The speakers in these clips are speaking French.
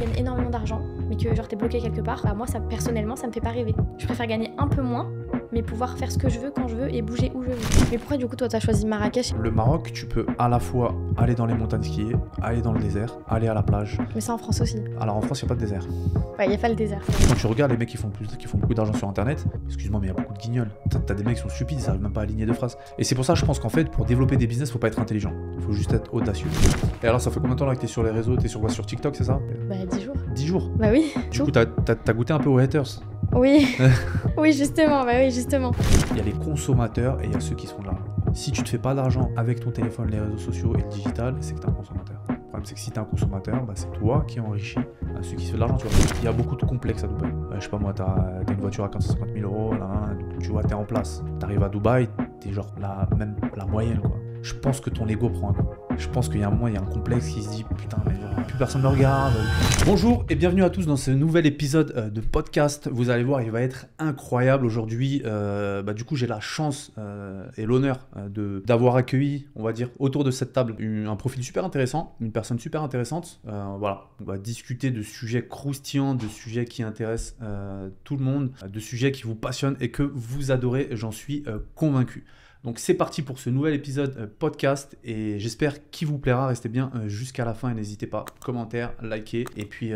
gagnes énormément d'argent, mais que genre t'es bloqué quelque part, bah moi ça personnellement ça me fait pas rêver. Je préfère gagner un peu moins, mais pouvoir faire ce que je veux quand je veux et bouger où je veux. Mais pourquoi du coup toi t'as choisi Marrakech? Le Maroc, tu peux à la fois aller dans les montagnes skier, aller dans le désert, aller à la plage. Mais ça en France aussi. Alors en France, il n'y a pas de désert. Ouais, y a pas le désert. Quand tu regardes les mecs qui font beaucoup d'argent sur internet, excuse-moi, mais il y a beaucoup de guignols. T'as des mecs qui sont stupides, ils savent même pas aligner deux phrases. Et c'est pour ça, je pense qu'en fait, pour développer des business, faut pas être intelligent. Faut juste être audacieux. Et alors, ça fait combien de temps là que t'es sur les réseaux? T'es sur quoi? Sur TikTok, c'est ça? Bah 10 jours. 10 jours. Bah oui. Du coup, t'as goûté un peu aux haters. Oui. Oui, justement, bah oui, justement. Il y a les consommateurs et il y a ceux qui se font de l'argent. Si tu te fais pas d'argent avec ton téléphone, les réseaux sociaux et le digital, c'est que t'es un consommateur. Le problème, c'est que si t'es un consommateur, bah, c'est toi qui enrichis ceux qui se font de l'argent. Tu vois. Il y a beaucoup de complexes à Dubaï. Je sais pas moi, t'as une voiture à 450 000 euros, là, tu vois, t'es en place. T'arrives à Dubaï, t'es genre même la moyenne, quoi. Je pense que ton ego prend un coup. Je pense qu'il y a un moment, il y a un complexe qui se dit putain, mais plus personne ne me regarde. Bonjour et bienvenue à tous dans ce nouvel épisode de podcast. Vous allez voir, il va être incroyable aujourd'hui. Du coup, j'ai la chance et l'honneur d'avoir accueilli, on va dire, autour de cette table, un profil super intéressant, une personne super intéressante. Voilà, on va discuter de sujets croustillants, de sujets qui intéressent tout le monde, de sujets qui vous passionnent et que vous adorez, j'en suis convaincu. Donc c'est parti pour ce nouvel épisode podcast et j'espère qu'il vous plaira. Restez bien jusqu'à la fin et n'hésitez pas, commentaire, liker. Et puis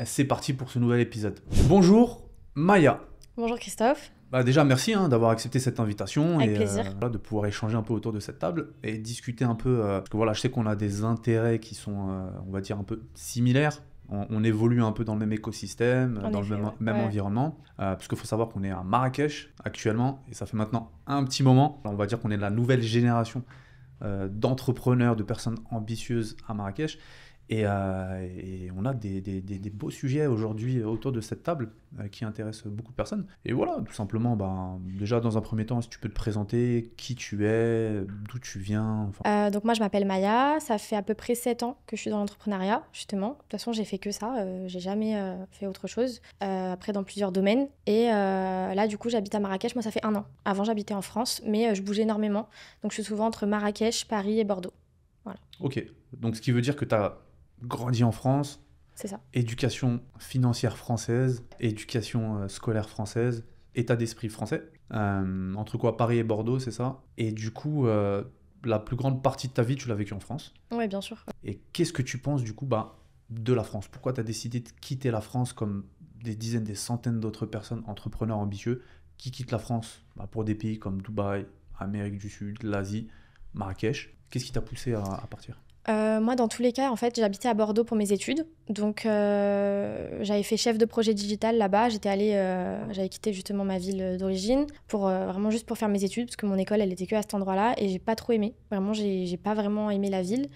c'est parti pour ce nouvel épisode. Bonjour Maya. Bonjour Christophe. Déjà merci d'avoir accepté cette invitation. Avec et plaisir. De pouvoir échanger un peu autour de cette table et discuter un peu. Parce que voilà, je sais qu'on a des intérêts qui sont, on va dire, un peu similaires. On évolue un peu dans le même écosystème, dans le même environnement. Parce qu'il faut savoir qu'on est à Marrakech actuellement, et ça fait maintenant un petit moment. On va dire qu'on est de la nouvelle génération d'entrepreneurs, de personnes ambitieuses à Marrakech. Et on a des beaux sujets aujourd'hui autour de cette table qui intéressent beaucoup de personnes. Et voilà, tout simplement, déjà dans un premier temps, si tu peux te présenter, qui tu es, d'où tu viens. Donc moi je m'appelle Maya, ça fait à peu près 7 ans que je suis dans l'entrepreneuriat, justement. De toute façon j'ai fait que ça, j'ai jamais fait autre chose, après dans plusieurs domaines. Et là du coup j'habite à Marrakech, moi ça fait 1 an. Avant j'habitais en France, mais je bougeais énormément. Donc je suis souvent entre Marrakech, Paris et Bordeaux. Voilà. Ok, donc ce qui veut dire que tu as grandi en France, c'est ça. Éducation financière française, éducation scolaire française, état d'esprit français. Entre quoi, Paris et Bordeaux, c'est ça? Et du coup, la plus grande partie de ta vie, tu l'as vécu en France. Oui, bien sûr. Et qu'est-ce que tu penses du coup de la France? Pourquoi tu as décidé de quitter la France comme des dizaines, des centaines d'autres personnes, entrepreneurs ambitieux, qui quittent la France pour des pays comme Dubaï, Amérique du Sud, l'Asie, Marrakech? Qu'est-ce qui t'a poussé à partir? Moi, dans tous les cas, en fait, j'habitais à Bordeaux pour mes études. Donc, j'avais fait chef de projet digital là-bas. J'avais quitté justement ma ville d'origine pour vraiment juste pour faire mes études, parce que mon école, elle était que à cet endroit-là. Et j'ai pas trop aimé. Vraiment, j'ai pas vraiment aimé la ville.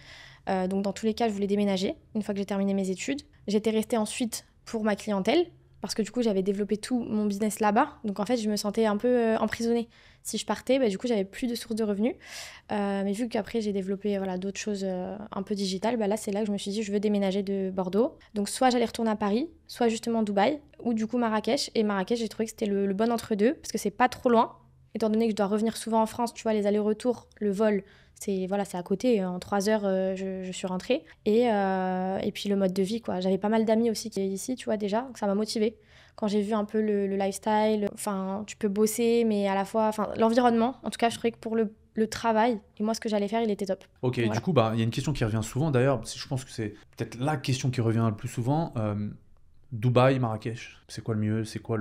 Donc, dans tous les cas, je voulais déménager une fois que j'ai terminé mes études. J'étais restée ensuite pour ma clientèle, parce que du coup, j'avais développé tout mon business là-bas. Donc, en fait, je me sentais un peu emprisonnée. Si je partais, du coup, j'avais plus de source de revenus. Mais vu qu'après, j'ai développé d'autres choses un peu digitales, là, c'est là que je me suis dit, je veux déménager de Bordeaux. Donc, soit j'allais retourner à Paris, soit justement Dubaï, ou du coup Marrakech. Et Marrakech, j'ai trouvé que c'était le bon entre-deux, parce que c'est pas trop loin. Étant donné que je dois revenir souvent en France, tu vois, les allers-retours, le vol, c'est à côté. En 3 heures, je suis rentrée. Et puis, le mode de vie, quoi. J'avais pas mal d'amis aussi qui étaient ici, tu vois, déjà. Donc, ça m'a motivée. Quand j'ai vu un peu le lifestyle, tu peux bosser, mais à la fois, l'environnement, en tout cas, je trouvais que pour le travail, et moi, ce que j'allais faire, il était top. Ok, voilà. Du coup, il y a une question qui revient souvent, d'ailleurs, je pense que c'est peut-être la question qui revient le plus souvent. Dubaï, Marrakech, c'est quoi le mieux? C'est quoi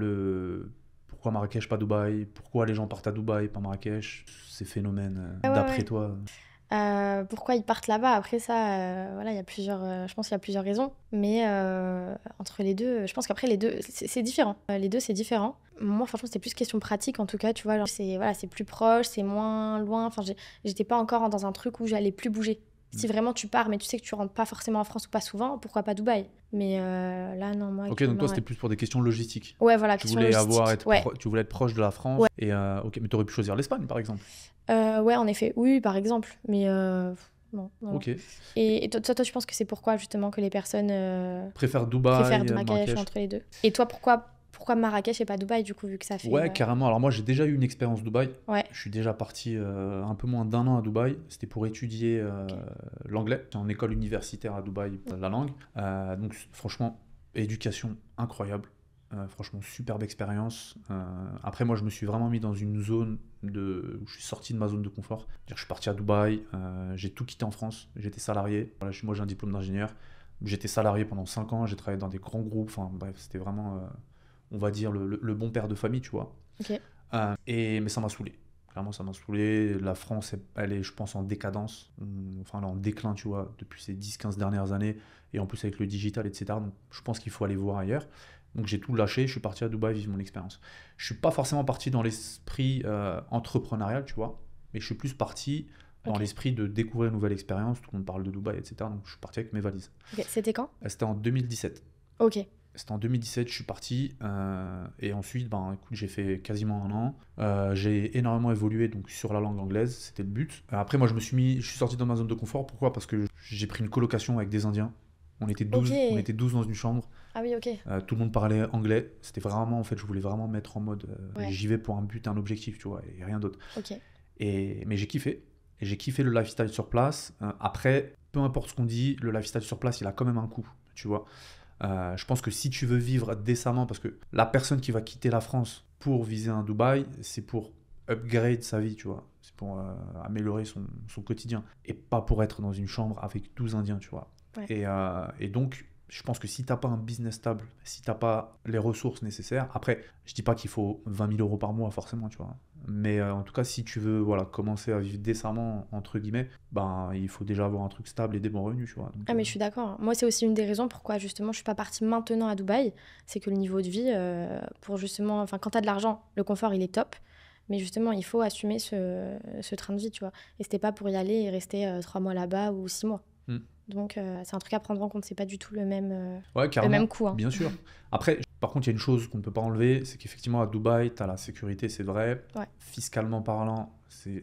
Pourquoi Marrakech, pas Dubaï? Pourquoi les gens partent à Dubaï, pas Marrakech? Ces phénomènes, d'après toi? Pourquoi ils partent là-bas? Après ça, il y a plusieurs, je pense qu'il y a plusieurs raisons. Mais entre les deux, je pense qu'après les deux, c'est différent. Les deux, c'est différent. Moi, franchement, c'était plus question pratique en tout cas. Tu vois, genre, c'est plus proche, c'est moins loin. J'étais pas encore dans un truc où j'allais plus bouger. Si vraiment tu pars, mais tu sais que tu rentres pas forcément en France ou pas souvent, pourquoi pas Dubaï? Mais là, non, moi... Ok, donc toi, c'était plus pour des questions logistiques. Ouais, voilà, questions logistiques. Tu voulais être proche de la France. Ouais. Et, ok, mais tu aurais pu choisir l'Espagne, par exemple. Ouais, en effet. Oui, par exemple. Mais non. Ok. Et toi, tu penses que c'est pourquoi, justement, que les personnes préfèrent Dubaï, Marrakech entre les deux? Et toi, pourquoi pourquoi Marrakech et pas Dubaï, du coup, vu que ça fait... Ouais, carrément. Alors moi, j'ai déjà eu une expérience Dubaï. Ouais, Je suis déjà parti un peu moins d'1 an à Dubaï. C'était pour étudier l'anglais. J'étais en école universitaire à Dubaï, la langue. Donc franchement, éducation incroyable. Franchement, superbe expérience. Après, moi, je me suis vraiment mis dans une zone où je suis sorti de ma zone de confort. C'est-à-dire que je suis parti à Dubaï, j'ai tout quitté en France. J'étais salarié. Voilà, moi, j'ai un diplôme d'ingénieur. J'étais salarié pendant 5 ans. J'ai travaillé dans des grands groupes. Enfin, bref, c'était vraiment, on va dire, le bon père de famille, tu vois. ok. Mais ça m'a saoulé. Clairement, ça m'a saoulé. La France, elle est, je pense, en décadence. Enfin, elle est en déclin, tu vois, depuis ces 10-15 dernières années. Et en plus, avec le digital, etc. Donc, je pense qu'il faut aller voir ailleurs. Donc, j'ai tout lâché. Je suis parti à Dubaï vivre mon expérience. Je suis pas forcément parti dans l'esprit entrepreneurial, tu vois. Mais je suis plus parti dans Ok. l'esprit de découvrir une nouvelle expérience. Tout le monde parle de Dubaï, etc. Donc, je suis parti avec mes valises. Ok. C'était quand? C'était en 2017. Ok. C'était en 2017, je suis parti et ensuite, ben, écoute, j'ai fait quasiment 1 an. J'ai énormément évolué donc sur la langue anglaise, c'était le but. Après, moi, je suis sorti dans ma zone de confort. Pourquoi? Parce que j'ai pris une colocation avec des Indiens. On était Ok. 12, on était 12 dans une chambre. Ah oui, ok. Tout le monde parlait anglais. C'était vraiment, en fait, je voulais vraiment mettre en mode, Ouais. j'y vais pour un but, un objectif, tu vois, et rien d'autre. Ok. Mais j'ai kiffé. Et j'ai kiffé le lifestyle sur place. Après, peu importe ce qu'on dit, le lifestyle sur place, il a quand même un coût, tu vois. Je pense que si tu veux vivre décemment, parce que la personne qui va quitter la France pour viser un Dubaï, c'est pour upgrade sa vie, tu vois. C'est pour améliorer son quotidien. Et pas pour être dans une chambre avec 12 Indiens, tu vois. Ouais. Et donc, je pense que si t'as pas un business stable, si t'as pas les ressources nécessaires, après, je dis pas qu'il faut 20 000 euros par mois, forcément, tu vois. Mais en tout cas, si tu veux voilà, commencer à vivre décemment, entre guillemets, ben, il faut déjà avoir un truc stable et des bons revenus, tu vois. Donc, Ah mais je suis d'accord. Moi c'est aussi une des raisons pourquoi justement je suis pas partie maintenant à Dubaï, c'est que le niveau de vie pour justement, enfin quand t'as de l'argent, le confort il est top, mais justement il faut assumer ce train de vie, tu vois. Et c'était pas pour y aller et rester 3 mois là-bas ou 6 mois. Hmm. Donc c'est un truc à prendre en compte, c'est pas du tout Ouais, le carrément, même coût. Hein. bien sûr. Après, par contre, il y a une chose qu'on ne peut pas enlever, c'est qu'effectivement, à Dubaï, tu as la sécurité, c'est vrai. Ouais. Fiscalement parlant,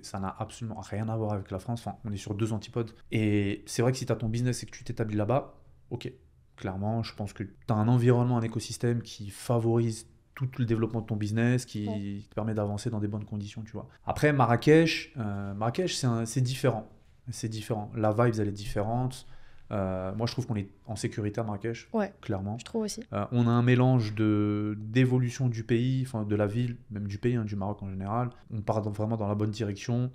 ça n'a absolument rien à voir avec la France. Enfin, on est sur deux antipodes. Et c'est vrai que si tu as ton business et que tu t'établis là-bas, ok, clairement, je pense que tu as un environnement, un écosystème qui favorise tout le développement de ton business, qui te permet d'avancer dans des bonnes conditions, tu vois. Après, Marrakech, c'est différent. C'est différent. La vibe, elle est différente. Moi, je trouve qu'on est en sécurité à Marrakech, Ouais, clairement. je trouve aussi. On a un mélange d'évolution du pays, enfin de la ville, même du pays, hein, du Maroc en général. On part vraiment dans la bonne direction,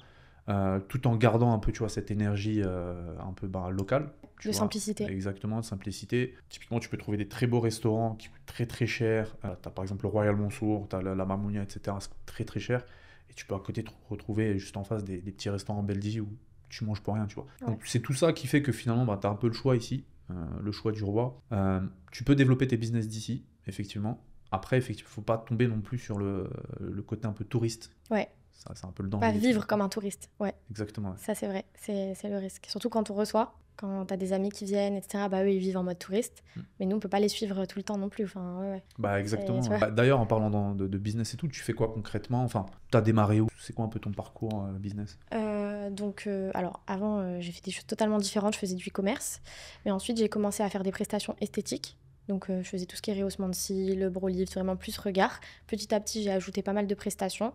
tout en gardant un peu, tu vois, cette énergie un peu locale. Tu De vois. simplicité. Exactement, de simplicité. Typiquement, tu peux trouver des très beaux restaurants qui coûtent très très cher. Tu as par exemple le Royal Mansour, tu as la Mamounia, etc. C'est très très cher. Et tu peux à côté te retrouver juste en face des petits restaurants Beldi où tu manges pour rien, tu vois. Ouais. Donc c'est tout ça qui fait que finalement, tu as un peu le choix ici. Le choix du roi. Tu peux développer tes business d'ici, effectivement. Après, effectivement, faut pas tomber non plus sur le côté un peu touriste. Ouais. Ça, c'est un peu le danger. Pas vivre comme un touriste. Ouais. Exactement. Ouais. Ça c'est vrai, c'est le risque. Surtout quand on reçoit, quand t'as des amis qui viennent, etc. Bah eux ils vivent en mode touriste, mais nous on peut pas les suivre tout le temps non plus. Enfin, ouais. Bah exactement. Tu vois. D'ailleurs, en parlant de business et tout, tu fais quoi concrètement? Enfin, t'as démarré où? C'est quoi un peu ton parcours business? Alors avant j'ai fait des choses totalement différentes, je faisais du e-commerce, mais ensuite j'ai commencé à faire des prestations esthétiques. Donc je faisais tout ce qui est rehaussement de cils, brow lift, vraiment plus regard. Petit à petit j'ai ajouté pas mal de prestations.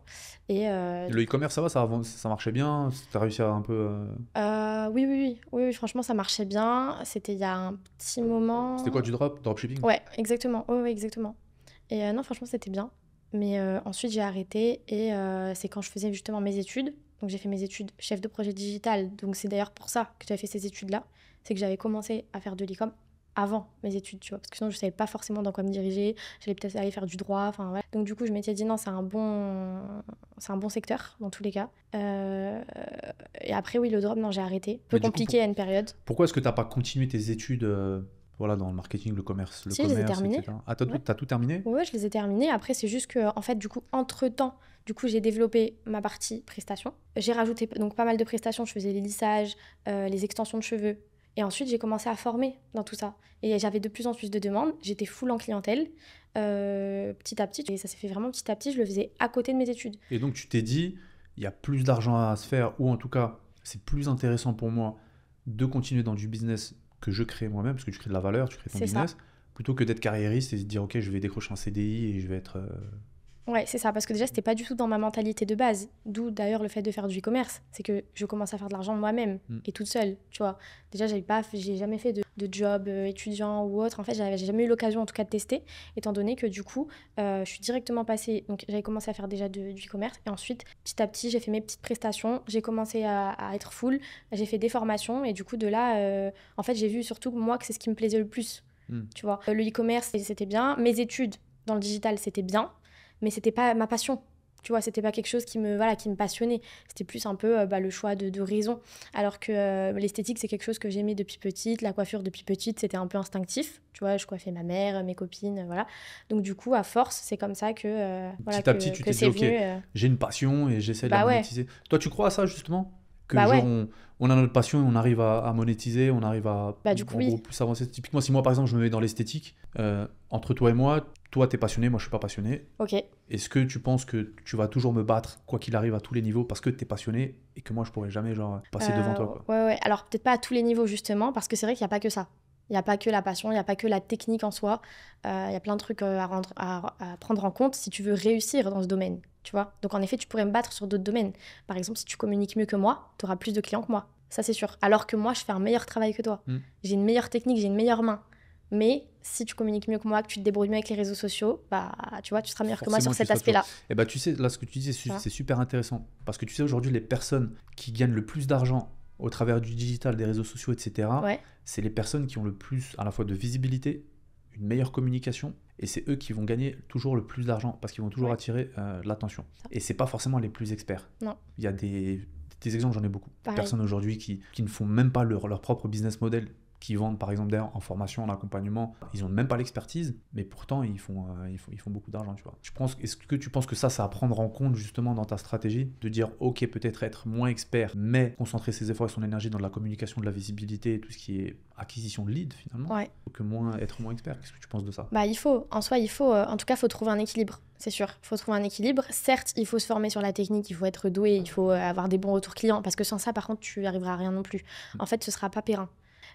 Et le e-commerce, ça va, ça marchait bien? T'as réussi à un peu... oui, franchement ça marchait bien. C'était il y a un petit moment. C'était quoi, du dropshipping? Ouais, exactement. Ouais, exactement. Et non, franchement, c'était bien. Mais ensuite, j'ai arrêté et c'est quand je faisais justement mes études. Donc, j'ai fait mes études chef de projet digital. Donc, c'est d'ailleurs pour ça que j'avais fait ces études-là. C'est que j'avais commencé à faire de l'e-com avant mes études, tu vois. Parce que sinon, je savais pas forcément dans quoi me diriger. J'allais peut-être aller faire du droit. Enfin, voilà. Donc, du coup, je m'étais dit non, c'est un bon secteur dans tous les cas. Et après, oui, le drop, non, j'ai arrêté. Peu compliqué à une période. Pourquoi est-ce que t'as pas continué tes études voilà, dans le marketing, le commerce, Si, je les ai terminées. etc. Ah, t'as tout terminé? Ouais, je les ai terminées. Après, c'est juste que, en fait, du coup, entre-temps, j'ai développé ma partie prestation. J'ai rajouté donc pas mal de prestations. Je faisais les lissages, les extensions de cheveux. Et ensuite, j'ai commencé à former dans tout ça. Et j'avais de plus en plus de demandes. J'étais full en clientèle, petit à petit. Et ça s'est fait vraiment petit à petit. Je le faisais à côté de mes études. Et donc, tu t'es dit, il y a plus d'argent à se faire, ou en tout cas, c'est plus intéressant pour moi de continuer dans du business que je crée moi-même, parce que tu crées de la valeur, tu crées ton business, plutôt que d'être carriériste et se dire ok, je vais décrocher un CDI et je vais être Ouais, c'est ça, parce que déjà, c'était pas du tout dans ma mentalité de base. D'où d'ailleurs le fait de faire du e-commerce. C'est que je commence à faire de l'argent moi-même et toute seule, tu vois. Déjà, j'ai jamais fait de job étudiant ou autre. En fait, j'ai jamais eu l'occasion, en tout cas, de tester, étant donné que du coup, je suis directement passée. Donc, j'avais commencé à faire déjà du e-commerce. Et ensuite, petit à petit, j'ai fait mes petites prestations. J'ai commencé à être full. J'ai fait des formations. Et du coup, de là, en fait, j'ai vu surtout, moi, que c'est ce qui me plaisait le plus. Tu vois, le e-commerce, c'était bien. Mes études dans le digital, c'était bien. Mais c'était pas ma passion, tu vois, c'était pas quelque chose qui me passionnait, c'était plus un peu le choix de raison, alors que l'esthétique c'est quelque chose que j'aimais depuis petite, la coiffure depuis petite c'était un peu instinctif, tu vois, je coiffais ma mère, mes copines, voilà, donc du coup à force c'est comme ça que petit à petit tu t'es dit ok, j'ai une passion et j'essaie de la monétiser. Toi tu crois à ça justement? Que genre on a notre passion et on arrive à monétiser, on arrive à du coup, oui. plus avancer. Typiquement, si moi par exemple je me mets dans l'esthétique, entre toi et moi, toi t'es passionné, moi je suis pas passionné. Ok. Est-ce que tu penses que tu vas toujours me battre quoi qu'il arrive à tous les niveaux parce que t'es passionné et que moi je pourrais jamais genre passer devant toi quoi. Ouais. Alors peut-être pas à tous les niveaux justement parce que c'est vrai qu'il n'y a pas que ça. Il n'y a pas que la passion, il n'y a pas que la technique en soi. Il y a plein de trucs à prendre en compte si tu veux réussir dans ce domaine, tu vois. Donc en effet, tu pourrais me battre sur d'autres domaines. Par exemple, si tu communiques mieux que moi, tu auras plus de clients que moi. Ça, c'est sûr. Alors que moi, je fais un meilleur travail que toi. J'ai une meilleure technique, j'ai une meilleure main. Mais si tu communiques mieux que moi, que tu te débrouilles mieux avec les réseaux sociaux, bah, tu vois, tu seras meilleur que moi sur cet aspect-là. Et bah, tu sais, là, ce que tu dis, c'est super intéressant. Parce que tu sais, aujourd'hui, les personnes qui gagnent le plus d'argent au travers du digital, des réseaux sociaux, etc., c'est les personnes qui ont le plus à la fois de visibilité, une meilleure communication, et c'est eux qui vont gagner toujours le plus d'argent parce qu'ils vont toujours attirer l'attention. Et c'est pas forcément les plus experts. Non. Il y a des exemples, j'en ai beaucoup. Des personnes aujourd'hui qui ne font même pas leur propre business model, qui vendent par exemple d'ailleurs en formation, en accompagnement, ils n'ont même pas l'expertise, mais pourtant ils font beaucoup d'argent, tu vois. Est-ce que tu penses que ça à prendre en compte justement dans ta stratégie, de dire ok, peut-être être moins expert, mais concentrer ses efforts et son énergie dans la communication, de la visibilité, tout ce qui est acquisition de leads finalement, que être moins expert. Qu'est-ce que tu penses de ça? Bah il faut, en tout cas, faut trouver un équilibre. C'est sûr, il faut trouver un équilibre. Certes, il faut se former sur la technique, il faut être doué, il faut avoir des bons retours clients, parce que sans ça, par contre, tu n'y arriveras à rien non plus. En fait, ce sera pas périn.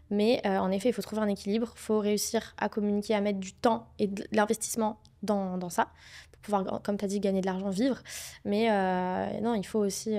Mais en effet, il faut trouver un équilibre, il faut réussir à communiquer, à mettre du temps et de l'investissement dans ça, pour pouvoir, comme tu as dit, gagner de l'argent, vivre. Mais non, il faut aussi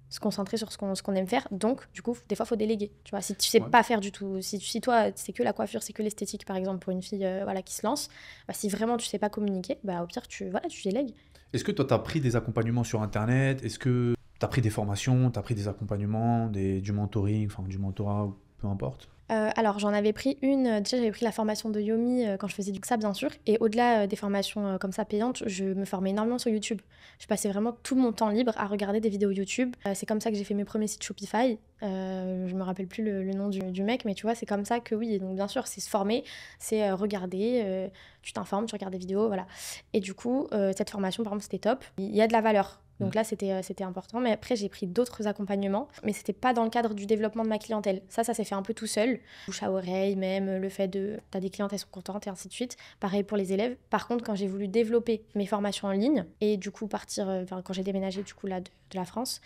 se concentrer sur ce qu'on aime faire. Donc, du coup, des fois, il faut déléguer. Tu vois, si tu sais pas faire du tout, si toi, c'est que la coiffure, c'est que l'esthétique, par exemple, pour une fille qui se lance, bah, si vraiment tu sais pas communiquer, bah, au pire, tu délègues. Est-ce que toi, tu as pris des accompagnements sur Internet? Est-ce que tu as pris des formations, tu as pris des accompagnements, du mentoring, enfin du mentorat, ou peu importe? Alors, j'en avais pris une. Déjà, j'avais pris la formation de Yomi quand je faisais du ça, bien sûr. Et au-delà des formations comme ça payantes, je me formais énormément sur YouTube. Je passais vraiment tout mon temps libre à regarder des vidéos YouTube. C'est comme ça que j'ai fait mes premiers sites Shopify. Je me rappelle plus le nom du mec, mais tu vois, c'est comme ça que oui. Donc, bien sûr, c'est se former, c'est regarder. Tu t'informes, tu regardes des vidéos, voilà. Et du coup, cette formation, par exemple, c'était top. Il y a de la valeur. Donc là, c'était important. Mais après, j'ai pris d'autres accompagnements. Mais c'était pas dans le cadre du développement de ma clientèle. Ça s'est fait un peu tout seul. Bouche à oreille, même le fait de... T'as des clientes, elles sont contentes et ainsi de suite. Pareil pour les élèves. Par contre, quand j'ai voulu développer mes formations en ligne et du coup partir... quand j'ai déménagé du coup là de la France,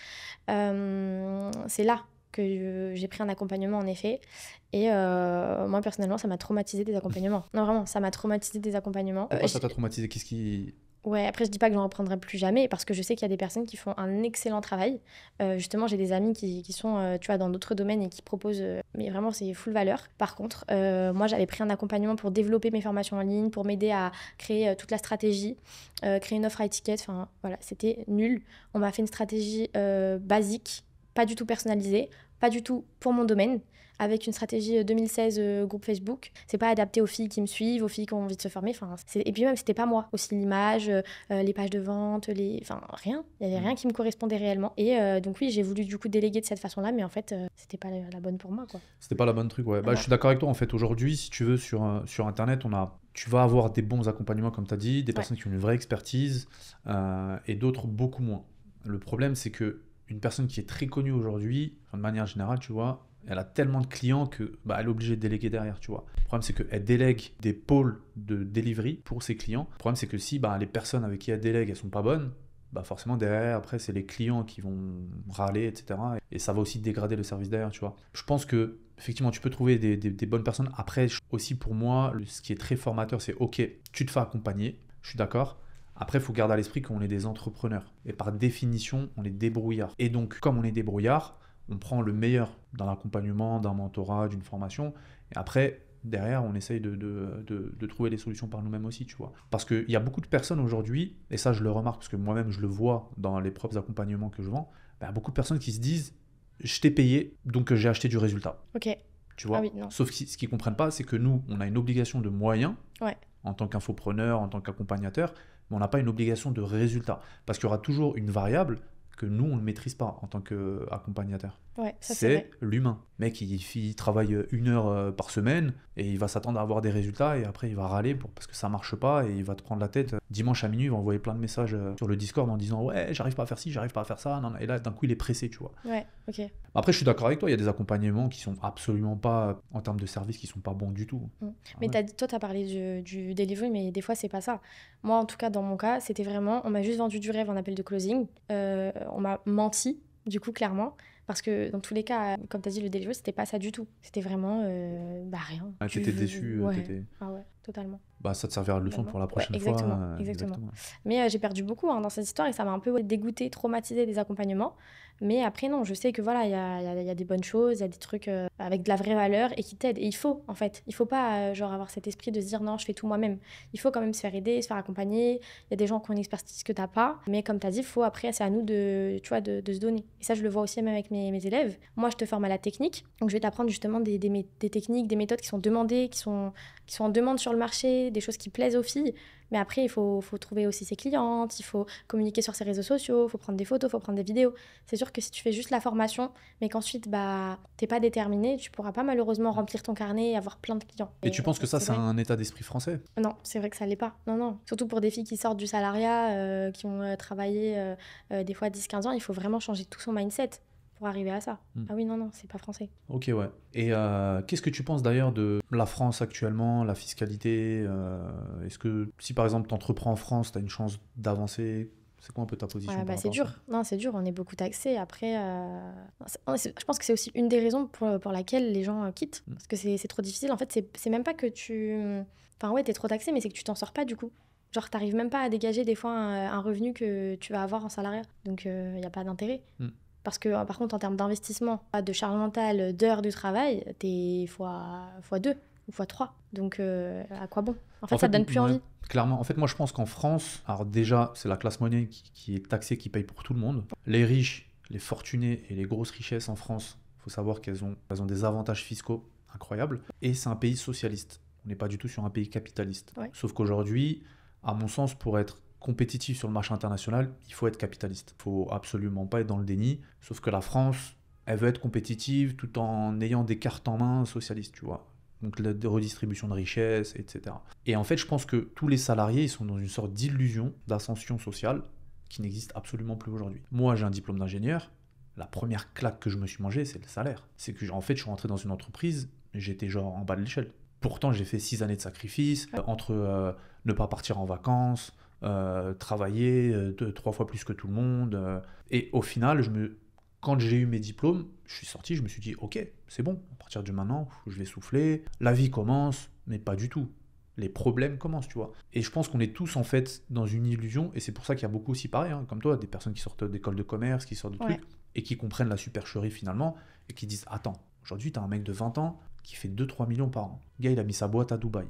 c'est là que j'ai pris un accompagnement en effet. Et moi, personnellement, ça m'a traumatisé des accompagnements. Non, vraiment, ça m'a traumatisé des accompagnements. Pourquoi ça t'a traumatisé? Qu'est-ce qui... Ouais, après, je dis pas que j'en reprendrai plus jamais parce que je sais qu'il y a des personnes qui font un excellent travail. Justement, j'ai des amis qui sont tu vois, dans d'autres domaines et qui proposent, mais vraiment, c'est full valeur. Par contre, moi, j'avais pris un accompagnement pour développer mes formations en ligne, pour m'aider à créer toute la stratégie, créer une offre à étiquette. Enfin, voilà, c'était nul. On m'a fait une stratégie basique, pas du tout personnalisée, pas du tout pour mon domaine, avec une stratégie 2016 groupe Facebook. C'est pas adapté aux filles qui me suivent, aux filles qui ont envie de se former. Et puis même, c'était pas moi. Aussi l'image, les pages de vente, rien. Il y avait rien qui me correspondait réellement. Et donc oui, j'ai voulu du coup déléguer de cette façon-là, mais en fait, c'était pas la bonne pour moi, quoi. C'était pas la bonne truc, ouais. Bah, je suis d'accord avec toi. En fait, aujourd'hui, si tu veux, sur Internet, tu vas avoir des bons accompagnements, comme tu as dit, des personnes qui ont une vraie expertise, et d'autres beaucoup moins. Le problème, c'est que une personne qui est très connue aujourd'hui, de manière générale, tu vois, elle a tellement de clients que elle est obligée de déléguer derrière, tu vois. Le problème, c'est qu'elle délègue des pôles de delivery pour ses clients. Le problème, c'est que si les personnes avec qui elle délègue, elles sont pas bonnes, forcément, derrière, après, c'est les clients qui vont râler, etc. Et ça va aussi dégrader le service derrière, tu vois. Je pense que effectivement, tu peux trouver des bonnes personnes. Après, aussi pour moi, ce qui est très formateur, c'est ok, tu te fais accompagner, je suis d'accord. Après, il faut garder à l'esprit qu'on est des entrepreneurs. Et par définition, on est débrouillards. Et donc, comme on est débrouillards, on prend le meilleur d'un accompagnement, d'un mentorat, d'une formation. Et après, derrière, on essaye de trouver des solutions par nous-mêmes aussi, tu vois. Parce qu'il y a beaucoup de personnes aujourd'hui, et ça je le remarque, parce que moi-même je le vois dans les propres accompagnements que je vends, il y a beaucoup de personnes qui se disent « je t'ai payé, donc j'ai acheté du résultat ». Ok. Tu vois. Ah oui, non. Sauf que ce qu'ils ne comprennent pas, c'est que nous, on a une obligation de moyens, Ouais. en tant qu'infopreneur, en tant qu'accompagnateur, mais on n'a pas une obligation de résultat. Parce qu'il y aura toujours une variable que nous, on ne maîtrise pas en tant qu'accompagnateur. Ouais, ça C'est l'humain. Mec, il travaille 1 heure par semaine et il va s'attendre à avoir des résultats et après il va râler parce que ça marche pas et il va te prendre la tête. Dimanche à minuit, il va envoyer plein de messages sur le Discord en disant ouais, j'arrive pas à faire ci, j'arrive pas à faire ça. Non, non. Et là, d'un coup, il est pressé, tu vois. Ouais, ok. Après, je suis d'accord avec toi, il y a des accompagnements qui sont absolument pas, en termes de service, qui sont pas bons du tout. Mais toi, tu as parlé du delivery, mais des fois, c'est pas ça. Moi, en tout cas, dans mon cas, c'était vraiment, on m'a juste vendu du rêve en appel de closing. On m'a menti, du coup, clairement. Parce que dans tous les cas, comme tu as dit, le delivery, c'était pas ça du tout. C'était vraiment rien. Ah, t'étais déçu. Ouais. Ah ouais, totalement. Bah, ça te servira de leçon pour la prochaine fois. Exactement. Mais j'ai perdu beaucoup dans cette histoire et ça m'a un peu dégoûté, traumatisé des accompagnements. Mais après, non, je sais que voilà, il y a des bonnes choses, il y a des trucs avec de la vraie valeur et qui t'aident. Et il faut, en fait. Il faut pas genre avoir cet esprit de se dire non, je fais tout moi-même. Il faut quand même se faire aider, se faire accompagner. Il y a des gens qui ont une expertise que t'as pas. Mais comme tu as dit, faut après, c'est à nous de se donner. Et ça, je le vois aussi même avec mes élèves. Moi, je te forme à la technique. Donc, je vais t'apprendre justement des techniques, des méthodes qui sont demandées, qui sont en demande sur le marché, des choses qui plaisent aux filles. Mais après, il faut trouver aussi ses clientes, il faut communiquer sur ses réseaux sociaux, il faut prendre des photos, il faut prendre des vidéos. C'est sûr que si tu fais juste la formation, mais qu'ensuite, t'es pas déterminé, tu pourras pas malheureusement remplir ton carnet et avoir plein de clients. Et tu penses que ça, c'est un état d'esprit français ? Non, c'est vrai que ça l'est pas. Non. Surtout pour des filles qui sortent du salariat, qui ont travaillé des fois 10-15 ans, il faut vraiment changer tout son mindset pour arriver à ça. Ah oui, non, c'est pas français. Ok, ouais. Et qu'est-ce que tu penses d'ailleurs de la France actuellement, la fiscalité Est-ce que si par exemple tu entreprends en France, tu as une chance d'avancer ? C'est quoi un peu ta position c'est dur. Non, c'est dur, on est beaucoup taxé. Après, je pense que c'est aussi une des raisons pour laquelle les gens quittent. Parce que c'est trop difficile. En fait, c'est même pas que tu... Enfin ouais, t'es trop taxé, mais c'est que tu t'en sors pas du coup. Genre, t'arrives même pas à dégager des fois un revenu que tu vas avoir en salariat. Donc, il n'y a pas d'intérêt. Parce que par contre, en termes d'investissement, de charge mentale, d'heures de travail, t'es x2 ou x3. Donc, à quoi bon ? En fait, ça te donne plus envie. Clairement. En fait, moi, je pense qu'en France, alors déjà, c'est la classe moyenne qui est taxée, qui paye pour tout le monde. Les riches, les fortunés et les grosses richesses en France, il faut savoir qu'elles ont des avantages fiscaux incroyables. Et c'est un pays socialiste. On n'est pas du tout sur un pays capitaliste. Ouais. Sauf qu'aujourd'hui, à mon sens, pour être compétitif sur le marché international, il faut être capitaliste. Il faut absolument pas être dans le déni. Sauf que la France, elle veut être compétitive tout en ayant des cartes en main socialistes, tu vois. Donc la redistribution de richesses, etc. Et en fait, je pense que tous les salariés, ils sont dans une sorte d'illusion d'ascension sociale qui n'existe absolument plus aujourd'hui. Moi, j'ai un diplôme d'ingénieur. La première claque que je me suis mangée, c'est le salaire. C'est que, en fait, je suis rentré dans une entreprise, j'étais genre en bas de l'échelle. Pourtant, j'ai fait 6 années de sacrifice, entre ne pas partir en vacances, travailler 3 fois plus que tout le monde. Et au final, quand j'ai eu mes diplômes, je suis sorti, je me suis dit, ok, c'est bon, à partir de maintenant, je vais souffler, la vie commence, mais pas du tout. Les problèmes commencent, tu vois. Et je pense qu'on est tous, en fait, dans une illusion, et c'est pour ça qu'il y a beaucoup aussi pareil, comme toi, des personnes qui sortent d'école de commerce, qui sortent de trucs, et qui comprennent la supercherie finalement, et qui disent, attends, aujourd'hui, t'as un mec de 20 ans qui fait 2-3 millions par an. Le gars, il a mis sa boîte à Dubaï.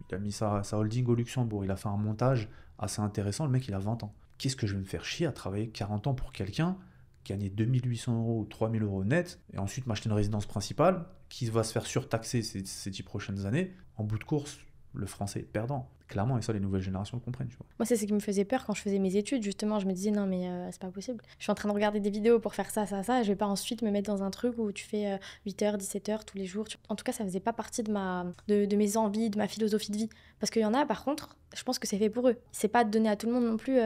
Il a mis sa holding au Luxembourg. Il a fait un montage assez intéressant. Le mec, il a 20 ans. Qu'est-ce que je vais me faire chier à travailler 40 ans pour quelqu'un, gagner 2800 € ou 3000 € net, et ensuite m'acheter une résidence principale, qui va se faire surtaxer ces 10 prochaines années. En bout de course, le français est perdant. Clairement, et ça, les nouvelles générations le comprennent, tu vois. Moi, c'est ce qui me faisait peur quand je faisais mes études, justement. Je me disais, non, mais c'est pas possible. Je suis en train de regarder des vidéos pour faire ça. Je vais pas ensuite me mettre dans un truc où tu fais 8h, 17h tous les jours. En tout cas, ça faisait pas partie de mes envies, de ma philosophie de vie. Parce qu'il y en a, par contre, je pense que c'est fait pour eux. C'est pas de donner à tout le monde non plus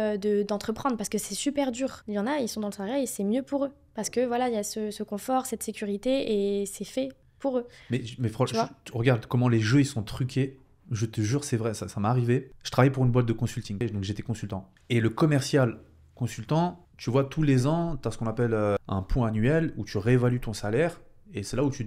d'entreprendre, parce que c'est super dur. Il y en a, ils sont dans le salariat et c'est mieux pour eux. Parce que voilà, il y a ce confort, cette sécurité, et c'est fait pour eux. Mais franchement, regarde comment les jeux, ils sont truqués. Je te jure, c'est vrai, ça m'est arrivé. Je travaillais pour une boîte de consulting, donc j'étais consultant. Et le commercial consultant, tu vois, tous les ans, tu as ce qu'on appelle un point annuel où tu réévalues ton salaire Et c'est là où tu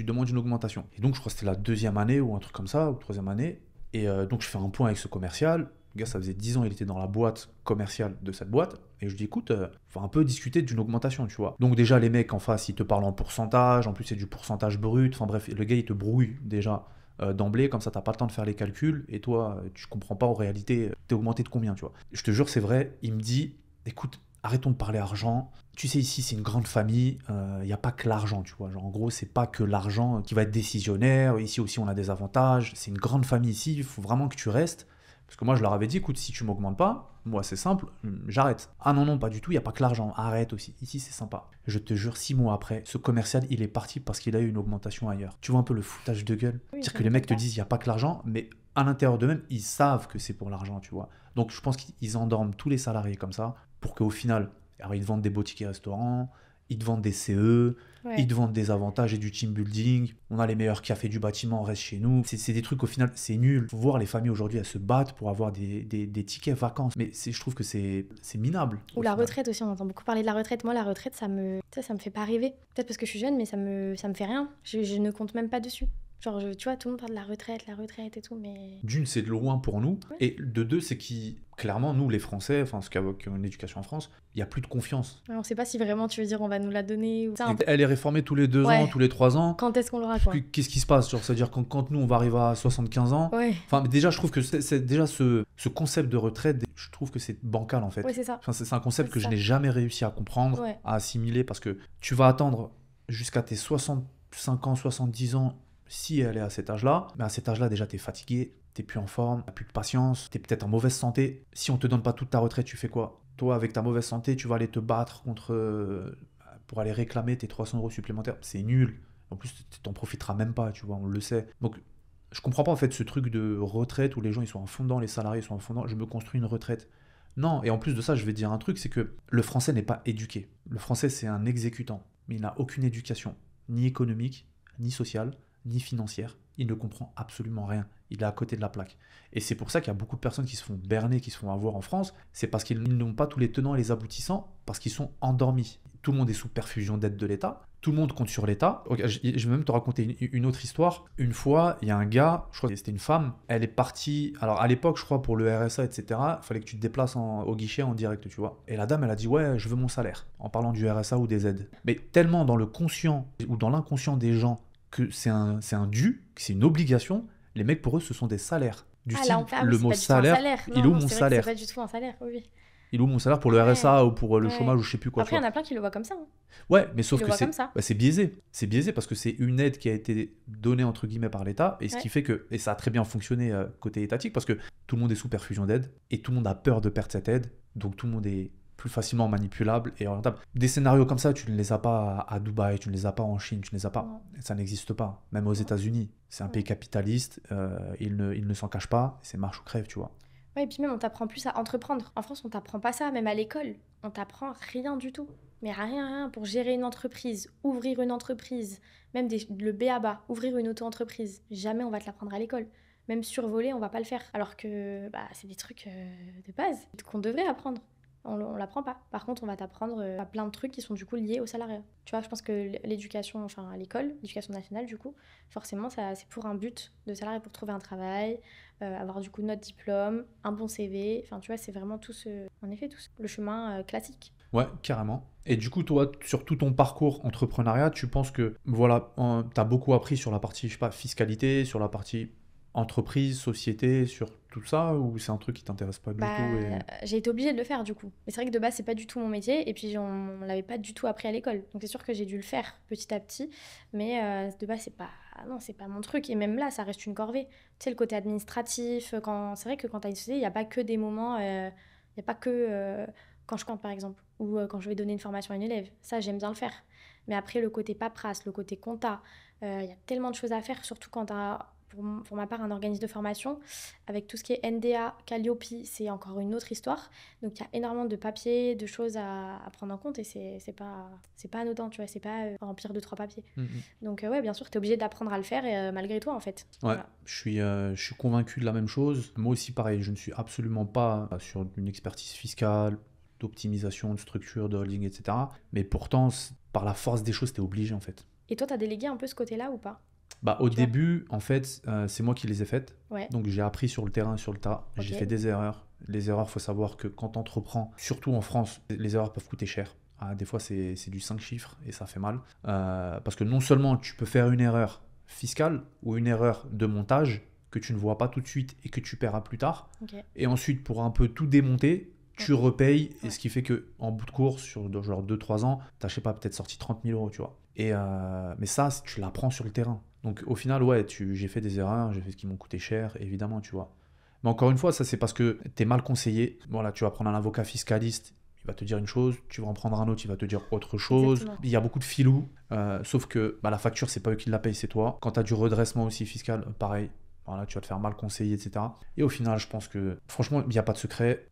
demandes une augmentation. Et donc, je crois que c'était la 2e année ou un truc comme ça, ou 3e année. Et donc, je fais un point avec ce commercial. Le gars, ça faisait 10 ans, il était dans la boîte commerciale de cette boîte. Et je dis, écoute, faut un peu discuter d'une augmentation, tu vois. Donc, déjà, les mecs en face, ils te parlent en pourcentage. En plus, c'est du pourcentage brut. Enfin, bref, le gars, il te brouille déjà d'emblée. Comme ça, t'as pas le temps de faire les calculs. Et toi, tu comprends pas en réalité, t'es augmenté de combien, tu vois. Je te jure, c'est vrai. Il me dit, écoute, arrêtons de parler argent. Tu sais, ici, c'est une grande famille. Il n'y a pas que l'argent, tu vois. Genre, en gros, c'est pas que l'argent qui va être décisionnaire. Ici aussi, on a des avantages. C'est une grande famille ici. Il faut vraiment que tu restes. Parce que moi, je leur avais dit, écoute, si tu m'augmentes pas, moi, c'est simple, j'arrête. Ah non, non, pas du tout, il n'y a pas que l'argent. Arrête aussi. Ici, c'est sympa. Je te jure, 6 mois après, ce commercial, il est parti parce qu'il a eu une augmentation ailleurs. Tu vois un peu le foutage de gueule. Oui, C'est-à-dire que les mecs te pas. disent, il n'y a pas que l'argent, mais à l'intérieur d'eux-mêmes, ils savent que c'est pour l'argent, tu vois. Donc, je pense qu'ils endorment tous les salariés comme ça pour qu'au final, alors ils te vendent des beaux tickets restaurants, ils te vendent des CE, Ouais. ils te vendent des avantages et du team building. On a les meilleurs cafés du bâtiment, on reste chez nous. C'est des trucs au final, c'est nul. Faut voir les familles aujourd'hui, elles se battent pour avoir des tickets vacances. Mais je trouve que c'est minable. Ou la retraite aussi, on entend beaucoup parler de la retraite. Moi, la retraite, ça me fait pas rêver. Peut-être parce que je suis jeune, mais ça me fait rien. Je ne compte même pas dessus. Genre, tu vois, tout le monde parle de la retraite et tout, mais... D'une, c'est de loin pour nous. Ouais. Et de deux, c'est clairement, nous, les Français, enfin, ceux qui ont une éducation en France, il n'y a plus de confiance. Ouais, on sait pas si vraiment tu veux dire on va nous la donner ou... C'est un peu- Elle est réformée tous les 2 Ouais. ans, tous les 3 ans. Quand est-ce qu'on l'aura, quoi? Qu'est-ce qui se passe? Genre, c'est-à-dire quand nous, on va arriver à 75 ans, Ouais, enfin, déjà, je trouve que c'est déjà ce concept de retraite, je trouve que c'est bancal, en fait. ouais, c'est ça. Enfin, c'est un concept C'est que je ça. n'ai jamais réussi à comprendre, Ouais. à assimiler, parce que tu vas attendre jusqu'à tes 65 ans, 70 ans, si elle est à cet âge-là. Mais à cet âge-là, déjà, t'es fatigué, t'es plus en forme, t'as plus de patience, t'es peut-être en mauvaise santé. Si on te donne pas toute ta retraite, tu fais quoi? Toi, avec ta mauvaise santé, tu vas aller te battre pour aller réclamer tes 300 € supplémentaires. C'est nul. En plus, t'en profiteras même pas, tu vois, on le sait. Donc, je comprends pas en fait ce truc de retraite où les gens ils sont en fondant, les salariés sont en fondant, je me construis une retraite. Non, et en plus de ça, je vais te dire un truc, c'est que le français n'est pas éduqué. Le français, c'est un exécutant, mais il n'a aucune éducation, ni économique, ni sociale, ni financière. Il ne comprend absolument rien. Il est à côté de la plaque. Et c'est pour ça qu'il y a beaucoup de personnes qui se font berner, qui se font avoir en France. C'est parce qu'ils n'ont pas tous les tenants et les aboutissants, parce qu'ils sont endormis. Tout le monde est sous perfusion d'aide de l'État. Tout le monde compte sur l'État. Ok, je vais même te raconter une autre histoire. Une fois, il y a un gars, je crois que c'était une femme, elle est partie, alors à l'époque, je crois, pour le RSA, etc., il fallait que tu te déplaces au guichet en direct, tu vois. Et la dame, elle a dit, ouais, je veux mon salaire, en parlant du RSA ou des aides. Mais tellement dans le conscient ou dans l'inconscient des gens que c'est un dû, que c'est une obligation, les mecs, pour eux, ce sont des salaires. Du Ah, style, là, on parle, le c'est mot pas du tout un salaire, salaire. il Non, est où non, mon c'est vrai que salaire? c'est pas du tout un salaire, oui, oui. Il est où mon salaire pour le Ouais. RSA ou pour le Ouais. chômage ou je sais plus quoi. Après, il tu y en a plein qui le voient comme ça. Hein. vois. Ouais, mais sauf Ils le que voient comme ça. c'est biaisé. C'est biaisé parce que c'est une aide qui a été donnée entre guillemets par l'État et ce Ouais. qui fait que, et ça a très bien fonctionné côté étatique parce que tout le monde est sous perfusion d'aide et tout le monde a peur de perdre cette aide, donc tout le monde est plus facilement manipulable et orientable. Des scénarios comme ça, tu ne les as pas à Dubaï, tu ne les as pas en Chine, tu ne les as pas. Non. Ça n'existe pas. Même aux États-Unis, c'est un pays capitaliste, il ne s'en cache pas, c'est marche ou crève, tu vois. Ouais, et puis même, on t'apprend plus à entreprendre. En France, on t'apprend pas ça, même à l'école. On t'apprend rien du tout. Mais rien pour gérer une entreprise, ouvrir une entreprise, même le b.a.-ba, ouvrir une auto-entreprise. Jamais on va te l'apprendre à l'école. Même survoler, on va pas le faire. Alors que c'est des trucs de base qu'on devrait apprendre. On l'apprend pas. Par contre, on va t'apprendre à plein de trucs qui sont du coup liés au salariat. Tu vois, je pense que l'éducation, enfin à l'école, l'éducation nationale du coup, forcément, c'est pour un but de salarié, pour trouver un travail, avoir du coup notre diplôme, un bon CV. Enfin, tu vois, c'est vraiment le chemin classique. Ouais, carrément. Et du coup, toi, sur tout ton parcours entrepreneuriat, tu penses que, voilà, tu as beaucoup appris sur la partie, je sais pas, fiscalité, sur la partie entreprise, société, sur tout ça, ou c'est un truc qui t'intéresse pas du tout et... J'ai été obligée de le faire du coup. Mais c'est vrai que de base, c'est pas du tout mon métier, et puis on l'avait pas du tout appris à l'école. Donc c'est sûr que j'ai dû le faire petit à petit, mais de base, c'est pas mon truc. Et même là, ça reste une corvée. Tu sais, le côté administratif, c'est vrai que quand t'as une société, il n'y a pas que des moments, il n'y a pas que quand je compte par exemple, ou quand je vais donner une formation à une élève. Ça, j'aime bien le faire. Mais après, le côté paperasse, le côté compta, il y a tellement de choses à faire, surtout quand t'as... Pour ma part, un organisme de formation, avec tout ce qui est NDA, Calliope, c'est encore une autre histoire. Donc, il y a énormément de papiers, de choses à prendre en compte et c'est pas anodin, tu vois, c'est pas remplir 2-3 papiers. Donc, ouais, bien sûr, tu es obligé d'apprendre à le faire et, malgré toi, en fait. Ouais, Voilà. je suis convaincu de la même chose. Moi aussi, pareil, je ne suis absolument pas sur une expertise fiscale, d'optimisation, de structure, de holding, etc. Mais pourtant, par la force des choses, tu es obligé, en fait. Et toi, t'as délégué un peu ce côté-là ou pas? Bah, au Tu vois? début, en fait, c'est moi qui les ai faites. Ouais, Donc, j'ai appris sur le terrain, sur le tas. J'ai fait ok. des erreurs. Les erreurs, faut savoir que quand tu entreprends, surtout en France, les erreurs peuvent coûter cher. Ah, des fois, c'est du 5 chiffres et ça fait mal. Parce que non seulement tu peux faire une erreur fiscale ou une erreur de montage que tu ne vois pas tout de suite et que tu paieras plus tard. Ok. Et ensuite, pour un peu tout démonter, tu repayes. Et Ouais. ce qui fait que en bout de course, sur genre 2-3 ans, tu je sais pas, peut-être sorti 30 000 euros, tu vois. Mais ça, tu l'apprends sur le terrain. Donc au final, ouais, j'ai fait des erreurs, j'ai fait ce qui m'ont coûté cher, évidemment, tu vois. Mais encore une fois, ça c'est parce que tu es mal conseillé. Voilà, tu vas prendre un avocat fiscaliste, il va te dire une chose, tu vas en prendre un autre, il va te dire autre chose. Exactement. Il y a beaucoup de filous, sauf que bah, la facture, c'est pas eux qui la payent, c'est toi. Quand tu as du redressement aussi fiscal, pareil. Voilà, tu vas te faire mal conseiller, etc. Et au final, je pense que, franchement, il n'y a pas de secret.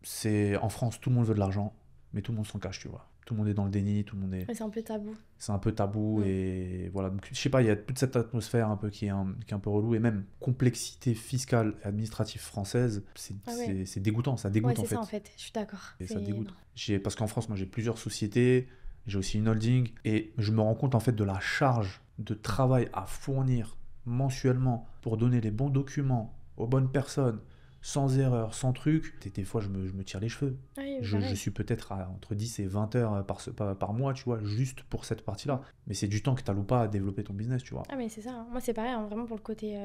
En France, tout le monde veut de l'argent, mais tout le monde s'en cache, tu vois. Tout le monde est dans le déni, tout le monde est. Ouais, c'est un peu tabou. C'est un peu tabou Mm. et voilà. Donc, je sais pas, il y a toute cette atmosphère un peu qui est un peu relou et même complexité fiscale et administrative française, Ah ouais. c'est dégoûtant, ça Ouais, dégoûte en c'est ça en fait. fait. Je suis d'accord. Et ça C'est dégoûte. non. Parce qu'en France, moi j'ai plusieurs sociétés, j'ai aussi une holding et je me rends compte en fait de la charge de travail à fournir mensuellement pour donner les bons documents aux bonnes personnes, sans erreur, sans truc. Et des fois, je me tire les cheveux. Ah oui, Je pareil. suis peut-être à entre 10 et 20 heures par mois, tu vois, juste pour cette partie-là. Mais c'est du temps que tu n'alloues pas à développer ton business, tu vois. Ah mais c'est ça, hein. Moi c'est pareil, hein, vraiment pour le côté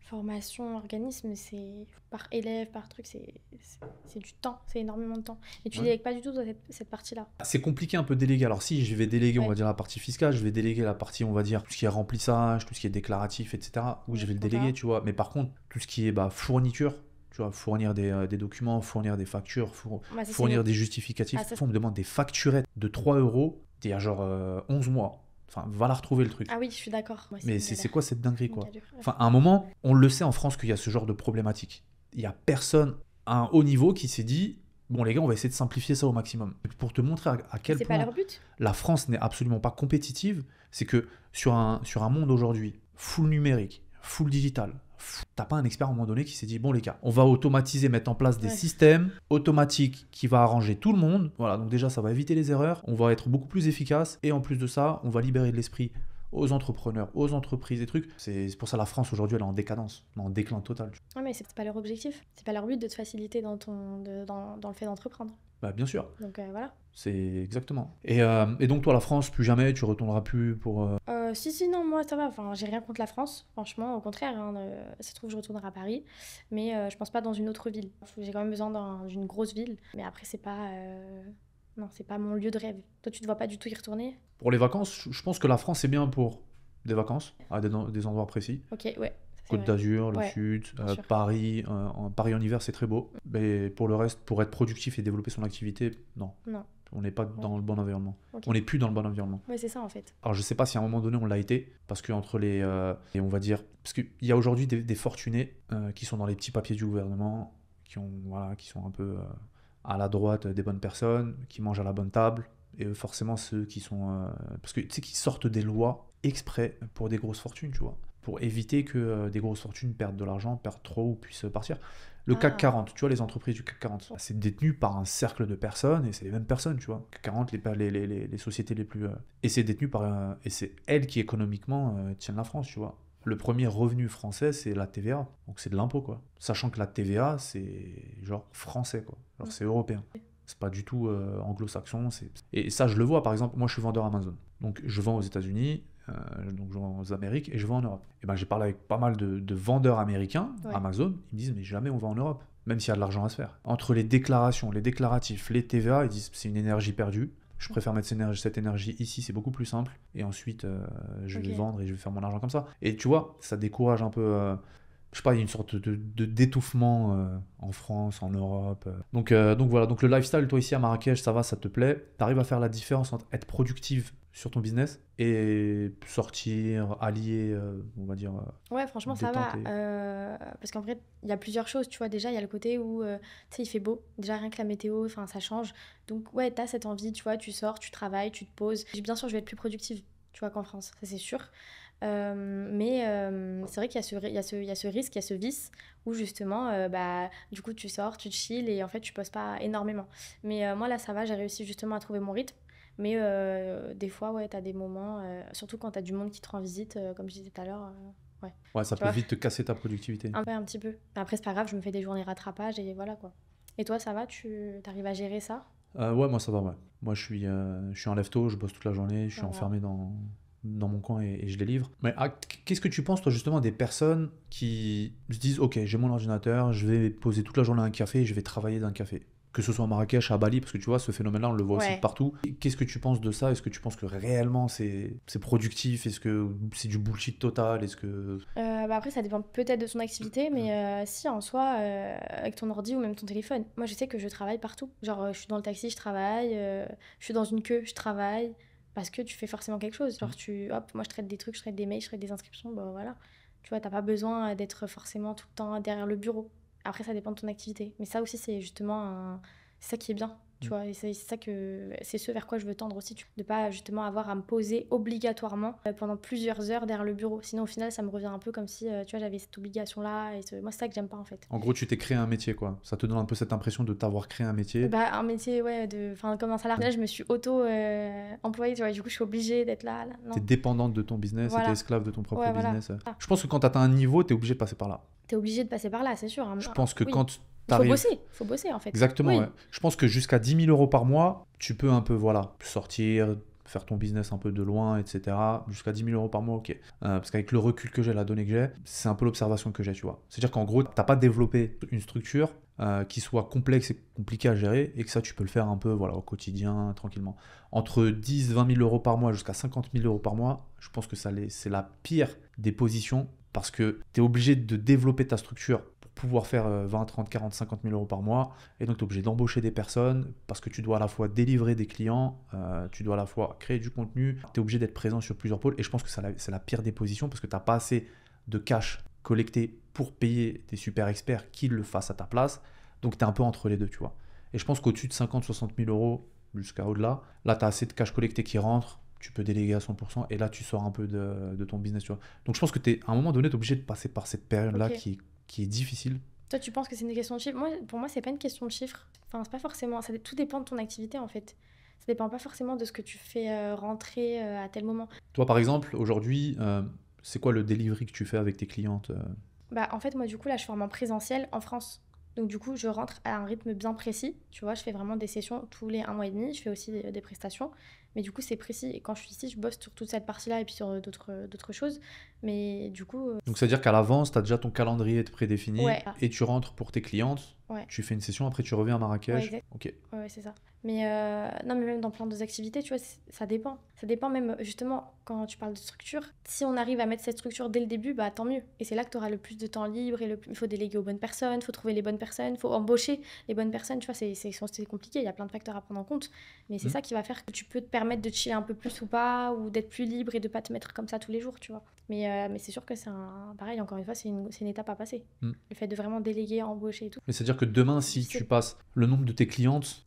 formation, organisme, c'est par élève, par truc, c'est du temps, c'est énormément de temps. Et tu Ouais. délègues pas du tout dans cette partie-là. C'est compliqué un peu de déléguer. Alors si je vais déléguer, on Ouais. va dire la partie fiscale, je vais déléguer la partie, on va dire, tout ce qui est remplissage, tout ce qui est déclaratif, etc. Oui, je vais le déléguer, tu vois. Mais par contre, tout ce qui est fourniture, tu vois, fournir des documents, fournir des factures, Bah, ça, c'est fournir nous. des justificatifs. Ah, ça, Des fois, on me demande des facturettes de 3 euros, il y a genre 11 mois. Enfin, va la retrouver le truc. ah oui, je suis d'accord. Moi, Mais une c'est galère. quoi cette dinguerie, Une quoi? galère. Enfin, à un moment, on le sait en France qu'il y a ce genre de problématique. Il y a personne à un haut niveau qui s'est dit, bon les gars, on va essayer de simplifier ça au maximum. Pour te montrer à quel C'est pas point leur but. la France n'est absolument pas compétitive, c'est que sur un monde aujourd'hui, full numérique, full digital, t'as pas un expert à un moment donné qui s'est dit, bon les gars, on va automatiser, mettre en place des Ouais. systèmes automatiques qui va arranger tout le monde. Voilà, donc déjà ça va éviter les erreurs, on va être beaucoup plus efficace, et en plus de ça, on va libérer de l'esprit aux entrepreneurs, aux entreprises et trucs. C'est pour ça la France aujourd'hui elle est en décadence, elle est en déclin total. Ouais, mais c'est pas leur objectif. C'est pas leur but de te faciliter dans le fait d'entreprendre. Bah bien sûr, Donc voilà. c'est exactement. Et donc toi la France, plus jamais, tu retourneras plus pour... Si, non, moi ça va. Enfin, j'ai rien contre la France, franchement, au contraire. Hein, ça se trouve, je retournerai à Paris, mais je pense pas dans une autre ville. J'ai quand même besoin d'une grosse ville, mais après, c'est pas. Non, c'est pas mon lieu de rêve. Toi, tu te vois pas du tout y retourner? Pour les vacances, je pense que la France est bien pour des vacances, à des endroits précis. Ok, ouais, ça, c'est Côte vrai. d'Azur, le Ouais, Sud, bien sûr. Paris. Paris en hiver, c'est très beau. Mais pour le reste, pour être productif et développer son activité, non. Non, On n'est pas dans le bon environnement. ok. On n'est plus dans le bon environnement. Ouais, c'est ça en fait. Alors je sais pas si à un moment donné on l'a été, parce que entre et on va dire, parce qu'il y a aujourd'hui des fortunés qui sont dans les petits papiers du gouvernement, qui sont un peu à la droite des bonnes personnes, qui mangent à la bonne table, et forcément ceux qui sont, parce que tu sais qu'ils sortent des lois exprès pour des grosses fortunes, tu vois, pour éviter que des grosses fortunes perdent de l'argent, perdent trop ou puissent partir. Le CAC 40, tu vois, les entreprises du CAC 40, c'est détenu par un cercle de personnes et c'est les mêmes personnes, tu vois. CAC 40, les sociétés les plus. Et c'est détenu par. Et c'est elles qui économiquement tiennent la France, tu vois. Le premier revenu français, c'est la TVA. Donc c'est de l'impôt, quoi. Sachant que la TVA, c'est genre français, quoi. Genre c'est européen. C'est pas du tout anglo-saxon. Et ça, je le vois, par exemple, moi je suis vendeur Amazon. Donc je vends aux États-Unis, donc je vends aux Amériques et je vends en Europe. Et ben j'ai parlé avec pas mal de vendeurs américains, Ouais. Amazon, ils me disent mais jamais on va en Europe, même s'il y a de l'argent à se faire. Entre les déclarations, les déclaratifs, les TVA, ils disent c'est une énergie perdue. Je préfère mettre cette énergie ici, c'est beaucoup plus simple. Et ensuite, je vais Ok. vendre et je vais faire mon argent comme ça. Et tu vois, ça décourage un peu. Je sais pas, il y a une sorte d'étouffement en France, en Europe. Donc voilà, donc le lifestyle, toi ici à Marrakech, ça va, ça te plaît. Tu arrives à faire la différence entre être productive sur ton business et sortir, allier, on va dire, Ouais, franchement, ça va. détente. Parce qu'en vrai, il y a plusieurs choses, tu vois. Déjà, il y a le côté où, tu sais, il fait beau. Déjà, rien que la météo, enfin, ça change. Donc, ouais, t'as cette envie, tu vois, tu sors, tu travailles, tu te poses. Bien sûr, je vais être plus productive, tu vois, qu'en France, ça c'est sûr. Mais c'est vrai qu'il y a il y a ce risque, il y a ce vice où justement, bah, du coup, tu sors, tu te chill et en fait, tu poses pas énormément. Mais moi, là, ça va, j'ai réussi justement à trouver mon rythme. Mais des fois, ouais, t'as des moments, surtout quand t'as du monde qui te rend visite, comme je disais tout à l'heure, ouais. Ouais, ça Tu peut vois, vite te casser ta productivité. un petit peu. Après, c'est pas grave, je me fais des journées rattrapage et voilà quoi. Et toi, ça va? Tu arrives à gérer ça? Ouais, moi ça va, ouais. Moi je suis un lève-tôt, je bosse toute la journée, je suis Voilà. enfermé dans mon coin et je délivre. Mais qu'est-ce que tu penses, toi, justement, des personnes qui se disent, ok, j'ai mon ordinateur, je vais poser toute la journée à un café et je vais travailler d'un café. Que ce soit à Marrakech, à Bali, parce que tu vois, ce phénomène-là, on le voit aussi de Ouais. partout. Qu'est-ce que tu penses de ça? Est-ce que tu penses que réellement c'est productif? Est-ce que c'est du bullshit total? Est-ce que... Bah après, ça dépend peut-être de son activité, mais si en soi, avec ton ordi ou même ton téléphone, moi je sais que je travaille partout. Genre, je suis dans le taxi, je travaille, je suis dans une queue, je travaille, parce que tu fais forcément quelque chose. Genre, hop, moi je traite des trucs, je traite des mails, je traite des inscriptions, bah voilà. Tu vois, t'as pas besoin d'être forcément tout le temps derrière le bureau. Après, ça dépend de ton activité. Mais ça aussi, c'est justement c'est ça qui est bien. Tu vois, et c'est ça c'est ce vers quoi je veux tendre aussi, de pas justement avoir à me poser obligatoirement pendant plusieurs heures derrière le bureau. Sinon, au final, ça me revient un peu comme si, tu vois, j'avais cette obligation-là. Et moi, c'est ça que j'aime pas en fait. En gros, tu t'es créé un métier, quoi. Ça te donne un peu cette impression de t'avoir créé un métier. Bah, un métier, ouais, comme un salarié. Là, je me suis auto-employée, tu vois, du coup, je suis obligée d'être là. Non. T'es dépendante de ton business, Voilà. t'es esclave de ton propre Ouais, voilà. business. Je pense que quand t'atteins un niveau, t'es obligé de passer par là. T'es obligé de passer par là, c'est sûr. Je pense que Oui. quand Il faut t'arrives... faut bosser en fait. Exactement, Oui. ouais. Je pense que jusqu'à 10 000 euros par mois, tu peux un peu, voilà, sortir, faire ton business un peu de loin, etc. Jusqu'à 10 000 euros par mois, ok. Parce qu'avec le recul que j'ai, la donnée que j'ai, c'est un peu l'observation que j'ai, tu vois. C'est-à-dire qu'en gros, t'as pas développé une structure qui soit complexe et compliquée à gérer, et que ça, tu peux le faire un peu, voilà, au quotidien, tranquillement. Entre 10 20 000 euros par mois jusqu'à 50 000 euros par mois, je pense que c'est la pire des positions, parce que tu es obligé de développer ta structure pour pouvoir faire 20, 30, 40, 50 000 euros par mois. Et donc, tu es obligé d'embaucher des personnes parce que tu dois à la fois délivrer des clients, tu dois à la fois créer du contenu, tu es obligé d'être présent sur plusieurs pôles. Et je pense que c'est la pire des positions parce que tu n'as pas assez de cash collecté pour payer des super experts qui le fassent à ta place. Donc, tu es un peu entre les deux, tu vois. Et je pense qu'au-dessus de 50, 60 000 euros, jusqu'à au-delà, là, tu as assez de cash collecté qui rentre, tu peux déléguer à 100%, et là, tu sors un peu de ton business, tu vois. Donc, je pense que à un moment donné, tu es obligé de passer par cette période-là Ok. qui est difficile. Toi, tu penses que c'est une question de chiffres? Pour moi, c'est pas une question de chiffres. Enfin, c'est pas forcément. Tout dépend de ton activité en fait. Ça dépend pas forcément de ce que tu fais rentrer à tel moment. Toi, par exemple, aujourd'hui, c'est quoi le delivery que tu fais avec tes clientes Bah, en fait, moi, du coup, là, je forme en présentiel en France. Donc, du coup, je rentre à un rythme bien précis. Tu vois, je fais vraiment des sessions tous les 1 mois et demi. Je fais aussi des prestations. Mais du coup, c'est précis. Et quand je suis ici, je bosse sur toute cette partie-là et puis sur d'autres choses. Mais du coup, Donc, c'est-à-dire qu'à l'avance, tu as déjà ton calendrier de prédéfini, ouais. et tu rentres pour tes clientes, Ouais. tu fais une session, après tu reviens à Ouais, Marrakech. exact. Ok. Ouais, c'est ça. Mais non, mais même dans plein d'autres activités, tu vois, ça dépend. Ça dépend même, justement, quand tu parles de structure. Si on arrive à mettre cette structure dès le début, bah tant mieux. Et c'est là que tu auras le plus de temps libre et il faut déléguer aux bonnes personnes, il faut trouver les bonnes personnes, il faut embaucher les bonnes personnes. Tu vois, c'est compliqué, il y a plein de facteurs à prendre en compte. Mais c'est ça qui va faire que tu peux te permettre de chiller un peu plus ou pas, ou d'être plus libre et de pas te mettre comme ça tous les jours, tu vois. Mais c'est sûr que pareil, encore une fois, c'est une étape à passer. Le fait de vraiment déléguer, embaucher et tout. Mais c'est-à-dire que demain, si tu passes le nombre de tes clientes,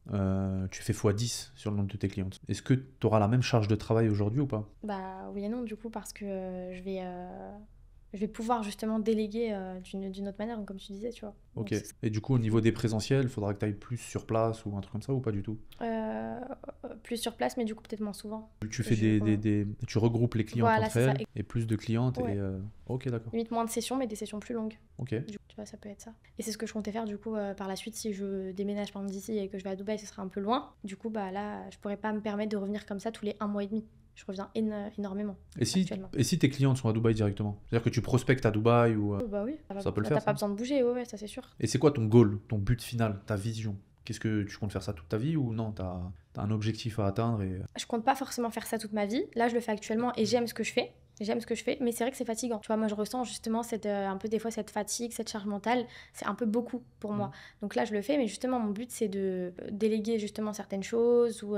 tu fais x10 sur le nombre de tes clientes. Est-ce que tu auras la même charge de travail aujourd'hui ou pas? Bah oui et non, du coup, parce que je vais pouvoir justement déléguer d'une autre manière, comme tu disais, tu vois. Ok. Donc, Et du coup, au niveau des présentiels, il faudra que tu ailles plus sur place ou un truc comme ça ou pas du tout? plus sur place, mais du coup, peut-être moins souvent. Tu fais tu regroupes les clientes Voilà, entre c'est ça. elles et plus de clientes Ouais. et... Ok, d'accord. Limite moins de sessions, mais des sessions plus longues. Ok. Du coup, tu vois, ça peut être ça. Et c'est ce que je comptais faire, du coup, par la suite, si je déménage par exemple d'ici et que je vais à Dubaï, ce sera un peu loin. Du coup, bah là, je pourrais pas me permettre de revenir comme ça tous les 1 mois et demi. Je reviens énormément actuellement. Et si tes clientes sont à Dubaï directement? C'est-à-dire que tu prospectes à Dubaï ou... Bah oui, Ça peut le là, faire, t'as ça. pas besoin de bouger, ouais, ça c'est sûr. Et c'est quoi ton goal, ton but final, ta vision? Qu'est-ce que tu comptes faire ça toute ta vie ou non, t'as un objectif à atteindre et... Je compte pas forcément faire ça toute ma vie. Là, je le fais actuellement et j'aime ce que je fais. J'aime ce que je fais, mais c'est vrai que c'est fatigant. Tu vois, moi, je ressens justement un peu des fois cette fatigue, cette charge mentale. C'est un peu beaucoup pour moi. Donc là, je le fais, mais justement, mon but, c'est de déléguer justement certaines choses ou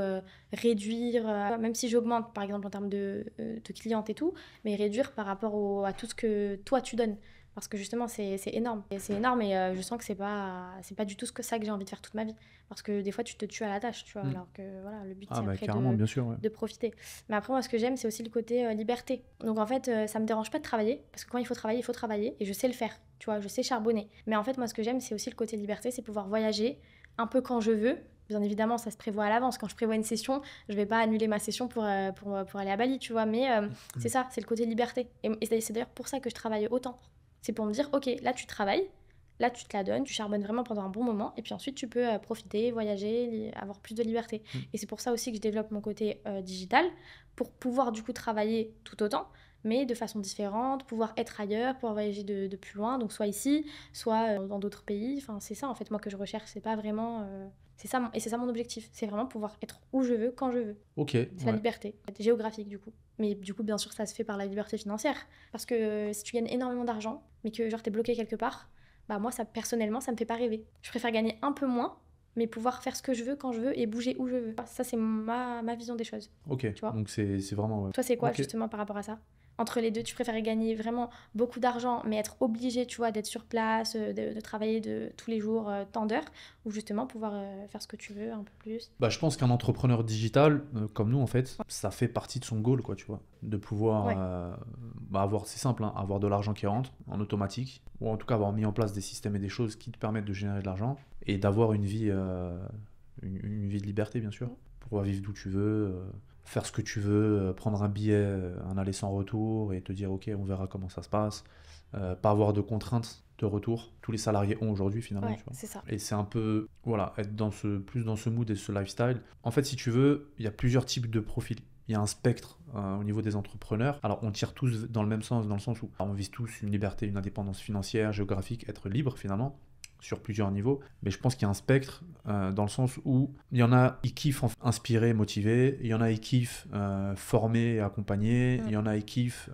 réduire, même si j'augmente, par exemple, en termes de clientes et tout, mais réduire par rapport à tout ce que toi, tu donnes. Parce que justement, c'est énorme. Et c'est énorme et je sens que c'est pas du tout ça que j'ai envie de faire toute ma vie. Parce que des fois, tu te tues à la tâche, tu vois. Alors que voilà, le but, c'est après carrément, bien sûr, ouais. de profiter. Mais après, moi, ce que j'aime, c'est aussi le côté liberté. Donc en fait, ça me dérange pas de travailler. Parce que quand il faut travailler. Et je sais le faire, tu vois, je sais charbonner. Mais en fait, moi, ce que j'aime, c'est aussi le côté liberté, c'est pouvoir voyager un peu quand je veux. Bien évidemment, ça se prévoit à l'avance. Quand je prévois une session, je vais pas annuler ma session pour aller à Bali, tu vois. Mais c'est ça, c'est le côté liberté. Et c'est d'ailleurs pour ça que je travaille autant. C'est pour me dire, ok, là tu travailles, là tu te la donnes, tu charbonnes vraiment pendant un bon moment, et puis ensuite tu peux profiter, voyager, avoir plus de liberté. Et c'est pour ça aussi que je développe mon côté digital, pour pouvoir du coup travailler tout autant, mais de façon différente, pouvoir être ailleurs, pouvoir voyager de plus loin, donc soit ici, soit dans d'autres pays. Enfin, c'est ça en fait moi que je recherche, c'est pas vraiment... C'est ça, et c'est ça mon objectif, c'est vraiment pouvoir être où je veux, quand je veux. Ok. C'est la liberté, géographique du coup. Mais du coup, bien sûr, ça se fait par la liberté financière. Parce que si tu gagnes énormément d'argent, mais que genre t'es bloqué quelque part, bah moi, ça, personnellement, ça me fait pas rêver. Je préfère gagner un peu moins, mais pouvoir faire ce que je veux, quand je veux, et bouger où je veux. Ça, c'est ma vision des choses. Ok, tu vois. donc c'est vraiment... Ouais. Toi, c'est quoi Ok. justement par rapport à ça? Entre les deux, tu préférais gagner vraiment beaucoup d'argent, mais être obligé, tu vois, d'être sur place, de travailler tous les jours tant d'heures, ou justement pouvoir faire ce que tu veux un peu plus? Bah, je pense qu'un entrepreneur digital, comme nous en fait, ça fait partie de son goal, quoi, tu vois. De pouvoir Ouais. avoir, c'est simple, hein, avoir de l'argent qui rentre en automatique, ou en tout cas avoir mis en place des systèmes et des choses qui te permettent de générer de l'argent, et d'avoir une vie une vie de liberté, bien sûr, pour pouvoir vivre d'où tu veux, faire ce que tu veux, prendre un billet, un aller sans retour, et te dire ok, on verra comment ça se passe, pas avoir de contraintes de retour. Tous les salariés ont aujourd'hui finalement, Ouais, tu vois. c'est ça. Et c'est un peu, voilà, être plus dans ce mood et ce lifestyle. En fait, si tu veux, il y a plusieurs types de profils. Il y a un spectre au niveau des entrepreneurs. Alors, on tire tous dans le même sens, dans le sens où on vise tous une liberté, une indépendance financière, géographique, être libre finalement, sur plusieurs niveaux. Mais je pense qu'il y a un spectre dans le sens où il y en a, ils kiffent inspirer, motiver. Il y en a, ils kiffent former, accompagner. Il y en a, ils kiffent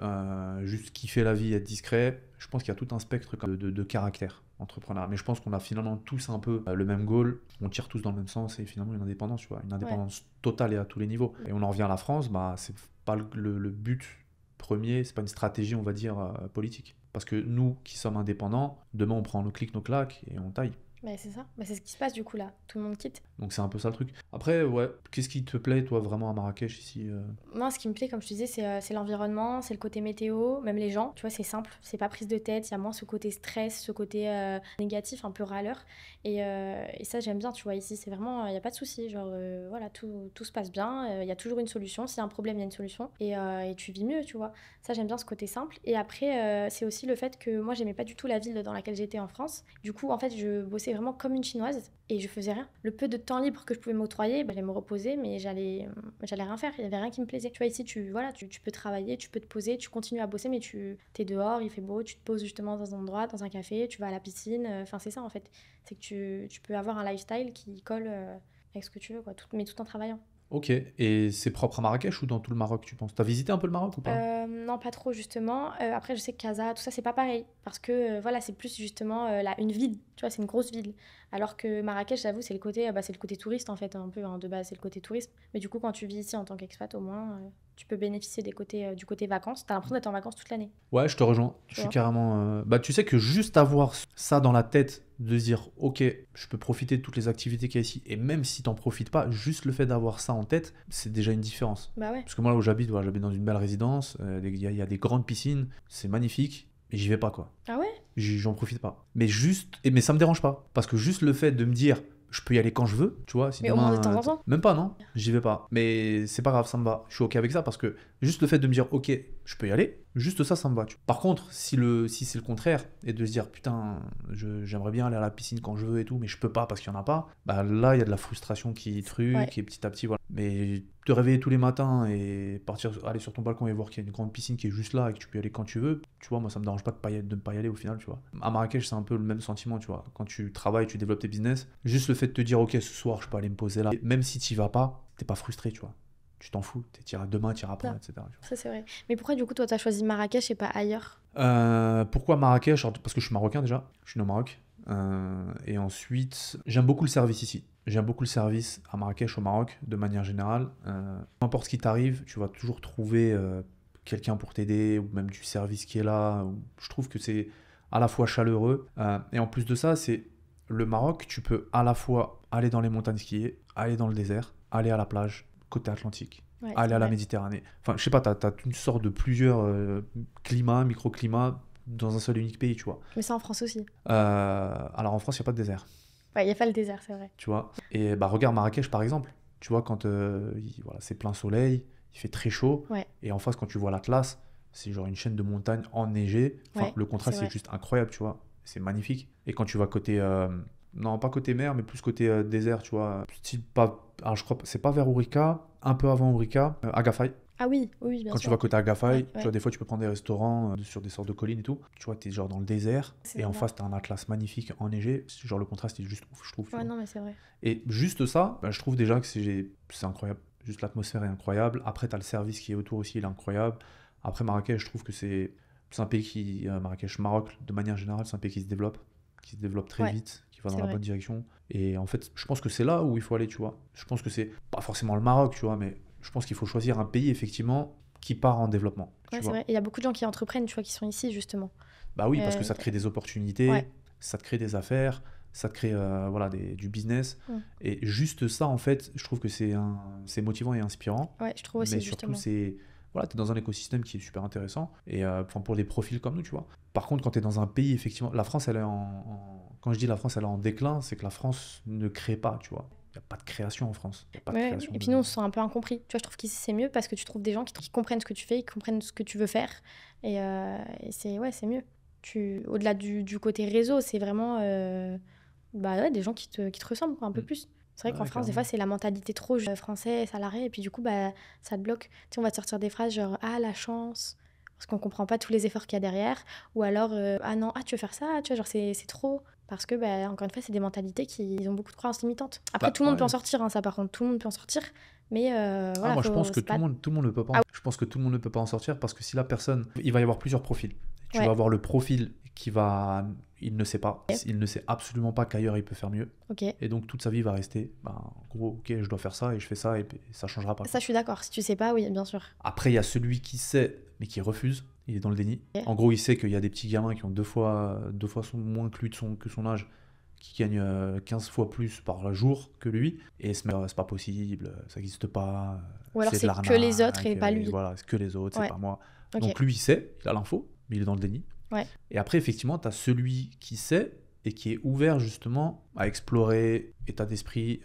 juste kiffer la vie, être discret. Je pense qu'il y a tout un spectre de caractère entrepreneur. Mais je pense qu'on a finalement tous un peu le même goal. On tire tous dans le même sens et finalement une indépendance, tu vois, une indépendance totale et à tous les niveaux. Et on en revient à la France, bah, c'est pas le but premier, c'est pas une stratégie, on va dire, politique. Parce que nous qui sommes indépendants, demain on prend nos clics, nos claques et on taille. Bah, c'est ça. Bah, c'est ce qui se passe du coup là. Tout le monde quitte. Donc c'est un peu ça le truc. Après, ouais, qu'est-ce qui te plaît toi vraiment à Marrakech ici Moi, ce qui me plaît, comme je te disais, c'est l'environnement, c'est le côté météo, même les gens. Tu vois, c'est simple, c'est pas prise de tête, il y a moins ce côté stress, ce côté négatif, un peu râleur. Et ça, j'aime bien, tu vois, ici, c'est vraiment, il n'y a pas de souci. Genre, voilà, tout se passe bien, il y a toujours une solution. S'il y a un problème, il y a une solution. Et tu vis mieux, tu vois. Ça, j'aime bien ce côté simple. Et après, c'est aussi le fait que moi, j'aimais pas du tout la ville dans laquelle j'étais en France. Du coup, en fait, je bossais vraiment comme une Chinoise et je faisais rien. Le peu de temps libre que je pouvais m'octroyer, j'allais me reposer, mais j'allais rien faire. Il y avait rien qui me plaisait. Tu vois, ici, tu peux travailler, tu peux te poser, tu continues à bosser, mais tu es dehors, il fait beau, tu te poses justement dans un endroit, dans un café, tu vas à la piscine. Enfin, c'est ça en fait. C'est que tu peux avoir un lifestyle qui colle avec ce que tu veux, quoi, mais tout en travaillant. Ok, et c'est propre à Marrakech ou dans tout le Maroc, tu penses? T'as visité un peu le Maroc ou pas? Non, pas trop justement. Après, je sais que Casa, tout ça, c'est pas pareil. Parce que voilà, c'est plus justement une ville. Tu vois, c'est une grosse ville. Alors que Marrakech, j'avoue, c'est le côté touriste en fait, un peu hein, de base, c'est le côté tourisme. Mais du coup, quand tu vis ici en tant qu'expat, au moins, tu peux bénéficier du côté vacances. T'as l'impression d'être en vacances toute l'année. Ouais, je te rejoins. Je suis vois. carrément. Bah, tu sais que juste avoir ça dans la tête, de se dire, ok, je peux profiter de toutes les activités qu'il y a ici, et même si t'en profites pas, juste le fait d'avoir ça en tête, c'est déjà une différence. Bah ouais. Parce que moi, là où j'habite, voilà, j'habite dans une belle résidence, il y a des grandes piscines, c'est magnifique, mais j'y vais pas, quoi. Ah ouais? J'en profite pas. Mais juste, mais ça me dérange pas. Parce que juste le fait de me dire, je peux y aller quand je veux, tu vois. Si Mais au demain, moins de temps en temps. Même pas, non, j'y vais pas. Mais c'est pas grave, ça me va. Je suis ok avec ça parce que juste le fait de me dire, ok, je peux y aller, juste ça, ça me va. Par contre, si c'est le contraire et de se dire, putain, j'aimerais bien aller à la piscine quand je veux et tout, mais je peux pas parce qu'il y en a pas, bah là, il y a de la frustration qui truc Ouais. et petit à petit, voilà. Mais te réveiller tous les matins et aller sur ton balcon et voir qu'il y a une grande piscine qui est juste là et que tu peux y aller quand tu veux, tu vois, moi ça me dérange pas de ne pas y aller au final, tu vois. À Marrakech, c'est un peu le même sentiment, tu vois. Quand tu travailles, tu développes tes business, juste le fait de te dire, ok, ce soir, je peux aller me poser là, et même si tu y vas pas, t'es pas frustré, tu vois. Tu t'en fous, demain, tu iras après, Non. etc. tu vois. Ça, c'est vrai. Mais pourquoi du coup, toi, t'as choisi Marrakech et pas ailleurs? Pourquoi Marrakech? Alors, parce que je suis marocain déjà, je suis né au Maroc. Et ensuite, j'aime beaucoup le service ici. J'aime beaucoup le service à Marrakech, au Maroc, de manière générale. Peu importe ce qui t'arrive, tu vas toujours trouver quelqu'un pour t'aider, ou même du service qui est là. Je trouve que c'est à la fois chaleureux. Et en plus de ça, c'est le Maroc, tu peux à la fois aller dans les montagnes skier, aller dans le désert, aller à la plage, côté Atlantique. Ouais, Aller c'est à la vrai. Méditerranée. Enfin, je sais pas, t'as une sorte de plusieurs climats, microclimats dans un seul et unique pays, tu vois. Mais ça en France aussi. Alors en France, il n'y a pas de désert. Ouais, il n'y a pas le désert, c'est vrai. tu vois. Et bah, regarde Marrakech, par exemple. Tu vois, quand voilà, c'est plein soleil, il fait très chaud, Ouais, et en face, quand tu vois l'Atlas, c'est genre une chaîne de montagnes enneigées. Enfin, ouais, le c'est contraste, c'est vrai. juste incroyable, tu vois. C'est magnifique. Et quand tu vas côté... non, pas côté mer, mais plus côté désert, tu vois. Style pas... Alors, je crois que c'est pas vers Ourika, un peu avant Ourika, Agafay. Ah oui, oui, oui, bien Quand tu sûr. vas côté Agafay, Ouais, tu ouais, vois, des fois, tu peux prendre des restaurants sur des sortes de collines et tout. Tu vois, t'es genre dans le désert, c'est et en sympa. face, t'as un Atlas magnifique enneigé. Genre, le contraste est juste ouf, je trouve, tu Ouais, vois. non, mais c'est vrai. Et juste ça, bah, je trouve déjà que c'est incroyable. Juste l'atmosphère est incroyable. Après, tu as le service qui est autour aussi, il est incroyable. Après, Marrakech, je trouve que c'est un pays qui, Marrakech, Maroc, de manière générale, c'est un pays qui se développe très Ouais, vite, qui va dans c'est la vrai. bonne direction. Et en fait, je pense que c'est là où il faut aller, tu vois. Je pense que c'est pas forcément le Maroc, tu vois, mais je pense qu'il faut choisir un pays, effectivement, qui part en développement, Ouais, tu c'est vrai. vois. Et il y a beaucoup de gens qui entreprennent, tu vois, qui sont ici, justement. Bah oui, parce que Euh, ça te crée des ouais. opportunités, ça te crée des affaires, ça te crée voilà, du business. Mm. Et juste ça, en fait, je trouve que c'est motivant et inspirant. Ouais, je trouve Mais aussi, surtout, justement. c'est voilà, tu es dans un écosystème qui est super intéressant. Et enfin, pour des profils comme nous, tu vois. Par contre, quand tu es dans un pays, effectivement, la France, elle est quand je dis la France, elle est en déclin, c'est que la France ne crée pas, tu vois. Il n'y a pas de création en France. Il n'y a pas de Ouais. création Et de... puis nous, on se sent un peu incompris. Tu vois, je trouve qu'ici, c'est mieux parce que tu trouves des gens qui comprennent ce que tu fais, qui comprennent ce que tu veux faire. Et c'est ouais, c'est mieux. Au-delà du côté réseau, c'est vraiment bah, ouais, des gens qui te ressemblent quoi, un peu Mm. plus. C'est vrai qu'en Ouais, France, des fois, carrément. c'est la mentalité trop français, salarié, et puis du coup, bah, ça te bloque. Tu sais, on va te sortir des phrases genre «Ah, la chance», parce qu'on comprend pas tous les efforts qu'il y a derrière. Ou alors «Ah non, ah, tu veux faire ça?» Tu vois, genre, c'est trop. Parce que, bah, encore une fois, c'est des mentalités qui ils ont beaucoup de croyances limitantes. Après, Bah, tout le monde peut en ouais. sortir, hein, ça, par contre, tout le monde peut en sortir. Mais Ah, voilà, moi, je pense que c'est pas. tout le monde ne peut pas. Ah Je pense que tout le monde ne peut pas en sortir parce que si la personne, il va y avoir plusieurs profils. Tu vas ouais, avoir le profil il ne sait pas, il ne sait absolument pas qu'ailleurs il peut faire mieux, ok. et donc toute sa vie va rester, en gros, ok, je dois faire ça et je fais ça et ça changera pas, Ça, quoi. je suis d'accord. Si tu sais pas, oui, bien sûr. Après, il y a celui qui sait mais qui refuse. Il est dans le déni. Ok. En gros, il sait qu'il y a des petits gamins qui ont deux fois moins que lui que son âge, qui gagnent 15 fois plus par jour que lui, et se met, c'est pas possible, ça n'existe pas, Ou alors c'est de c'est que les autres et l'arnaque, pas et lui. voilà, c'est que les autres, c'est Ouais, pas moi. ok. Donc lui, il sait, il a l'info, mais il est dans le déni. Ouais, Et après, effectivement, tu as celui qui sait et qui est ouvert justement à explorer état d'esprit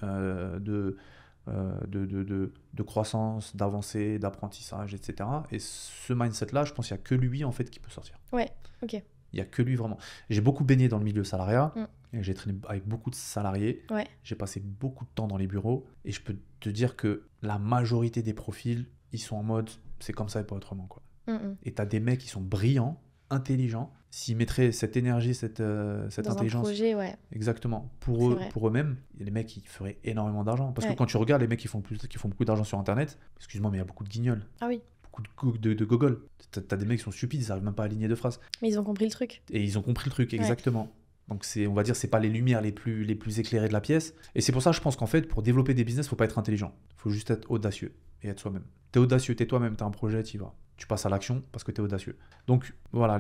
de croissance, d'avancée, d'apprentissage, etc. Et ce mindset-là, je pense qu'il n'y a que lui en fait qui peut sortir. ouais, ok. Il n'y a que lui vraiment. J'ai beaucoup baigné dans le milieu salariat, Mm. et j'ai traîné avec beaucoup de salariés, Ouais, j'ai passé beaucoup de temps dans les bureaux, et je peux te dire que la majorité des profils, ils sont en mode c'est comme ça et pas autrement, quoi. mm. Et tu as des mecs qui sont brillants, intelligents, s'ils mettraient cette énergie, cette Dans un intelligence projet, ouais, exactement c'est vrai. pour eux-mêmes, il y a des mecs qui feraient énormément d'argent. Parce que Ouais. quand tu regardes les mecs qui font beaucoup d'argent sur Internet, excuse-moi, mais il y a beaucoup de guignols, Ah oui, beaucoup de gogoles. T'as des mecs qui sont stupides, ils n'arrivent même pas à aligner deux phrases. mais ils ont compris le truc. Et ils ont compris le truc, Ouais, exactement. Donc on va dire, c'est pas les lumières les plus éclairées de la pièce. Et c'est pour ça, je pense qu'en fait, pour développer des business, faut pas être intelligent. Faut juste être audacieux et être soi-même. T'es audacieux, t'es toi-même, t'as un projet, t'y vas. Tu passes à l'action parce que t'es audacieux. Donc voilà,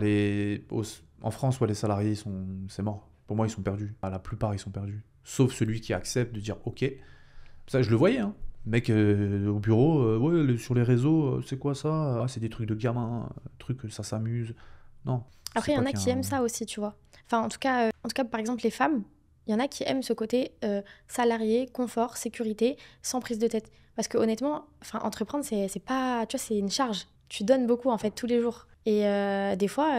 en France, ouais, les salariés, c'est mort. Pour moi, ils sont perdus. La plupart, ils sont perdus. Sauf celui qui accepte de dire ok. Ça, je le voyais, hein. Mec au bureau, ouais, sur les réseaux, c'est quoi ça? Ah, c'est des trucs de gamins, trucs, ça s'amuse. Non, après, c'est il y pas en a qu'il y a qui aiment ça aussi, tu vois. Enfin, en tout cas, par exemple, les femmes, il y en a qui aiment ce côté salarié, confort, sécurité, sans prise de tête. Parce que honnêtement, enfin, entreprendre, c'est pas, tu vois, c'est une charge. Tu donnes beaucoup, en fait, tous les jours. Et des fois,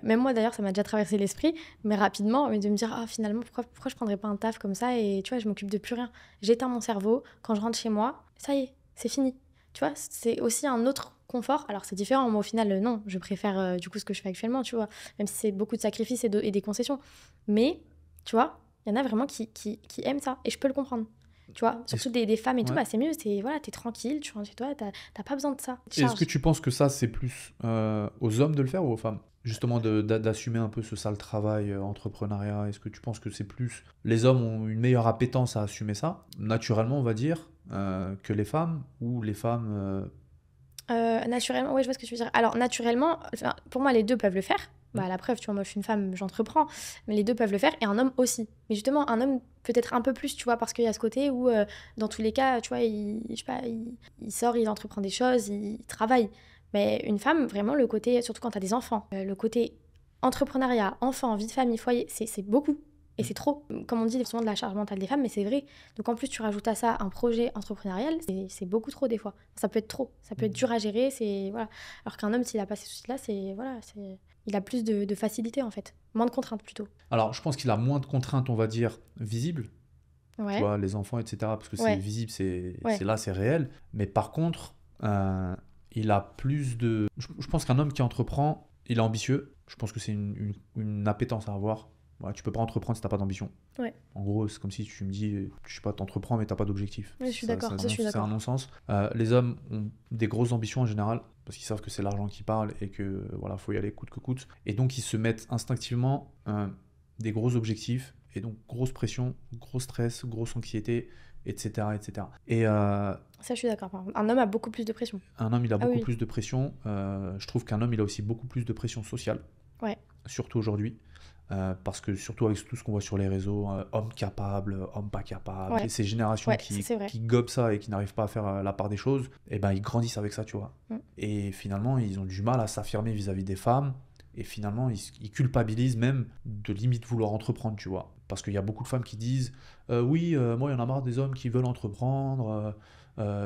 même moi d'ailleurs, ça m'a déjà traversé l'esprit, mais rapidement, mais de me dire, ah, finalement, pourquoi je prendrais pas un taf comme ça et tu vois, je m'occupe de plus rien. J'éteins mon cerveau, quand je rentre chez moi, ça y est, c'est fini. Tu vois, c'est aussi un autre confort. Alors, c'est différent, moi, au final, non, je préfère du coup ce que je fais actuellement, tu vois, même si c'est beaucoup de sacrifices et des concessions. Mais, tu vois, il y en a vraiment qui aiment ça, et je peux le comprendre. Tu vois, surtout des femmes et tout, ouais. bah, c'est mieux, voilà, t'es tranquille, tu rentres chez toi, t'as pas besoin de ça. Est-ce que tu penses que ça, c'est plus aux hommes de le faire ou aux femmes? Justement, d'assumer un peu ce sale travail, entrepreneuriat. Est-ce que tu penses que c'est plus... Les hommes ont une meilleure appétence à assumer ça, naturellement, on va dire, que les femmes, ou les femmes... Naturellement, ouais, je vois ce que tu veux dire. Alors, naturellement, enfin, pour moi, les deux peuvent le faire. Bah, la preuve, tu vois, moi, je suis une femme, j'entreprends. Mais les deux peuvent le faire, et un homme aussi. Mais justement, un homme peut-être un peu plus, tu vois, parce qu'il y a ce côté où, dans tous les cas, tu vois, je sais pas, il sort, il entreprend des choses, il travaille. Mais une femme, vraiment, le côté, surtout quand t'as des enfants, le côté entrepreneuriat, enfant, vie de famille, foyer, c'est beaucoup. Et c'est trop. Comme on dit souvent de la charge mentale des femmes, mais c'est vrai. Donc en plus, tu rajoutes à ça un projet entrepreneurial, c'est beaucoup trop des fois. Ça peut être trop. Ça peut être dur à gérer. Voilà. Alors qu'un homme, s'il n'a pas ces soucis-là, il a plus de facilité en fait. Moins de contraintes plutôt. Alors, je pense qu'il a moins de contraintes, on va dire, visibles. Ouais. Tu vois, les enfants, etc. Parce que c'est visible, c'est là, c'est réel. Mais par contre, il a plus de... Je pense qu'un homme qui entreprend, il est ambitieux. Je pense que c'est une appétence à avoir. Ouais, tu peux pas entreprendre si t'as pas d'ambition. Ouais. En gros, c'est comme si tu me dis, je sais pas, t'entreprends mais t'as pas d'objectif. Oui, je suis d'accord. C'est un non-sens. Les hommes ont des grosses ambitions en général parce qu'ils savent que c'est l'argent qui parle et que voilà, faut y aller coûte que coûte. Et donc ils se mettent instinctivement des gros objectifs et donc grosse pression, gros stress, grosse anxiété, etc., etc. Et ça, je suis d'accord. Un homme a beaucoup plus de pression. Un homme, il a beaucoup plus de pression. Je trouve qu'un homme, il a aussi beaucoup plus de pression sociale. Ouais. Surtout aujourd'hui. Parce que surtout avec tout ce qu'on voit sur les réseaux, homme capable, homme pas capable, et ces générations qui gobent ça et qui n'arrivent pas à faire la part des choses, et ben ils grandissent avec ça, tu vois. Et finalement, ils ont du mal à s'affirmer vis-à-vis des femmes, et finalement, ils culpabilisent même de limite vouloir entreprendre, tu vois. Parce qu'il y a beaucoup de femmes qui disent oui, moi, il y en a marre des hommes qui veulent entreprendre,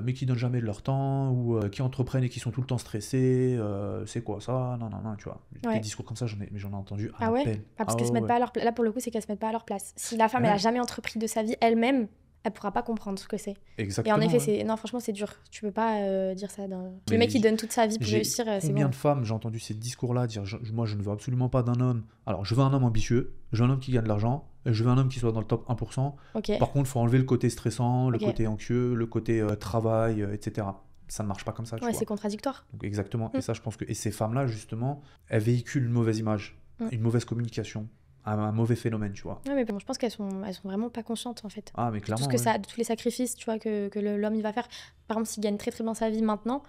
mais qui donnent jamais de leur temps, ou qui entreprennent et qui sont tout le temps stressés, c'est quoi ça? Non, tu vois. Des discours comme ça, j'en ai entendu à peine. Parce qu'elles se mettent pas à leur place. Là, pour le coup, c'est qu'elles se mettent pas à leur place. Si la femme, elle a jamais entrepris de sa vie elle-même, elle pourra pas comprendre ce que c'est. Exactement. Et en effet, non, franchement, c'est dur. Tu peux pas dire ça. Le mec qui donne toute sa vie pour réussir, c'est bon. Combien de femmes j'ai entendu ces discours-là dire moi, je ne veux absolument pas d'un homme. Alors, je veux un homme ambitieux, je veux un homme qui gagne de l'argent, je veux un homme qui soit dans le top 1%. Par contre, il faut enlever le côté stressant, le côté anxieux, le côté travail, etc. Ça ne marche pas comme ça. Ouais, c'est contradictoire. Donc, exactement. Et ça, je pense que. Et ces femmes-là, justement, elles véhiculent une mauvaise image, une mauvaise communication. Un mauvais phénomène, tu vois. Ouais, mais bon, je pense qu'elles sont vraiment pas conscientes en fait. Ah, mais clairement. Tous les sacrifices, tu vois, que l'homme il va faire. Par exemple, s'il gagne très très bien sa vie maintenant,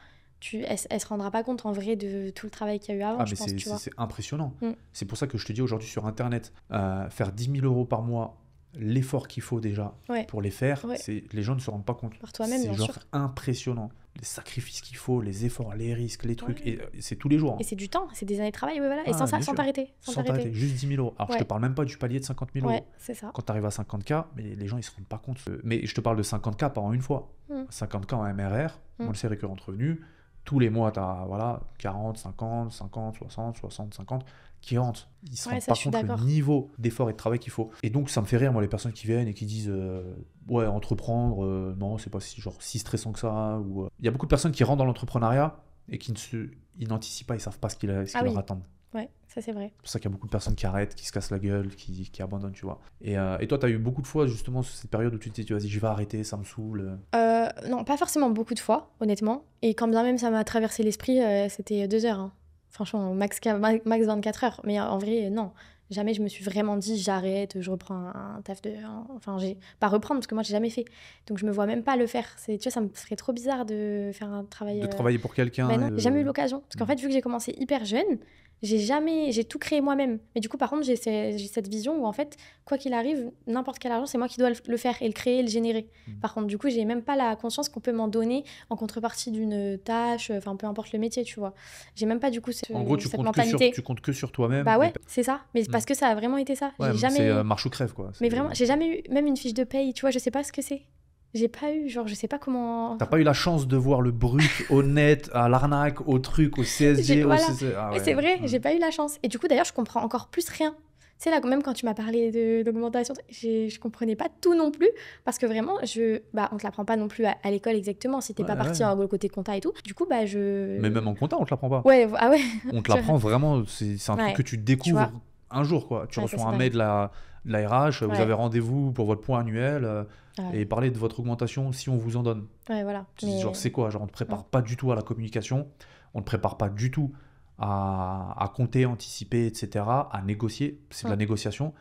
elle se rendra pas compte en vrai de tout le travail qu'il y a eu avant. Ah, mais c'est impressionnant. C'est pour ça que je te dis aujourd'hui sur Internet, faire 10 000 euros par mois, l'effort qu'il faut déjà pour les faire, les gens ne se rendent pas compte. Par toi-même, c'est bien genre sûr. Impressionnant. Les sacrifices qu'il faut, les efforts, les risques, les trucs, et c'est tous les jours. Et c'est du temps, c'est des années de travail, et sans t'arrêter. Sans t'arrêter, juste 10 000 euros. Alors je te parle même pas du palier de 50 000 euros. C'est ça. Quand tu arrives à 50K, mais les gens ils se rendent pas compte. Mais je te parle de 50K pas en une fois. 50K en MRR, on le sait, récurrent de revenus. Tous les mois, tu as 40, 50, 50, 60, 60, 50 qui rentrent. Ils se rendent pas compte le niveau d'effort et de travail qu'il faut. Et donc, ça me fait rire, moi, les personnes qui viennent et qui disent ouais, entreprendre, non, c'est pas si stressant que ça. Il y a beaucoup de personnes qui rentrent dans l'entrepreneuriat et qui n'anticipent pas, ils savent pas ce qui leur attend. Ouais, ça c'est vrai. C'est pour ça qu'il y a beaucoup de personnes qui arrêtent, qui se cassent la gueule, qui abandonnent, tu vois. Et toi, tu as eu beaucoup de fois, justement, sur cette période où tu te dis, vas-y, je vais arrêter, ça me saoule. Non, pas forcément beaucoup de fois, honnêtement. Et quand bien même ça m'a traversé l'esprit, c'était 2 heures. Hein. Franchement, max 24 heures. Mais en vrai, non. Jamais je me suis vraiment dit, j'arrête, je reprends un taf Enfin, pas reprendre, parce que moi, j'ai jamais fait. Donc, je me vois même pas le faire. Tu vois, ça me serait trop bizarre de faire un travail... De travailler pour quelqu'un. Ben non, j'ai jamais eu l'occasion. Parce qu'en fait, vu que j'ai commencé hyper jeune, j'ai tout créé moi-même. Mais du coup, par contre, j'ai cette vision où, en fait, quoi qu'il arrive, n'importe quel argent, c'est moi qui dois le faire et le créer et le générer. Par contre, du coup, j'ai même pas la conscience qu'on peut m'en donner en contrepartie d'une tâche, enfin, peu importe le métier, tu vois. J'ai même pas, du coup, en gros, cette mentalité. Tu comptes que sur toi-même. Bah ouais, c'est ça. Mais parce que ça a vraiment été ça. Ouais, c'est marche ou crève, quoi. Mais vraiment, j'ai jamais eu même une fiche de paye, tu vois, je sais pas ce que c'est. J'ai pas eu, je sais pas comment... T'as pas eu la chance de voir le brut, au net, à l'arnaque, au truc, au CSG, voilà. Ah ouais. C'est vrai, j'ai pas eu la chance. Et du coup, d'ailleurs, je comprends encore plus rien. Tu sais, là, même quand tu m'as parlé d'augmentation, je comprenais pas tout non plus, parce que vraiment, on te l'apprend pas non plus à l'école exactement, si t'es pas parti au côté compta et tout. Du coup, Mais même en compta, on te l'apprend pas. Ouais, ah ouais. On te l'apprend vraiment, c'est un truc que tu découvres un jour, quoi. Tu reçois un mail de la RH, vous avez rendez-vous pour votre point annuel, et parler de votre augmentation si on vous en donne. Ouais, voilà. Genre, c'est quoi? Genre, on te prépare pas du tout à la communication, on te prépare pas du tout à compter, anticiper, etc., à négocier. C'est de la négociation.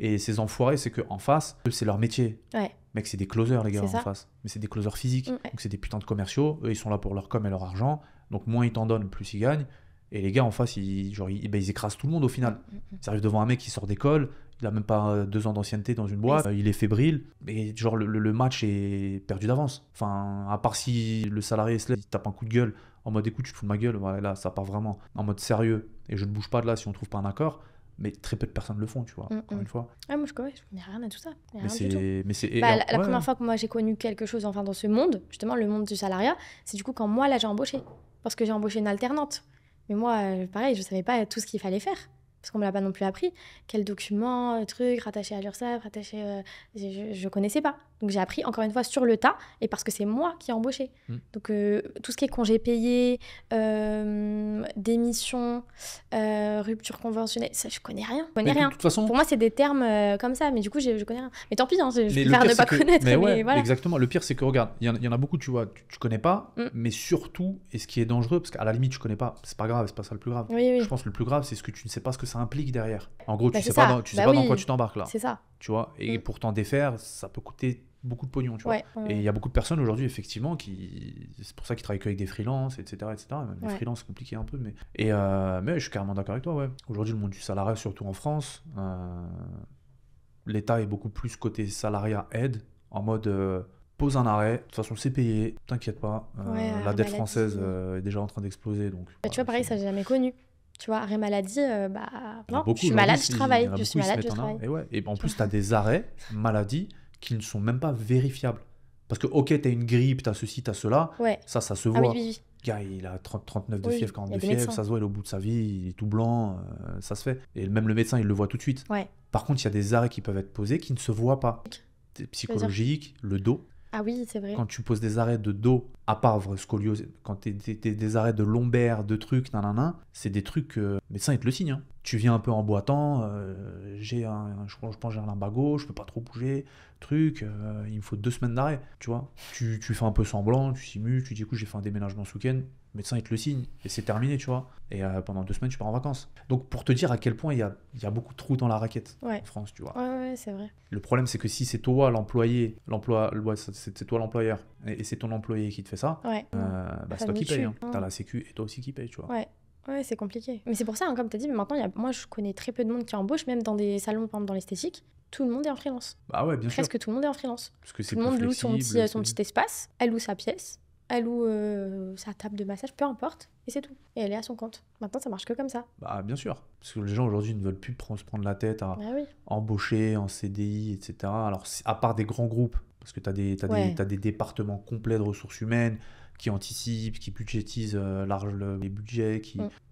Et ces enfoirés, c'est qu'en face, eux, c'est leur métier. Ouais. Mec, c'est des closers, les gars, en face. Mais c'est des closers physiques. Donc, c'est des putains de commerciaux. Eux, ils sont là pour leur com et leur argent. Donc, moins ils t'en donnent, plus ils gagnent. Et les gars, en face, ils écrasent tout le monde au final. Ils arrivent devant un mec qui sort d'école. Il a même pas 2 ans d'ancienneté dans une boîte. Il est fébrile. Et genre, le match est perdu d'avance. Enfin, à part si le salarié il tape un coup de gueule en mode écoute, tu te fous de ma gueule. Ouais, là, ça part vraiment en mode sérieux. Et je ne bouge pas de là si on trouve pas un accord. Mais très peu de personnes le font, tu vois, encore une fois. Ah, moi, je connais rien à tout ça. Mais c'est... Bah, la première fois que moi j'ai connu quelque chose enfin, dans ce monde, justement le monde du salariat, c'est du coup quand moi là j'ai embauché. Parce que j'ai embauché une alternante. Mais moi, pareil, je savais pas tout ce qu'il fallait faire. Parce qu'on me l'a pas non plus appris. Quels documents, trucs, rattachés à l'URSSAF, rattachés... je connaissais pas. Donc j'ai appris encore une fois sur le tas, et parce que c'est moi qui ai embauché. Donc tout ce qui est congés payés, démission, rupture conventionnelle, ça je connais rien. Je connais rien. De toute façon... Pour moi c'est des termes comme ça, mais du coup je connais rien. Mais tant pis, hein, je préfère ne pas connaître. Mais voilà. Exactement. Le pire c'est que regarde, il y en a beaucoup, tu vois, tu connais pas, mais surtout, et ce qui est dangereux, parce qu'à la limite tu connais pas, c'est pas grave, c'est pas ça le plus grave. Oui. Je pense que le plus grave c'est ce que tu ne sais pas ce que ça implique derrière. En gros, tu sais ça. pas dans quoi tu t'embarques là. C'est ça. Tu vois, et pour t'en défaire, ça peut coûter beaucoup de pognon, tu vois. Et il y a beaucoup de personnes aujourd'hui, effectivement, c'est pour ça qu'ils travaillent qu'avec des freelances, etc. Même les freelances, c'est compliqué un peu, mais je suis carrément d'accord avec toi, ouais. Aujourd'hui, le monde du salariat, surtout en France, l'État est beaucoup plus côté salariat aide, en mode pose un arrêt, de toute façon c'est payé, t'inquiète pas, la dette française est déjà en train d'exploser, donc... tu vois, pareil, ça j'ai jamais connu. Tu vois, arrêt maladie, non, je suis malade, je travaille. Je suis malade, je travaille. Et en plus, tu as des arrêts maladie qui ne sont même pas vérifiables. Parce que, ok, tu as une grippe, tu as ceci, tu as cela, ça se voit. Oui. Le gars, il a 39 de fièvre, 40 de fièvre, ça se voit, il est au bout de sa vie, il est tout blanc, ça se fait. Et même le médecin, il le voit tout de suite. Par contre, il y a des arrêts qui peuvent être posés qui ne se voient pas. Psychologique, le dos. Ah oui, c'est vrai. Quand tu poses des arrêts de dos, à part scoliose, quand t'es des arrêts de lombaire, de trucs, c'est des trucs que le médecin il te le signe. Hein. Tu viens un peu en boitant, je pense que j'ai un lumbago, je peux pas trop bouger, il me faut 2 semaines d'arrêt, tu vois. Tu fais un peu semblant, tu simules, tu dis écoute j'ai fait un déménagement ce week-end, le médecin il te le signe, et c'est terminé, tu vois. Et pendant 2 semaine tu pars en vacances. Donc pour te dire à quel point il y a beaucoup de trous dans la raquette en France, tu vois. Ouais, c'est vrai. Le problème c'est que si c'est toi l'employé, c'est toi l'employeur, et c'est ton employé qui te fait ça, c'est toi qui paye. Hein. T'as la sécu et toi aussi qui paye, tu vois. Ouais, c'est compliqué. Mais c'est pour ça, hein, comme tu as dit, mais maintenant, moi je connais très peu de monde qui embauche, même dans des salons, par exemple dans l'esthétique, tout le monde est en freelance. Bah ouais, bien sûr. Presque tout le monde est en freelance. Parce que tout le monde loue son petit espace, elle loue sa pièce, elle loue sa table de massage, peu importe, et c'est tout. Et elle est à son compte. Maintenant, ça marche que comme ça. Bah bien sûr. Parce que les gens aujourd'hui ne veulent plus se prendre la tête à embaucher en CDI, etc. Alors, à part des grands groupes, parce que t'as des départements complets de ressources humaines qui anticipent, qui budgétisent les budgets,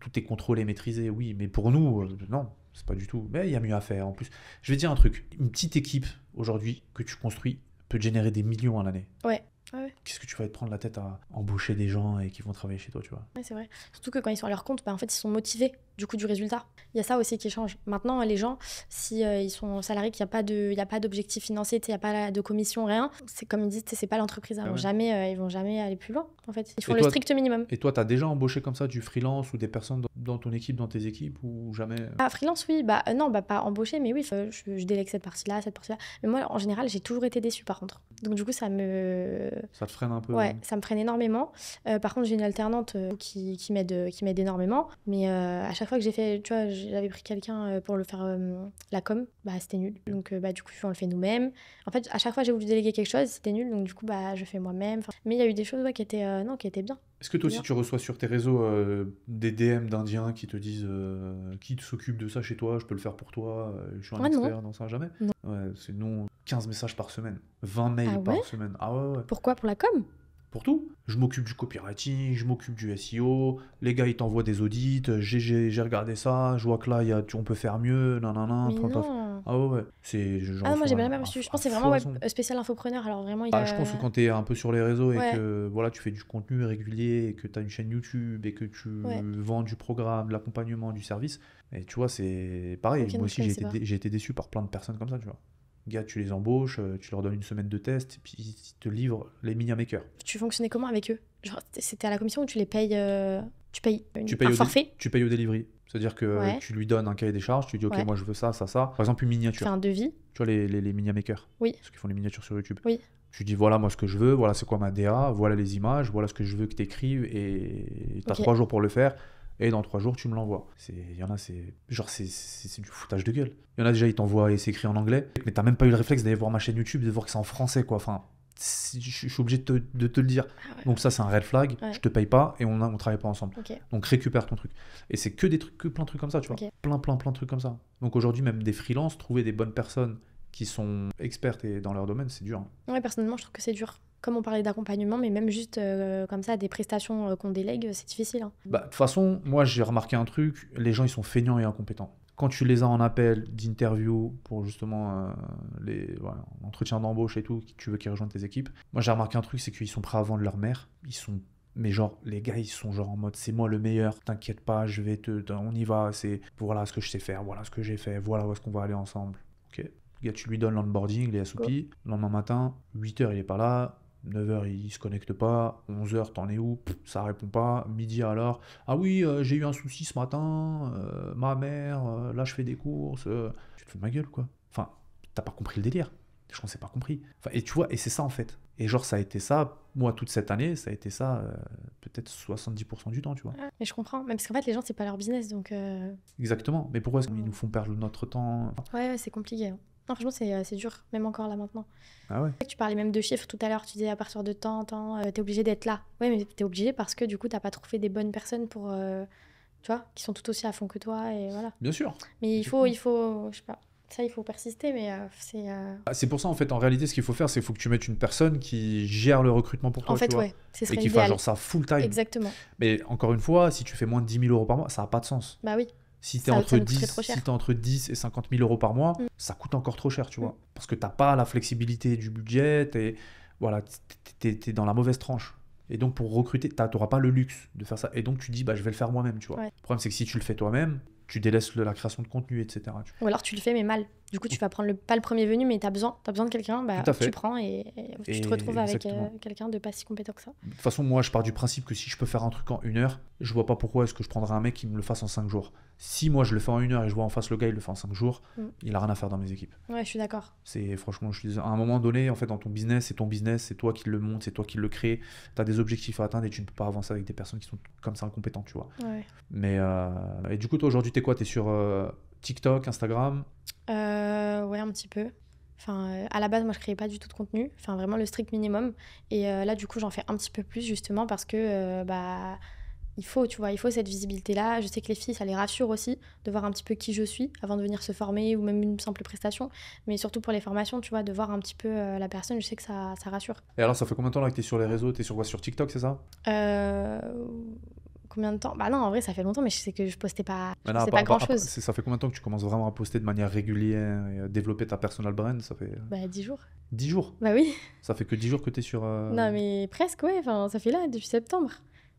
tout est contrôlé, maîtrisé, oui. Mais pour nous, non, c'est pas du tout. Mais il y a mieux à faire. En plus, je vais te dire un truc. Une petite équipe, aujourd'hui, que tu construis, peut te générer des millions à l'année. Ouais. Qu'est-ce que tu vas te prendre la tête à embaucher des gens et qui vont travailler chez toi, tu vois. Ouais, c'est vrai. Surtout que quand ils sont à leur compte, en fait, ils sont motivés du coup du résultat. Il y a ça aussi qui change. Maintenant, les gens, si ils sont salariés, qu'il n'y a pas d'objectif financier, il n'y a pas de commission, rien, c'est comme ils disent, c'est pas l'entreprise. Ils vont jamais aller plus loin, en fait. Ils font le strict minimum. Et toi, tu as déjà embauché comme ça du freelance ou des personnes dans ton équipe, dans tes équipes, ou jamais? Ah, freelance, oui. Non, pas embauché, mais oui, je délègue cette partie-là, cette partie-là. Mais moi, en général, j'ai toujours été déçue, par contre. Donc, du coup, ça te freine un peu? Ouais, ça me freine énormément. Par contre, j'ai une alternante qui m'aide énormément. Mais à chaque fois que j'ai fait, tu vois, j'avais pris quelqu'un pour le faire la com, c'était nul. Donc, du coup, on le fait nous-mêmes. En fait, à chaque fois, j'ai voulu déléguer quelque chose, c'était nul. Donc, du coup, je fais moi-même. Mais il y a eu des choses qui étaient bien. Est-ce que toi aussi, tu reçois sur tes réseaux des DM d'Indiens qui te disent qui s'occupe de ça chez toi, je peux le faire pour toi, je suis un expert dans ça, jamais? Non. Ouais, c'est 15 messages par semaine, 20 mails par semaine. Ah ouais. Pourquoi? Pour la com? Pour tout. Je m'occupe du copywriting, je m'occupe du SEO, les gars ils t'envoient des audits, j'ai regardé ça, je vois que là on peut faire mieux, nanana. Ah ouais. Moi j'ai jamais reçu. Je pense que c'est vraiment spécial infopreneur. Alors vraiment, je pense que quand t'es un peu sur les réseaux et que voilà, tu fais du contenu régulier et que t'as une chaîne YouTube et que tu vends du programme, de l'accompagnement, du service, et tu vois, c'est pareil. Moi aussi j'ai été déçu par plein de personnes comme ça, tu vois. Gars, tu les embauches, tu leur donnes une semaine de test, et puis ils te livrent les mini makers. Tu fonctionnais comment avec eux? Genre, c'était à la commission où tu les payes, tu payes un forfait? Tu payes au delivery. C'est-à-dire que tu lui donnes un cahier des charges, tu lui dis ok, moi je veux ça, ça, ça. Par exemple, une miniature. Tu fais un devis. Tu vois les mini makers. Oui. Ceux qui font les miniatures sur YouTube. Oui. Tu dis voilà moi ce que je veux, voilà c'est quoi ma DA, voilà les images, voilà ce que je veux que tu écrives, et tu as 3 jours pour le faire. Et dans 3 jours, tu me l'envoies. Il y en a, c'est du foutage de gueule. Il y en a déjà, ils t'envoient et c'est écrit en anglais, mais t'as même pas eu le réflexe d'aller voir ma chaîne YouTube, de voir que c'est en français, quoi. Enfin, je suis obligé de te le dire. Donc ça, c'est un red flag. Je te paye pas et on travaille pas ensemble. Donc récupère ton truc. Et c'est que plein de trucs comme ça, tu vois. Plein de trucs comme ça. Donc aujourd'hui, même des freelances, trouver des bonnes personnes qui sont expertes et dans leur domaine, c'est dur. Ouais, personnellement, je trouve que c'est dur. Comme on parlait d'accompagnement, mais même juste comme ça, des prestations qu'on délègue, c'est difficile. Hein. Bah, de toute façon, moi, j'ai remarqué un truc, les gens, ils sont feignants et incompétents. Quand tu les as en appel d'interview pour justement l'entretien d'embauche et tout, tu veux qu'ils rejoignent tes équipes, moi, j'ai remarqué un truc, c'est qu'ils sont prêts à vendre leur mère. Mais genre, les gars, ils sont genre en mode, c'est moi le meilleur, t'inquiète pas, on y va, voilà ce que je sais faire, voilà ce que j'ai fait, voilà où est-ce qu'on va aller ensemble. Ok. Le gars, tu lui donnes l'onboarding, il est assoupi. Le lendemain matin, 8h, il est pas là. 9h, il se connecte pas. 11h, t'en es où? Ça répond pas. Midi alors. Ah oui, j'ai eu un souci ce matin. Ma mère, là, je fais des courses. Tu te fous de ma gueule, quoi. Enfin, t'as pas compris le délire. Je pense que c'est pas compris. Enfin, et tu vois, et c'est ça, en fait. Et genre, ça a été ça, moi, toute cette année, ça a été ça, peut-être 70% du temps, tu vois. Mais je comprends. Même parce qu'en fait, les gens, c'est pas leur business, donc... Exactement. Mais pourquoi est-ce qu'ils nous font perdre notre temps? Ouais, c'est compliqué. Hein. Non, franchement, c'est dur, même encore là maintenant. Ah ouais. Tu parlais même de chiffres tout à l'heure, tu disais à partir de temps, t'es obligé d'être là. Ouais, mais t'es obligé parce que du coup, t'as pas trouvé des bonnes personnes pour, tu vois, qui sont tout aussi à fond que toi, et voilà. Bien sûr. Mais il faut, je sais pas, ça, il faut persister, mais c'est... C'est pour ça, en fait, en réalité, ce qu'il faut faire, c'est qu'il faut que tu mettes une personne qui gère le recrutement pour toi, en fait, tu vois, ouais, ce serait et qui idéal. fasse genre ça full time. Exactement. Mais encore une fois, si tu fais moins de 10 000 euros par mois, ça n'a pas de sens. Bah oui. Si tu es entre 10 et 50 000 euros par mois, ça coûte encore trop cher, tu vois. Parce que tu n'as pas la flexibilité du budget, voilà, tu es dans la mauvaise tranche. Et donc, pour recruter, tu n'auras pas le luxe de faire ça. Et donc, tu dis, bah, je vais le faire moi-même, tu vois. Le problème, c'est que si tu le fais toi-même, tu délaisses la création de contenu, etc. Ou alors, tu le fais, mais mal. Du coup, tu vas prendre pas le premier venu, mais tu as besoin de quelqu'un, bah, tu prends et tu te retrouves avec quelqu'un de pas si compétent que ça. De toute façon, moi, je pars du principe que si je peux faire un truc en 1 heure, je vois pas pourquoi est-ce que je prendrais un mec qui me le fasse en 5 jours. Si moi, je le fais en 1 heure et je vois en face le gars, il le fait en 5 jours, il a rien à faire dans mes équipes. Ouais, je suis d'accord. Franchement, à un moment donné, en fait, dans ton business, c'est ton business, c'est toi qui le montes, c'est toi qui le crée. Tu as des objectifs à atteindre et tu ne peux pas avancer avec des personnes qui sont comme ça incompétentes, tu vois. Ouais. Mais, et du coup, toi, aujourd'hui, t'es quoi? T'es sur TikTok, Instagram? Ouais, un petit peu. Enfin, à la base, moi, je créais pas du tout de contenu. Enfin, vraiment le strict minimum. Et là, du coup, j'en fais un petit peu plus, justement, parce que, il faut cette visibilité-là. Je sais que les filles, ça les rassure aussi de voir un petit peu qui je suis avant de venir se former ou même une simple prestation. Mais surtout pour les formations, tu vois, de voir un petit peu la personne, je sais que ça rassure. Et alors, ça fait combien de temps là que t'es sur les réseaux? T'es sur quoi? Sur TikTok, c'est ça? Combien de temps? Bah non, en vrai, ça fait longtemps, mais je sais que je postais pas grand-chose. Ça fait combien de temps que tu commences vraiment à poster de manière régulière et à développer ta personal brand? Ça fait... 10 jours. 10 jours? Bah oui. Ça fait que 10 jours que t'es sur... Non, mais presque, ouais. Enfin, ça fait là, depuis septembre.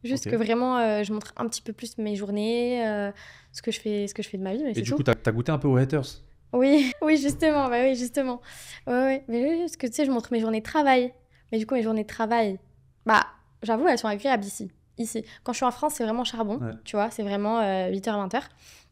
Juste que vraiment, je montre un petit peu plus mes journées, ce que je fais de ma vie, mais c'est tout. Et du coup, t'as goûté un peu aux haters? Oui, justement. Bah oui, justement. Ouais. Mais parce que tu sais, je montre mes journées de travail. Mais du coup, mes journées de travail, bah, j'avoue, elles sont agréables ici. Quand je suis en France, c'est vraiment charbon, tu vois, c'est vraiment 8h, 20h,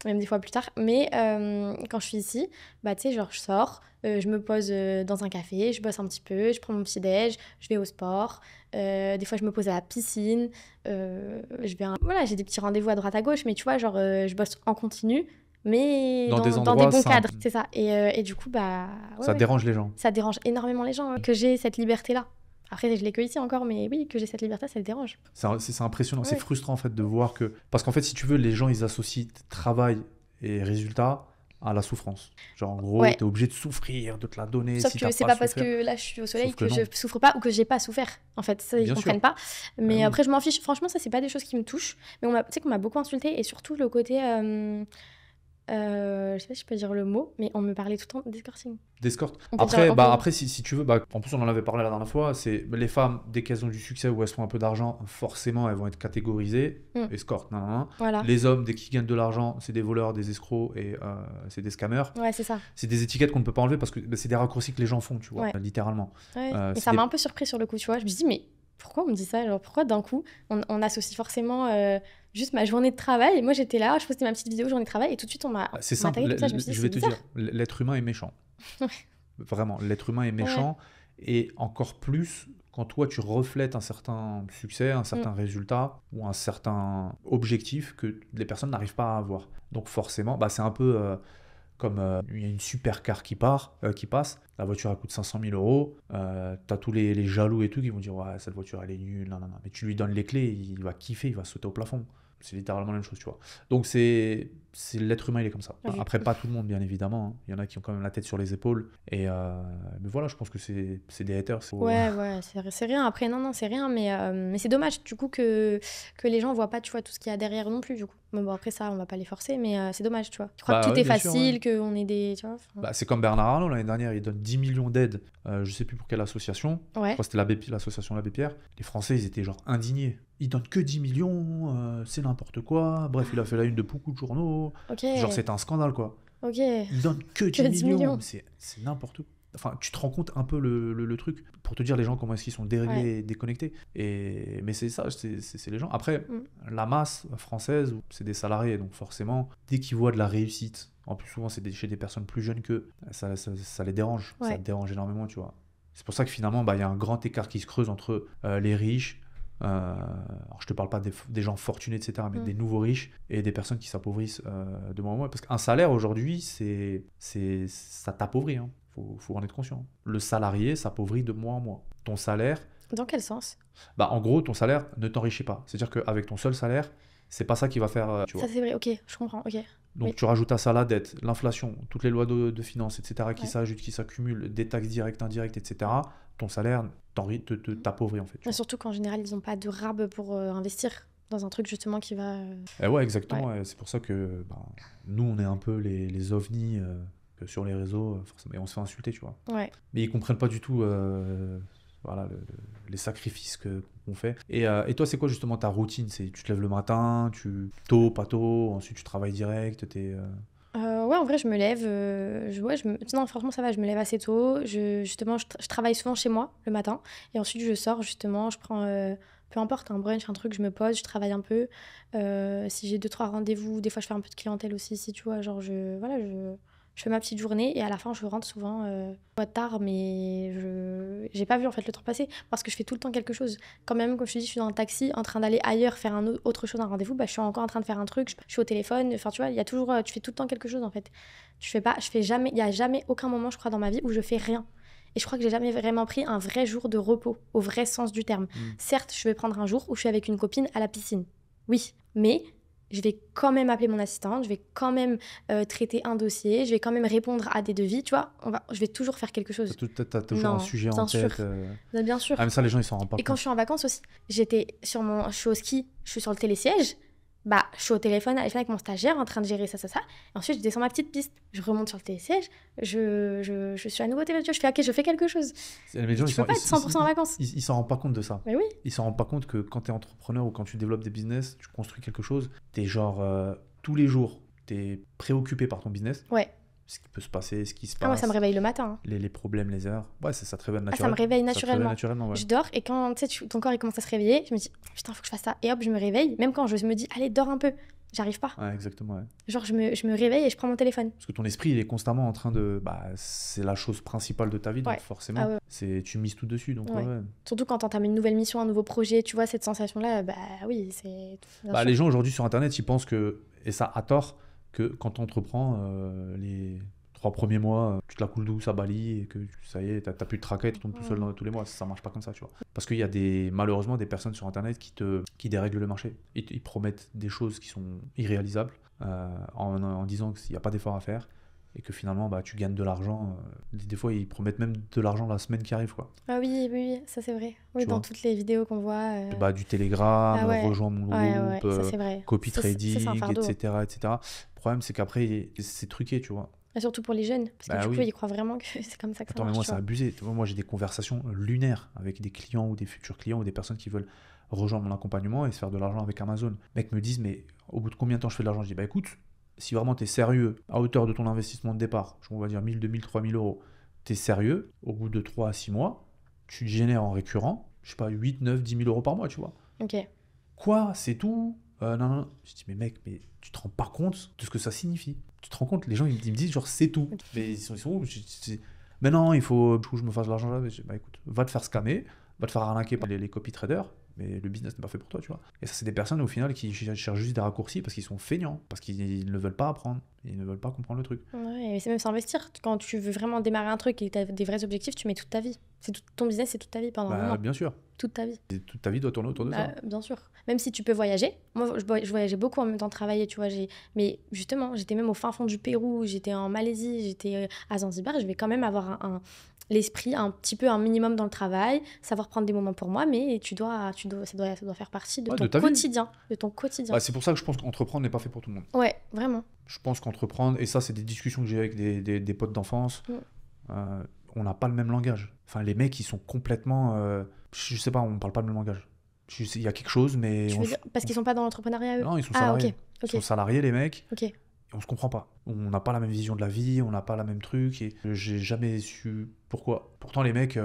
même des fois plus tard. Mais quand je suis ici, bah, tu sais, genre, je sors, je me pose dans un café, je bosse un petit peu, je prends mon petit-déj, je vais au sport. Des fois, je me pose à la piscine. Voilà, j'ai des petits rendez-vous à droite à gauche, mais tu vois, genre, je bosse en continu, mais dans des bons cadres, c'est ça. Et du coup, bah... ça dérange les gens. Ça dérange énormément les gens, que j'ai cette liberté-là. Après, je l'ai que ici encore, mais oui, que j'ai cette liberté, ça les dérange. C'est impressionnant, c'est frustrant en fait de voir que... Parce qu'en fait, si tu veux, les gens, ils associent travail et résultat à la souffrance. Genre, en gros, t'es obligé de souffrir, de te la donner. Sauf que c'est pas parce que là, je suis au soleil que je souffre pas ou que j'ai pas souffert. En fait, ça, ils comprennent pas. Mais après, je m'en fiche. Franchement, ça, c'est pas des choses qui me touchent. Mais tu sais qu'on m'a beaucoup insulté, et surtout le côté... je sais pas si je peux dire le mot, mais on me parlait tout le temps d'escorting. D'escorte. Après, si tu veux, en plus on en avait parlé la dernière fois, c'est les femmes, dès qu'elles ont du succès ou elles font un peu d'argent, forcément elles vont être catégorisées, escorte, Voilà. Les hommes, dès qu'ils gagnent de l'argent, c'est des voleurs, des escrocs et c'est des scammers. Ouais, c'est ça. C'est des étiquettes qu'on ne peut pas enlever parce que c'est des raccourcis que les gens font, tu vois, littéralement. Ouais. Et ça m'a un peu surpris sur le coup, tu vois. Je me suis dit, mais pourquoi on me dit ça? Genre, pourquoi d'un coup on associe forcément juste ma journée de travail? Et moi j'étais là, je postais ma petite vidéo journée de travail et tout de suite on m'a c'est simple, je vais te dire, l'être humain est méchant. Vraiment, l'être humain est méchant, et encore plus quand toi tu reflètes un certain succès, un certain résultat ou un certain objectif que les personnes n'arrivent pas à avoir. Donc forcément, c'est un peu Comme il y a une supercar qui passe, la voiture elle coûte 500 000 euros, t'as tous les jaloux et tout qui vont dire ouais cette voiture elle est nulle, non. Mais tu lui donnes les clés, il va kiffer, il va sauter au plafond. C'est littéralement la même chose, tu vois. Donc l'être humain il est comme ça. Ok. Après pas tout le monde bien évidemment, hein. Il y en a qui ont quand même la tête sur les épaules. Mais voilà, je pense que c'est des haters. Ouais, c'est rien. Après, non, c'est rien, mais c'est dommage, du coup, que les gens voient pas, tu vois, tout ce qu'il y a derrière non plus, du coup. Mais bon, après ça, on va pas les forcer, mais c'est dommage, tu vois. Je crois que tout Ouais, est bien sûr, facile, ouais. qu'on est des, tu vois. Bah, c'est comme Bernard Arnault l'année dernière, il donne 10 millions d'aides, je sais plus pour quelle association. Je Ouais, crois que c'était l'association l'Abbé Pierre. Les Français, ils étaient genre indignés. Il donne que 10 millions, c'est n'importe quoi. Bref, il a fait la une de beaucoup de journaux. ok, Genre, c'était un scandale, quoi. ok. Il donne que 10 10 millions. millions. C'est n'importe quoi. Enfin, tu te rends compte un peu le truc pour te dire les gens comment est-ce qu'ils sont déréglés Ouais. et déconnectés. Mais c'est ça, c'est les gens. Après, Mm. la masse française, c'est des salariés, donc forcément, dès qu'ils voient de la réussite, en plus souvent c'est chez des personnes plus jeunes qu'eux, ça les dérange. Ouais. Ça dérange énormément, tu vois. C'est pour ça que finalement, bah, y a un grand écart qui se creuse entre les riches, alors je te parle pas des gens fortunés, etc., mais des nouveaux riches et des personnes qui s'appauvrissent de mois en mois. Parce qu'un salaire aujourd'hui, ça t'appauvrit, hein. Faut en être conscient. Le salarié s'appauvrit de mois en mois. Ton salaire, Dans quel sens? bah, en gros, ton salaire ne t'enrichit pas. C'est-à-dire qu'avec ton seul salaire, c'est pas ça qui va faire, tu vois. Ça, c'est vrai, ok, je comprends, ok. Donc Oui. tu rajoutes à ça la dette, l'inflation, toutes les lois de finances, etc., qui Ouais. s'ajoutent, qui s'accumulent, des taxes directes, indirectes, etc., ton salaire t'appauvrit en fait. Tu Mais vois. surtout qu'en général, ils ont pas de rab pour investir dans un truc justement qui va. Ouais, exactement. Et c'est pour ça que bah, nous, on est un peu les ovnis que sur les réseaux, forcément, et on se fait insulter, tu vois. Ouais. Mais ils comprennent pas du tout voilà, les sacrifices qu'on fait. Et toi, c'est quoi justement ta routine? Tu te lèves le matin, tôt, pas tôt, ensuite tu travailles direct, Ouais, en vrai, je me lève. Non, franchement, ça va, je me lève assez tôt. Justement, je travaille souvent chez moi le matin. Et ensuite, je sors, justement, je prends peu importe, un brunch, un truc, je me pose, je travaille un peu. Si j'ai 2-3 rendez-vous, des fois, je fais un peu de clientèle aussi, si tu vois. Genre, je fais ma petite journée et à la fin, je rentre souvent pas tard, mais j'ai pas vu en fait le temps passer parce que je fais tout le temps quelque chose. Quand même, comme je te dis, je suis dans un taxi en train d'aller ailleurs faire autre chose, un rendez-vous, bah, je suis encore en train de faire un truc, je suis au téléphone. Enfin, tu vois, il y a toujours, tu fais tout le temps quelque chose en fait. Je fais jamais, il y a jamais aucun moment, je crois, dans ma vie où je fais rien. Et je crois que j'ai jamais vraiment pris un vrai jour de repos, au vrai sens du terme. Certes, je vais prendre un jour où je suis avec une copine à la piscine. Oui, mais je vais quand même appeler mon assistante, je vais quand même traiter un dossier, je vais quand même répondre à des devis, tu vois. Je vais toujours faire quelque chose. T'as toujours un sujet en tête. Bien sûr. Ah, mais ça, les gens, ils s'en rendent pas Et compte. quand je suis en vacances aussi, je suis au ski, je suis sur le télésiège. Bah, je suis au téléphone avec mon stagiaire en train de gérer ça. Et ensuite, je descends ma petite piste. Je remonte sur le télésiège. Je suis à nouveau au téléphone. Je fais, ok, je fais quelque chose. Les gens, Tu peux pas être 100% en vacances. Ils s'en rendent pas compte de ça. Mais oui. Ils s'en rendent pas compte que quand tu es entrepreneur ou quand tu développes des business, tu construis quelque chose, tu es genre tous les jours, tu es préoccupé par ton business. Ouais. Ce qui peut se passer, ce qui se passe. Ah, moi, ça me réveille le matin. Hein. Les problèmes, les heures. Ouais, ça te réveille naturellement. Ça me réveille naturellement. Ouais. Je dors et quand ton corps il commence à se réveiller, je me dis putain, faut que je fasse ça. Et hop, je me réveille. Même quand je me dis allez, dors un peu, j'arrive pas. Ouais, exactement. Ouais. Genre, je me réveille et je prends mon téléphone. Parce que ton esprit, il est constamment en train de. Bah, c'est la chose principale de ta vie, donc forcément, tu mises tout dessus. Donc, ouais. Surtout quand t'entames une nouvelle mission, un nouveau projet, tu vois, cette sensation-là, bah oui, c'est. Bah, les gens aujourd'hui sur Internet, ils pensent que, et ça à tort, que quand tu entreprends, les 3 premiers mois, tu te la coules douce à Bali et que ça y est, t'as plus de traquettes, tu tombes tout seul tous les mois. Ça marche pas comme ça, tu vois. Parce qu'il y a malheureusement des personnes sur Internet qui dérèglent le marché. Ils promettent des choses qui sont irréalisables en disant qu'il n'y a pas d'effort à faire et que finalement bah, tu gagnes de l'argent. Des fois, ils promettent même de l'argent la semaine qui arrive, quoi. Ah oui, ça c'est vrai. Oui, dans toutes les vidéos qu'on voit. Bah, du Telegram, rejoins mon groupe, ça, c'est vrai. copy trading, fardeau, etc. Le problème, c'est qu'après, c'est truqué, tu vois. Et surtout pour les jeunes, parce que du coup, ils croient vraiment que c'est comme ça que ça marche. Mais moi, c'est abusé. Moi, j'ai des conversations lunaires avec des clients ou des futurs clients ou des personnes qui veulent rejoindre mon accompagnement et se faire de l'argent avec Amazon. Les mecs me disent, mais au bout de combien de temps je fais de l'argent? Je dis, bah écoute, si vraiment tu es sérieux à hauteur de ton investissement de départ, on va dire 1000, 2000, 3000 euros, tu es sérieux, au bout de 3 à 6 mois, tu te génères en récurrent, je sais pas, 8, 9, 10 000 euros par mois, tu vois. Ok. Quoi? C'est tout? Non. Je dis, mais mec, mais tu te rends pas compte de ce que ça signifie? Tu te rends compte? Les gens, ils me disent, genre, c'est tout. Mais ils sont où? Mais non, il faut que je me fasse de l'argent là. Bah écoute, va te faire scammer, va te faire arnaquer par les copy traders. mais le business n'est pas fait pour toi, tu vois. Et ça, c'est des personnes au final qui cherchent juste des raccourcis parce qu'ils sont feignants, parce qu'ils ne veulent pas apprendre, ils ne veulent pas comprendre le truc. Ouais, et c'est même s'investir. Quand tu veux vraiment démarrer un truc et que tu as des vrais objectifs, tu mets toute ta vie. Ton business, c'est toute ta vie pendant un moment. Bien sûr. Toute ta vie. Et toute ta vie doit tourner autour de ça. Bien sûr. Même si tu peux voyager. Moi, je voyageais beaucoup en même temps de travailler, tu vois. Mais justement, j'étais même au fin fond du Pérou, j'étais en Malaisie, j'étais à Zanzibar. Je vais quand même avoir l'esprit un petit peu un minimum dans le travail, savoir prendre des moments pour moi, mais ça doit faire partie de ton quotidien. De ton quotidien. C'est pour ça que je pense qu'entreprendre n'est pas fait pour tout le monde. Ouais, vraiment. Je pense qu'entreprendre, et ça, c'est des discussions que j'ai avec des potes d'enfance, on n'a pas le même langage. Enfin, les mecs, ils sont complètement... je sais pas, on parle pas le même langage. Il y a quelque chose, mais... Parce qu'ils sont pas dans l'entrepreneuriat, eux? Non, ils sont salariés. Ils sont salariés, les mecs. Ok. Et on se comprend pas. On n'a pas la même vision de la vie, on n'a pas la même truc, et j'ai jamais su pourquoi. Pourtant, les mecs,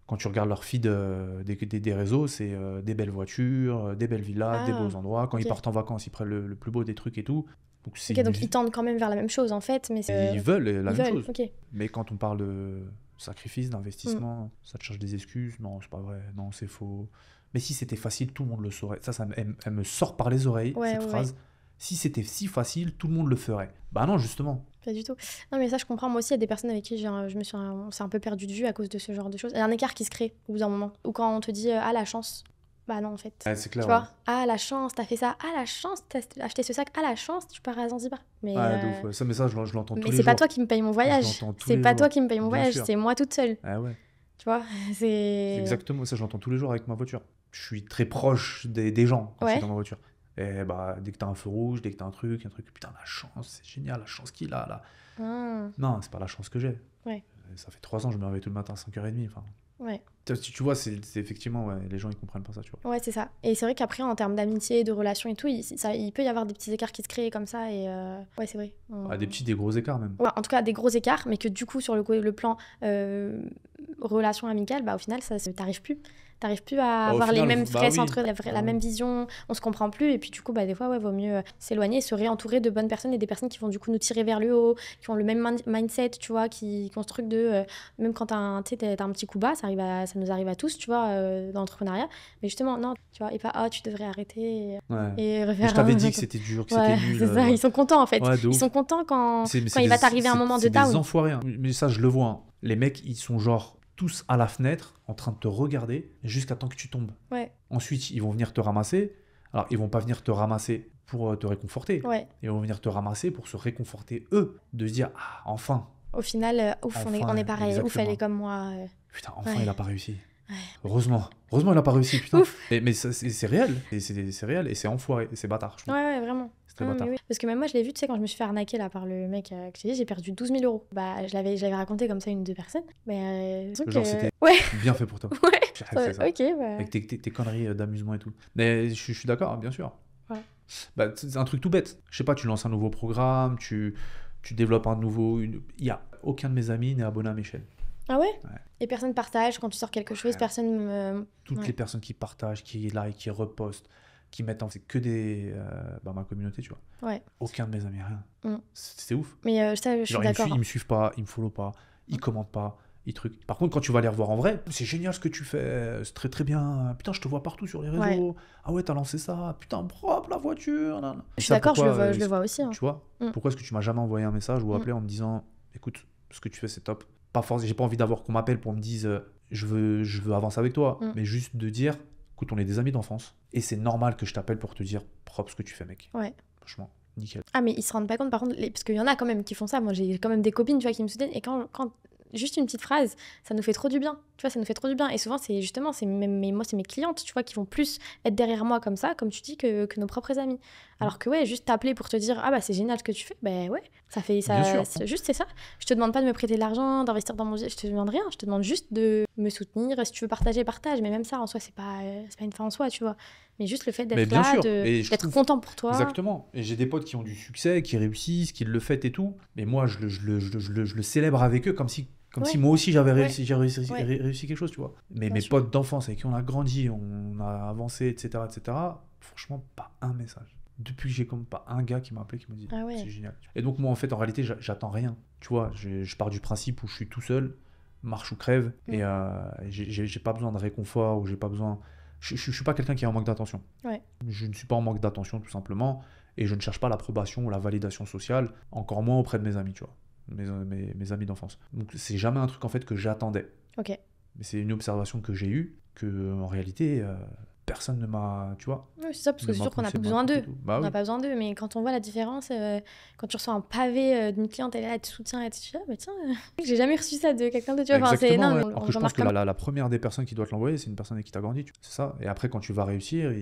quand tu regardes leur feed des réseaux, c'est des belles voitures, des belles villas, des beaux endroits. Quand ils partent en vacances, ils prennent le plus beau des trucs et tout. Donc ils tendent quand même vers la même chose, en fait. Mais ils veulent la même chose. Okay. Mais quand on parle de sacrifice, d'investissement, ça te cherche des excuses. Non, c'est pas vrai. Non, c'est faux. Mais si c'était facile, tout le monde le saurait. Elle me sort par les oreilles, cette phrase. Si c'était si facile, tout le monde le ferait. Bah non, justement. Pas du tout. Non, mais ça, je comprends. Moi aussi, il y a des personnes avec qui on s'est un peu perdu de vue à cause de ce genre de choses. Il y a un écart qui se crée au bout d'un moment. Ou quand on te dit, ah, la chance. Bah non, en fait. C'est clair. Tu vois, ah, la chance, t'as fait ça. Ah, la chance, t'as acheté ce sac. Ah, la chance, tu pars à Zanzibar. Mais ça, mais ça, je l'entends tous les jours. Mais c'est pas toi qui me paye mon voyage. C'est pas toi qui me paye mon voyage, c'est moi toute seule. Ah ouais. Tu vois, c'est exactement ça, je l'entends tous les jours avec ma voiture. Je suis très proche des gens quand je suis dans ma voiture. Et bah, dès que t'as un feu rouge, dès que t'as un truc, putain, la chance, c'est génial, la chance qu'il a là. Non, c'est pas la chance que j'ai. Ça fait 3 ans, je me réveille tout le matin à 5h30. Enfin. Tu vois, c'est effectivement, les gens ils comprennent pas ça, tu vois. Ouais, c'est ça. Et c'est vrai qu'après, en termes d'amitié, de relations et tout, il peut y avoir des petits écarts qui se créent comme ça. Et ouais, c'est vrai. Des gros écarts même. Ouais, en tout cas, des gros écarts, mais que du coup, sur le plan relation amicale, bah, au final, t'arrives plus. T'arrives plus à avoir les mêmes entre la même vision, on se comprend plus, et puis du coup, bah, des fois, vaut mieux s'éloigner et se réentourer de bonnes personnes et des personnes qui vont du coup nous tirer vers le haut, qui ont le même mindset, tu vois, qui ont ce truc de, même quand t'as un petit coup bas, ça nous arrive à tous, tu vois, dans l'entrepreneuriat, mais justement, non, tu vois, et pas, tu devrais arrêter et refaire. Je t'avais dit que c'était dur, que c'était nul. C'est ça, ils sont contents en fait. Ils sont contents quand il va t'arriver un moment de down. C'est des enfoirés, hein. Mais ça, je le vois. Hein. Les mecs, ils sont genre tous à la fenêtre en train de te regarder jusqu'à temps que tu tombes. Ensuite, ils vont venir te ramasser. Alors, ils vont pas venir te ramasser pour te réconforter. Ils vont venir te ramasser pour se réconforter eux, de se dire ah, enfin. Au final, on est pareil. Exactement. Ouf, elle est comme moi. Putain, enfin, il a pas réussi. Heureusement, il a pas réussi, putain. Mais c'est réel, c'est réel et c'est enfoiré, et c'est bâtard. Je trouve. Ouais, vraiment. Oui. Parce que même moi, je l'ai vu, tu sais, quand je me suis fait arnaquer là, par le mec que j'ai dit, j'ai perdu 12 000 €. Bah, je l'avais raconté comme ça à 1 ou 2 personnes. Mais genre, c'était bien fait pour toi. C'est ça. Ok, bah... Avec tes conneries d'amusement et tout. Mais je suis d'accord, bien sûr. Bah, c'est un truc tout bête. Je sais pas, tu lances un nouveau programme, tu développes un nouveau... Il y a aucun de mes amis n'est abonné à mes chaînes. Ah ouais. Et personne partage quand tu sors quelque chose, personne... Toutes les personnes qui partagent, qui like, qui repostent, qui mettent en... C'est que ma communauté, tu vois. Aucun de mes amis, rien. C'est ouf. Mais ça, je suis d'accord. Ils me suivent pas, ils me follow pas, ils commentent pas, ils trucs. Par contre, quand tu vas les revoir en vrai, c'est génial ce que tu fais, c'est très très bien. Putain, je te vois partout sur les réseaux. Ah ouais, t'as lancé ça. Putain, propre la voiture. Non. Je suis d'accord, je le vois aussi. Tu vois, pourquoi est-ce que tu m'as jamais envoyé un message ou appelé en me disant écoute, ce que tu fais, c'est top. Pas forcément, j'ai pas envie d'avoir qu'on m'appelle pour me dise je veux avancer avec toi, mais juste de dire écoute, on est des amis d'enfance et c'est normal que je t'appelle pour te dire propre ce que tu fais, mec. Franchement, nickel. Ah, mais ils se rendent pas compte, par contre, parce qu'il y en a quand même qui font ça. Moi, j'ai quand même des copines, tu vois, qui me soutiennent, et quand juste une petite phrase, ça nous fait trop du bien. Tu vois, ça nous fait trop du bien. Et souvent, c'est justement, moi, c'est mes clientes, tu vois, qui vont plus être derrière moi comme ça, comme tu dis, que nos propres amis. Alors que juste t'appeler pour te dire ah bah c'est génial ce que tu fais, ça fait ça. Juste c'est ça. Je te demande pas de me prêter de l'argent, d'investir dans mon vie, je te demande rien. Je te demande juste de me soutenir. Et si tu veux partager, partage. Mais même ça en soi, c'est pas une fin en soi, tu vois. Mais juste le fait d'être là, d'être content pour toi. Exactement. Et j'ai des potes qui ont du succès, qui réussissent, qui le font et tout. Mais moi, je le célèbre avec eux comme si moi aussi j'avais réussi quelque chose, tu vois. Mais mes potes d'enfance avec qui on a grandi, on a avancé, etc., franchement, pas un message. Depuis que j'ai pas un gars qui m'a appelé qui me dit c'est génial. Et donc moi en fait en réalité j'attends rien. Tu vois, je pars du principe où je suis tout seul, marche ou crève, et j'ai pas besoin de réconfort, ou j'ai pas besoin Je suis pas quelqu'un qui est en manque d'attention. Ouais. Je ne suis pas en manque d'attention, tout simplement. Et je ne cherche pas l'approbation ou la validation sociale, encore moins auprès de mes amis, tu vois. Mes amis d'enfance. Donc, c'est jamais un truc, en fait, que j'attendais. Ok. Mais c'est une observation que j'ai eue, que en réalité, personne ne m'a, tu vois. Oui, c'est ça, parce que ne c'est m'a sûr qu'on n'a poussé, pas m'a besoin poussé d'eux. et tout. Bah On oui. n'a pas besoin d'eux, mais quand on voit la différence, quand tu reçois un pavé d'une cliente, elle est là, elle te soutient, elle te dit, ah, bah tiens, j'ai jamais reçu ça de quelqu'un d'autre. Tu vois, enfin, c'est Exactement, non, ouais. mais Alors on que je pense remarque que comme la première des personnes qui doit te l'envoyer, c'est une personne avec qui tu as grandi, c'est ça. Et après, quand tu vas réussir,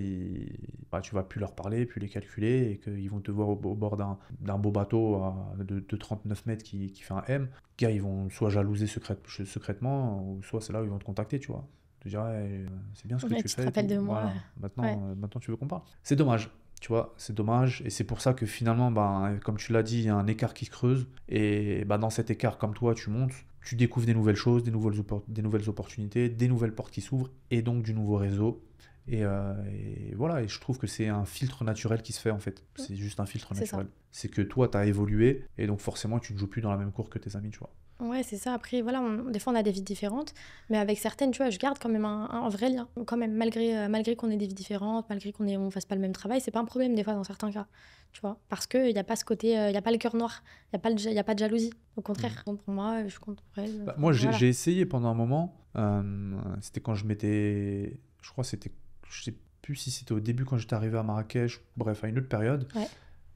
bah, tu vas plus leur parler, plus les calculer, et qu'ils vont te voir au bord d'un beau bateau de 39 mètres qui fait un M. Gars, ils vont soit jalouser secrètement, ou soit c'est là où ils vont te contacter, tu vois. Te dire, ouais, c'est bien ce que Ouais, tu tu te fais et rappelles tout. de moi. Voilà, maintenant, Ouais. maintenant tu veux qu'on parle. C'est dommage. Tu vois, c'est dommage, et c'est pour ça que finalement, ben, comme tu l'as dit, il y a un écart qui se creuse, et ben, dans cet écart, comme toi, tu montes, tu découvres des nouvelles choses, des nouvelles opportunités, des nouvelles portes qui s'ouvrent, et donc du nouveau réseau. Et voilà, et je trouve que c'est un filtre naturel qui se fait, en fait. C'est juste un filtre C'est ça. naturel. C'est que toi, tu as évolué, et donc forcément, tu ne joues plus dans la même cour que tes amis, tu vois. Ouais, c'est ça. Après, voilà, des fois, on a des vies différentes, mais avec certaines, tu vois, je garde quand même un vrai lien. Quand même, malgré qu'on ait des vies différentes, malgré on fasse pas le même travail, c'est pas un problème, des fois, dans certains cas. Tu vois, parce qu'il n'y a pas ce côté, il n'y a pas le cœur noir, il n'y a pas de jalousie. Au contraire, compte pour moi, je compte pour elle. Bah, Enfin, moi, voilà. j'ai essayé pendant un moment, c'était quand je m'étais... Je crois que c'était... Je sais plus si c'était au début quand j'étais arrivé à Marrakech, bref, à une autre période. Ouais.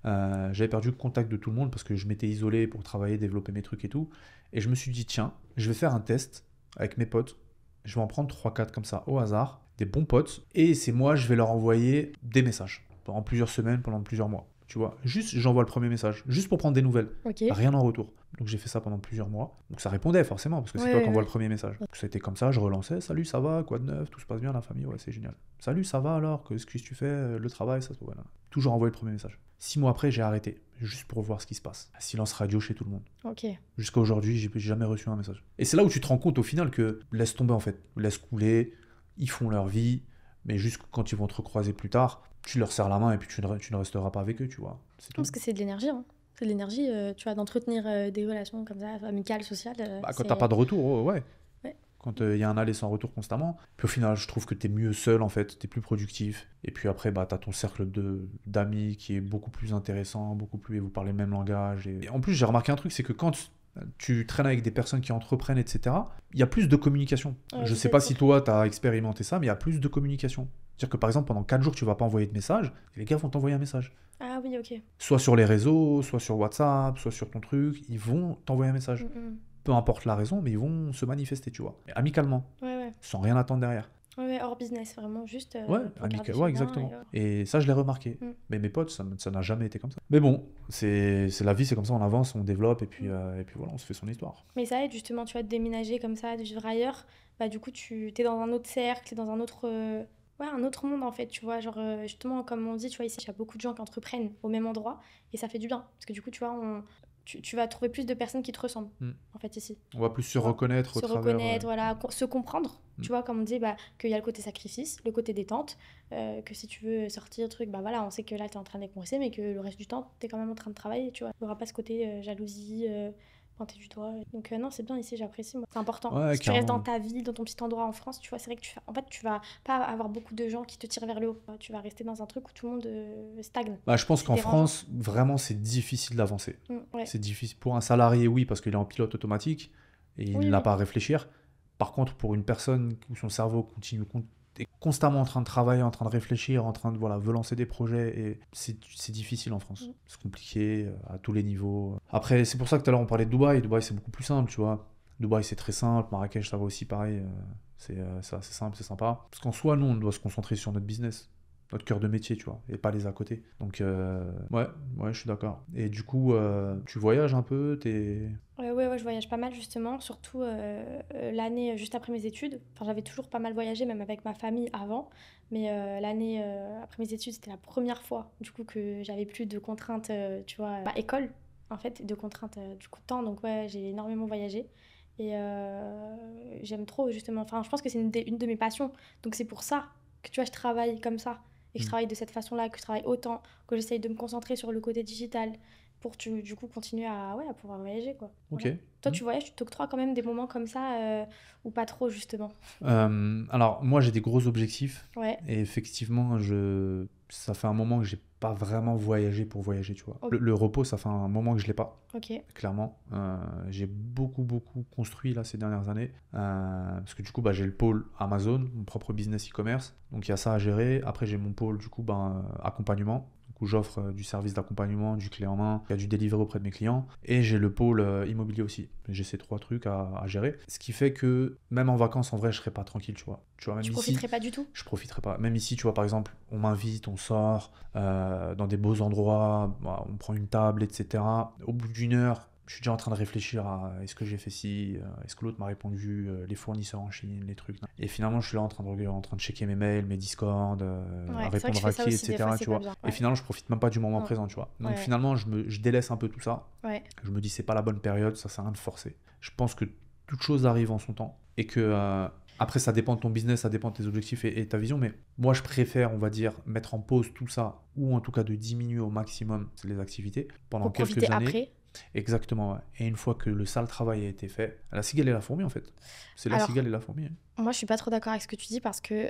J'avais perdu le contact de tout le monde parce que je m'étais isolé pour travailler, développer mes trucs et tout. Et je me suis dit, tiens, je vais faire un test avec mes potes. Je vais en prendre 3-4 comme ça au hasard, des bons potes. Et c'est moi, je vais leur envoyer des messages pendant plusieurs semaines, pendant plusieurs mois. Tu vois, juste j'envoie le premier message, juste pour prendre des nouvelles. Ok. Rien en retour. Donc j'ai fait ça pendant plusieurs mois. Donc ça répondait forcément, parce que c'est Ouais, toi ouais, qui envoie ouais. le premier message. Donc ça a été comme ça, je relançais, salut, ça va, quoi de neuf, tout se passe bien, la famille, ouais, c'est génial. Salut, ça va alors, qu'est-ce que tu fais, le travail, ça, voilà. Toujours envoyer le premier message. 6 mois après, j'ai arrêté, juste pour voir ce qui se passe. Silence radio chez tout le monde. Ok. Jusqu'à aujourd'hui, j'ai jamais reçu un message. Et c'est là où tu te rends compte au final que laisse tomber en fait, laisse couler, ils font leur vie, mais juste quand ils vont te recroiser plus tard, tu leur serres la main et puis tu ne resteras pas avec eux, tu vois. C'est tout. Parce que c'est de l'énergie, hein. C'est de l'énergie, tu vois, d'entretenir des relations comme ça, amicales, sociales. Bah, quand c'est... t'as pas de retour, oh, ouais. Ouais. Quand il y a un aller sans retour constamment. Puis au final, je trouve que t'es mieux seul en fait, t'es plus productif. Et puis après, bah, t'as ton cercle d'amis qui est beaucoup plus intéressant, beaucoup plus, vous parlez le même langage. Et en plus, j'ai remarqué un truc, c'est que quand tu traînes avec des personnes qui entreprennent, etc., il y a plus de communication. Ouais, Je sais pas si toi, t'as expérimenté ça, mais il y a plus de communication. C'est-à-dire que par exemple, pendant 4 jours, tu vas pas envoyer de message, et les gars vont t'envoyer un message. Ah oui, ok. Soit sur les réseaux, soit sur WhatsApp, soit sur ton truc, ils vont t'envoyer un message. Peu importe la raison, mais ils vont se manifester, tu vois. Et amicalement, Ouais. sans rien attendre derrière. Ouais, hors business, vraiment, juste. Ouais, pour garder ouais, ce lien exactement. Et ça, je l'ai remarqué. Mais mes potes, ça n'a jamais été comme ça. Mais bon, c'est la vie, c'est comme ça, on avance, on développe, et puis voilà, on se fait son histoire. Mais ça aide justement, tu vois, de déménager comme ça, de vivre ailleurs. Bah, du coup, tu es dans un autre cercle, t'es dans un autre. Ouais, un autre monde en fait, tu vois. Genre, justement, comme on dit, tu vois, ici, il y a beaucoup de gens qui entreprennent au même endroit, et ça fait du bien. Parce que du coup, tu vois, tu vas trouver plus de personnes qui te ressemblent, en fait, ici. On va plus se reconnaître au travers... voilà, se comprendre, tu vois, comme on dit, bah, qu'il y a le côté sacrifice, le côté détente, que si tu veux sortir, truc, bah voilà, on sait que là, t'es en train de décompresser, mais que le reste du temps, t'es quand même en train de travailler, tu vois. Il n'y aura pas ce côté jalousie, pointer du doigt. Donc non, c'est bien ici, j'apprécie, moi. C'est important. Ouais, si tu restes carrément. dans ta vie, dans ton petit endroit en France, tu vois, c'est vrai que en fait, tu vas pas avoir beaucoup de gens qui te tirent vers le haut. Tu vas rester dans un truc où tout le monde stagne. Bah, je pense C'est qu'en dérangeant. France, vraiment, c'est difficile d'avancer. Ouais. C'est difficile. Pour un salarié, oui, parce qu'il est en pilote automatique et il Oui, n'a oui. pas à réfléchir. Par contre, pour une personne où son cerveau est constamment en train de travailler, en train de réfléchir, en train de veut lancer des projets, et c'est difficile en France. C'est compliqué à tous les niveaux. Après, c'est pour ça que tout à l'heure on parlait de Dubaï. Dubaï, c'est beaucoup plus simple, tu vois. Dubaï, c'est très simple. Marrakech, ça va aussi pareil. C'est assez simple, c'est sympa. Parce qu'en soi, nous, on doit se concentrer sur notre business, notre cœur de métier, tu vois, et pas les à côté. Donc, ouais, je suis d'accord. Et du coup, tu voyages un peu, Ouais, je voyage pas mal justement, surtout l'année juste après mes études. Enfin, j'avais toujours pas mal voyagé, même avec ma famille avant, mais l'année après mes études, c'était la première fois du coup que j'avais plus de contraintes, tu vois, école en fait, de contraintes du coup de temps. Donc ouais, j'ai énormément voyagé et j'aime trop justement. Enfin, je pense que c'est une de mes passions. Donc c'est pour ça que tu vois, je travaille comme ça et que je travaille de cette façon-là, que je travaille autant, que j'essaye de me concentrer sur le côté digital. pour du coup continuer à pouvoir voyager, quoi. Ok. Voilà. Toi, tu voyages, tu t'octroies quand même des moments comme ça ou pas trop, justement? Alors, moi, j'ai des gros objectifs. Ouais, Et effectivement, ça fait un moment que j'ai pas vraiment voyagé pour voyager, tu vois. Ok. Le repos, ça fait un moment que je l'ai pas, ok. clairement. J'ai beaucoup construit là ces dernières années. Parce que du coup, bah, j'ai le pôle Amazon, mon propre business e-commerce. Donc, il y a ça à gérer. Après, j'ai mon pôle, du coup, accompagnement. Où j'offre du service d'accompagnement, du clé en main, il y a du delivery auprès de mes clients. Et j'ai le pôle immobilier aussi. J'ai ces 3 trucs à gérer. Ce qui fait que même en vacances, en vrai, je serais pas tranquille, tu vois. Même Tu ici, profiterais pas du tout? je profiterai pas. Même ici, tu vois, par exemple, on m'invite, on sort dans des beaux endroits, bah, on prend une table, etc. Au bout d'une heure, je suis déjà en train de réfléchir à est-ce que j'ai fait ci, est-ce que l'autre m'a répondu, les fournisseurs en Chine, les trucs. Et finalement, je suis là en train de checker mes mails, mes Discord, Ouais, à c'est vrai que je répondre fais à ça qui, aussi, des etc. fois, Tu c'est pas vois. bien. Et Ouais. finalement, je profite même pas du moment Non. présent, tu vois. Donc Ouais. finalement, je délaisse un peu tout ça. Ouais. Je me dis, c'est pas la bonne période, ça sert à rien de forcer. Je pense que toute chose arrive en son temps et que après, ça dépend de ton business, ça dépend de tes objectifs et ta vision. Mais moi, je préfère, on va dire, mettre en pause tout ça ou en tout cas de diminuer au maximum les activités pendant Pour quelques profiter années. après. Exactement, ouais. Et une fois que le sale travail a été fait, la cigale et la fourmi en fait. C'est la Alors, cigale et la fourmi. moi, je suis pas trop d'accord avec ce que tu dis parce que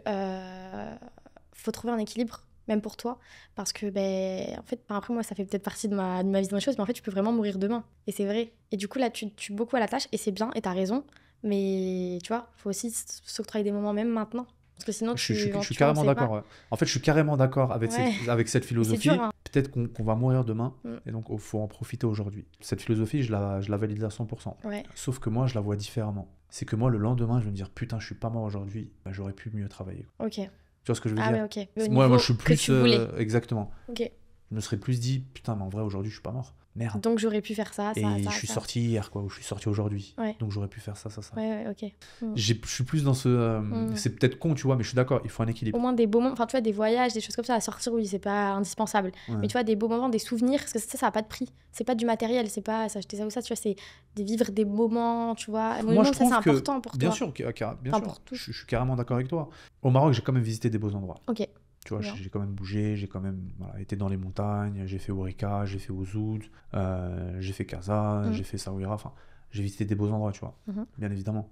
faut trouver un équilibre, même pour toi. Parce que, ben, en fait, après, moi, ça fait peut-être partie de ma vision des choses, mais en fait, tu peux vraiment mourir demain. Et c'est vrai. Et du coup, là, tu tues beaucoup à la tâche et c'est bien, et t'as raison. Mais tu vois, faut aussi s'octroyer des moments, même maintenant. Parce que sinon, Je tu suis vois, on carrément sait d'accord. pas. Ouais. En fait, je suis carrément d'accord avec, Ouais. avec cette Et c'est philosophie. dur, hein. Peut-être qu'on va mourir demain, Mm. et donc il faut en profiter aujourd'hui. Cette philosophie, je la valide à 100%. Ouais. Sauf que moi, je la vois différemment. C'est que moi, le lendemain, je vais me dire, putain, je suis pas mort aujourd'hui, bah, j'aurais pu mieux travailler. Ok. Tu vois ce que je veux Ah dire? ouais, ok. Mais au Moi, niveau je suis que plus. tu voulais. Exactement. Ok. Je me serais plus dit, putain, mais en vrai, aujourd'hui, je suis pas mort. Merde. Donc, j'aurais pu faire ça, ça, Et ça, je suis ça. sorti hier, quoi, ou je suis sorti aujourd'hui. Ouais. Donc j'aurais pu faire ça. Ouais, ok. Mm. Je suis plus dans ce. Mm. C'est peut-être con, tu vois, mais je suis d'accord, il faut un Au équilibre. moins des beaux moments, enfin tu vois, des voyages, des choses comme ça à sortir, oui, c'est pas indispensable. Ouais. Mais tu vois, des beaux moments, des souvenirs, parce que ça a pas de prix. C'est pas du matériel, c'est pas s'acheter ça ou ça, tu vois, c'est de vivre des moments, tu vois. Moi, je ça, c'est trouve que. important pour Bien toi. sûr, bien Enfin, sûr. pour tous. Je suis carrément d'accord avec toi. Au Maroc, j'ai quand même visité des beaux endroits. Ok. Tu vois, Bien. j'ai quand même bougé, j'ai quand même été dans les montagnes, j'ai fait Ourika, j'ai fait Ouzoud, j'ai fait Casa, j'ai fait Saouira, enfin, j'ai visité des beaux endroits, tu vois, bien évidemment.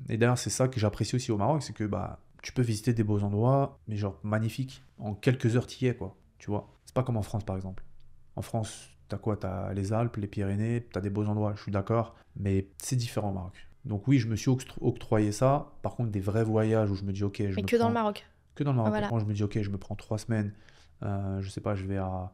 Et d'ailleurs, c'est ça que j'apprécie aussi au Maroc, c'est que bah, tu peux visiter des beaux endroits, mais genre magnifiques, en quelques heures t'y es, quoi, tu vois. C'est pas comme en France, par exemple. En France, t'as quoi? T'as les Alpes, les Pyrénées, t'as des beaux endroits, je suis d'accord, mais c'est différent au Maroc. Donc oui, je me suis octroyé ça. Par contre, des vrais voyages où je me dis, ok, je Mais me que dans prends... le Maroc. Que dans le Maroc. Voilà. Moi, je me dis, ok, je me prends 3 semaines. Je sais pas, je vais à,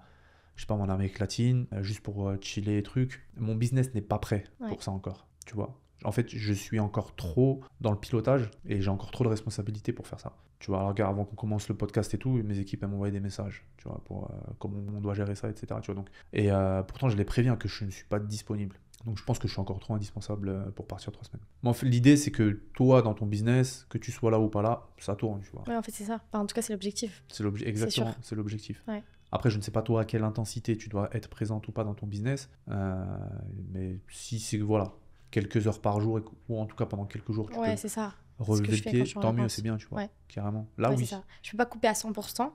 je sais pas, en Amérique latine, juste pour chiller et trucs. Mon business n'est pas prêt pour ça encore, tu vois. En fait, je suis encore trop dans le pilotage et j'ai encore trop de responsabilités pour faire ça. Tu vois, alors regarde, avant qu'on commence le podcast et tout, mes équipes, elles m'envoyaient des messages, tu vois, pour comment on doit gérer ça, etc. Tu vois, donc. Et pourtant, je les préviens que je ne suis pas disponible. Donc je pense que je suis encore trop indispensable pour partir 3 semaines. Mais en fait, l'idée, c'est que toi, dans ton business, que tu sois là ou pas là, ça tourne, tu vois. Ouais, en fait, c'est ça. Enfin, en tout cas, c'est l'objectif. Exactement, c'est l'objectif. Ouais. Après, je ne sais pas toi à quelle intensité tu dois être présente ou pas dans ton business, mais si c'est voilà, quelques heures par jour, ou en tout cas pendant quelques jours, tu peux c'est ça. relever le pied, tant mieux, c'est bien, tu vois, carrément. Là, oui. C'est ça. Je peux pas couper à 100%.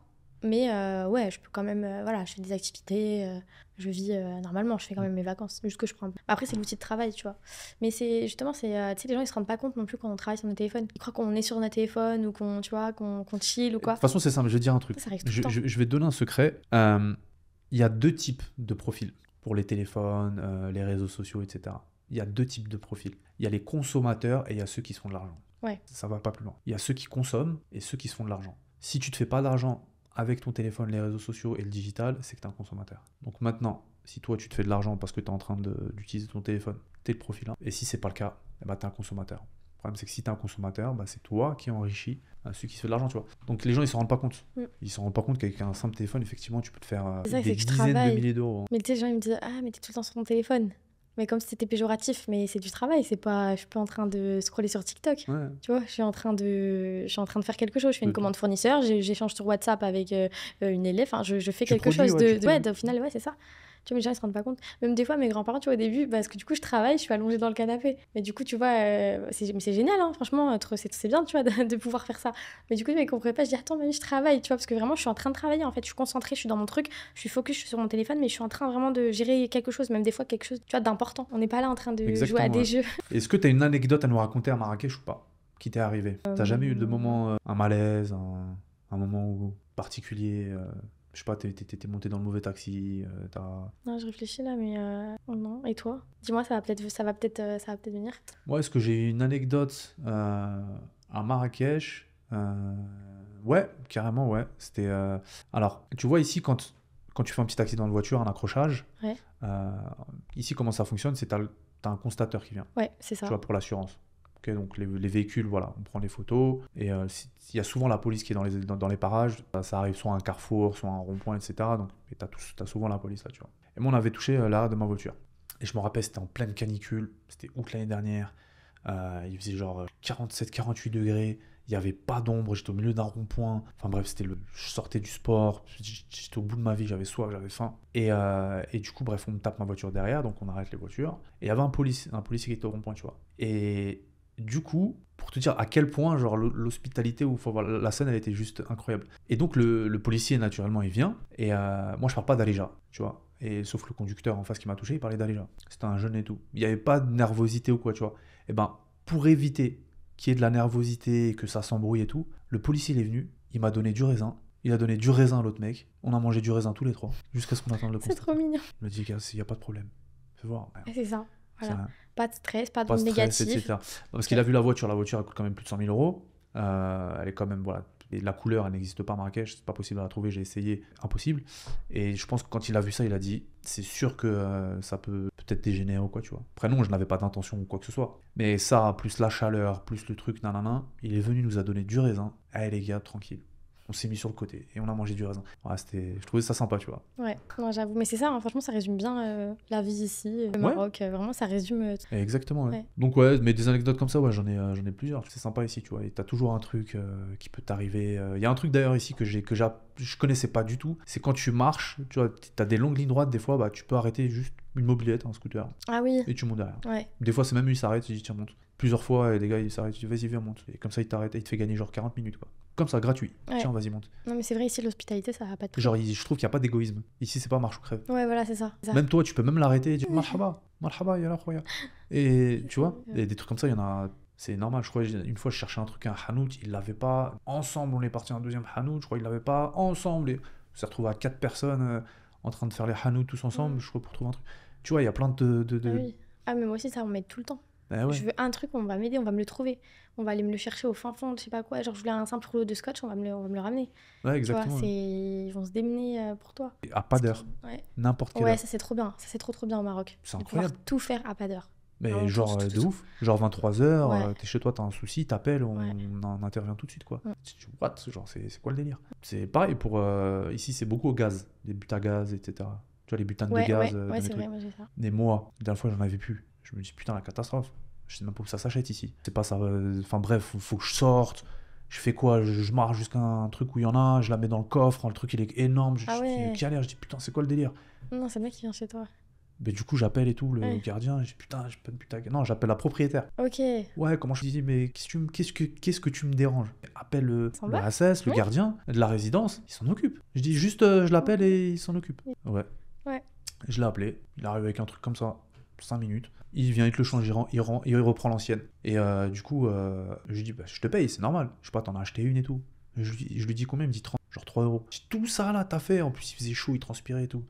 Mais ouais, je peux quand même, voilà, je fais des activités, je vis normalement, je fais quand même mes vacances, juste que je prends. Après, c'est l'outil de travail, tu vois. Mais c'est justement, tu sais, les gens ils se rendent pas compte non plus quand on travaille sur notre téléphone. Ils croient qu'on est sur notre téléphone ou qu'on, tu vois, qu'on chill ou quoi. De toute façon, c'est simple, je vais te dire un truc. Ça arrive tout le temps. Je vais te donner un secret. Il y a 2 types de profils pour les téléphones, les réseaux sociaux, etc. Il y a 2 types de profils. Il y a les consommateurs et il y a ceux qui se font de l'argent. Ouais. Ça va pas plus loin. Il y a ceux qui consomment et ceux qui se font de l'argent. Si tu te fais pas d'argent avec ton téléphone, les réseaux sociaux et le digital, c'est que tu es un consommateur. Donc maintenant, si toi tu te fais de l'argent parce que tu es en train d'utiliser ton téléphone, tu es le profil 1. Et si c'est pas le cas, tu es un consommateur. Le problème, c'est que si tu es un consommateur, c'est toi qui enrichis celui qui se fait de l'argent, tu vois. Donc les gens, ils se rendent pas compte. Ils se rendent pas compte qu'avec un simple téléphone, effectivement, tu peux te faire des dizaines de milliers d'euros. Mais tu sais, les gens, ils me disent, ah, mais t'es tout le temps sur ton téléphone. Mais comme si c'était péjoratif, mais c'est du travail, c'est pas, je suis pas en train de scroller sur TikTok. Ouais. Tu vois, je suis en train de faire quelque chose. Je fais une commande fournisseur, j'échange sur WhatsApp avec une élève, enfin, je fais quelque chose de... Ouais, au final, ouais, c'est ça. Tu vois, les gens, ils se rendent pas compte. Même des fois, mes grands-parents, tu vois, au début, parce que du coup, je travaille, je suis allongée dans le canapé. Mais du coup, tu vois, mais c'est génial, hein, franchement, c'est bien, tu vois, de pouvoir faire ça. Mais du coup, ils ne comprenaient pas. Je dis, attends, mais je travaille, tu vois, parce que vraiment, je suis en train de travailler, en fait. Je suis concentrée, je suis dans mon truc, je suis focus, je suis sur mon téléphone, mais je suis en train vraiment de gérer quelque chose, même des fois, quelque chose, tu vois, d'important. On n'est pas là en train de Exactement, jouer à des ouais. jeux. Est-ce que tu as une anecdote à nous raconter à Marrakech ou pas? Qui t'est arrivé? T'as jamais eu de moment, un malaise, un moment particulier je sais pas, t'es monté dans le mauvais taxi, Non, je réfléchis là, mais non. Et toi? Dis-moi, ça va peut-être venir. Moi, est-ce que j'ai une anecdote à Marrakech? Ouais, carrément, ouais. C'était. Alors, tu vois, ici, quand tu fais un petit accident de voiture, un accrochage, Ouais. ici, comment ça fonctionne? C'est t'as un constateur qui vient, Ouais, c'est tu ça. vois, pour l'assurance. Ok, donc les véhicules, voilà, on prend les photos. Et il y a souvent la police qui est dans les parages. Ça arrive soit à un carrefour, soit à un rond-point, etc. Donc, et t'as souvent la police là, tu vois. Et moi, on avait touché l'arrière de ma voiture. Et je me rappelle, c'était en pleine canicule. C'était août l'année dernière. Il faisait genre 47-48 degrés. Il n'y avait pas d'ombre. J'étais au milieu d'un rond-point. Enfin bref, je sortais du sport. J'étais au bout de ma vie. J'avais soif, j'avais faim. Et du coup, bref, on me tape ma voiture derrière. Donc on arrête les voitures. Et il y avait un policier qui était au rond-point, tu vois. Et du coup, pour te dire à quel point, genre, l'hospitalité, la scène, elle était juste incroyable. Et donc, le policier, naturellement, il vient. Et moi, je parle pas d'Alija, tu vois. Et sauf le conducteur en face qui m'a touché, il parlait d'Alija. C'était un jeune et tout. Il n'y avait pas de nervosité ou quoi, tu vois. Et ben, pour éviter qu'il y ait de la nervosité et que ça s'embrouille et tout, le policier, il est venu, il m'a donné du raisin. Il a donné du raisin à l'autre mec. On a mangé du raisin tous les trois, jusqu'à ce qu'on attende le C'est constateur. trop mignon. Il me dit, gars, il n'y a pas de problème. Fais voir. Ouais, c'est ça. Voilà. Ça- Pas de stress, pas pas de de stress, négatif. etc. Parce qu'il a vu la voiture elle coûte quand même plus de 100 000 euros. Elle est quand même, voilà. Et la couleur, elle n'existe pas à Marrakech, c'est pas possible de la trouver, j'ai essayé, impossible. Et je pense que quand il a vu ça, il a dit, c'est sûr que ça peut peut-être dégénérer ou quoi, tu vois. Après, non, je n'avais pas d'intention ou quoi que ce soit. Mais ça, plus la chaleur, plus le truc, nanana, il est venu nous a donné du raisin. Allez les gars, tranquille. On s'est mis sur le côté et on a mangé du raisin. Ouais, je trouvais ça sympa, tu vois. Ouais, non, j'avoue. Mais c'est ça, hein, franchement, ça résume bien la vie ici, le Maroc. Vraiment, ça résume. Exactement, ouais. Ouais. Donc ouais, mais des anecdotes comme ça, ouais, j'en ai plusieurs. C'est sympa ici, tu vois. Et t'as toujours un truc qui peut t'arriver. Il y a un truc d'ailleurs ici que je connaissais pas du tout. C'est quand tu marches, tu vois, t'as des longues lignes droites, des fois, bah, tu peux arrêter juste une mobilette, un scooter, Ah oui, et tu montes derrière. ouais. Des fois, c'est même lui, il s'arrête, il dit tiens, monte. Plusieurs fois, et les gars, ils s'arrêtent, ils disent vas-y, viens, monte. Et comme ça, il t'arrête et il te fait gagner genre 40 minutes, quoi. Comme ça, gratuit. Ouais. Tiens, vas-y, monte. Non, mais c'est vrai, ici, l'hospitalité, ça va pas de prix. Genre, je trouve qu'il n'y a pas d'égoïsme. Ici, c'est pas marche ou crève. Ouais, voilà, c'est ça. Même toi, tu peux même l'arrêter et dire marhaba, marhaba, yallah, khoya. Et tu vois, et des trucs comme ça, il y en a. C'est normal. Je crois une fois, je cherchais un truc à un hanout, il l'avait pas. Ensemble, on est parti à un deuxième hanout, je crois qu'il l'avait pas. Ensemble, et on s'est retrouvé à 4 personnes en train de faire les hanouts tous ensemble, je crois, pour trouver un truc. Tu vois, il y a plein de. Ah oui. Ah, mais moi aussi, ça, on m'aide tout le temps. Ben ouais. Je veux un truc, on va m'aider, on va me le trouver. On va aller me le chercher au fin fond, je sais pas quoi. Genre, je voulais un simple rouleau de scotch, on va me le ramener. Ouais, Tu vois, exactement. ils vont se démener pour toi. À pas d'heure. Ouais. N'importe quelle Ouais, heure. ça c'est trop bien. Ça c'est trop bien au Maroc. C'est De pouvoir incroyable. tout faire à pas d'heure. Mais Vraiment, genre tout, de ouf. Genre 23h, Ouais. t'es chez toi, t'as un souci, t'appelles, on Ouais. en intervient tout de suite, quoi. Ouais. What? Genre, c'est quoi le délire? C'est pareil pour. Ici, c'est beaucoup au gaz, des butins à gaz, etc. Tu vois, les butins de Ouais, gaz. ouais, dans les c'est trucs. vrai, moi j'ai ça. Mais moi, la dernière fois, j'en avais plus. Je me dis, putain, la catastrophe. Je sais même pas où ça s'achète ici. C'est pas ça. Enfin bref, faut que je sorte. Je fais quoi? Je marche jusqu'à un truc où il y en a, je la mets dans le coffre, le truc il est énorme, Ah ouais. je galère, je dis putain, c'est quoi le délire? Non, c'est le mec qui vient chez toi. Mais du coup, j'appelle et tout, le Ouais. gardien, je dis putain, j'ai pas de putain. Non, j'appelle la propriétaire. Ok. Ouais, comment je dis, mais qu'est-ce que tu me déranges? Appelle le S'en va SS, le Ouais. gardien de la résidence, il s'en occupe. Je dis juste, je l'appelle et il s'en occupe. Ouais. Ouais. Je l'ai appelé, il arrive avec un truc comme ça, 5 minutes. Il vient, il te le change, il reprend l'ancienne. Et du coup, je lui dis, bah, je te paye, c'est normal. Je sais pas, t'en as acheté une et tout. Je lui dis combien? Il me dit 30, genre 3 euros. Je dis, tout ça là, t'as fait. En plus, il faisait chaud, il transpirait et tout.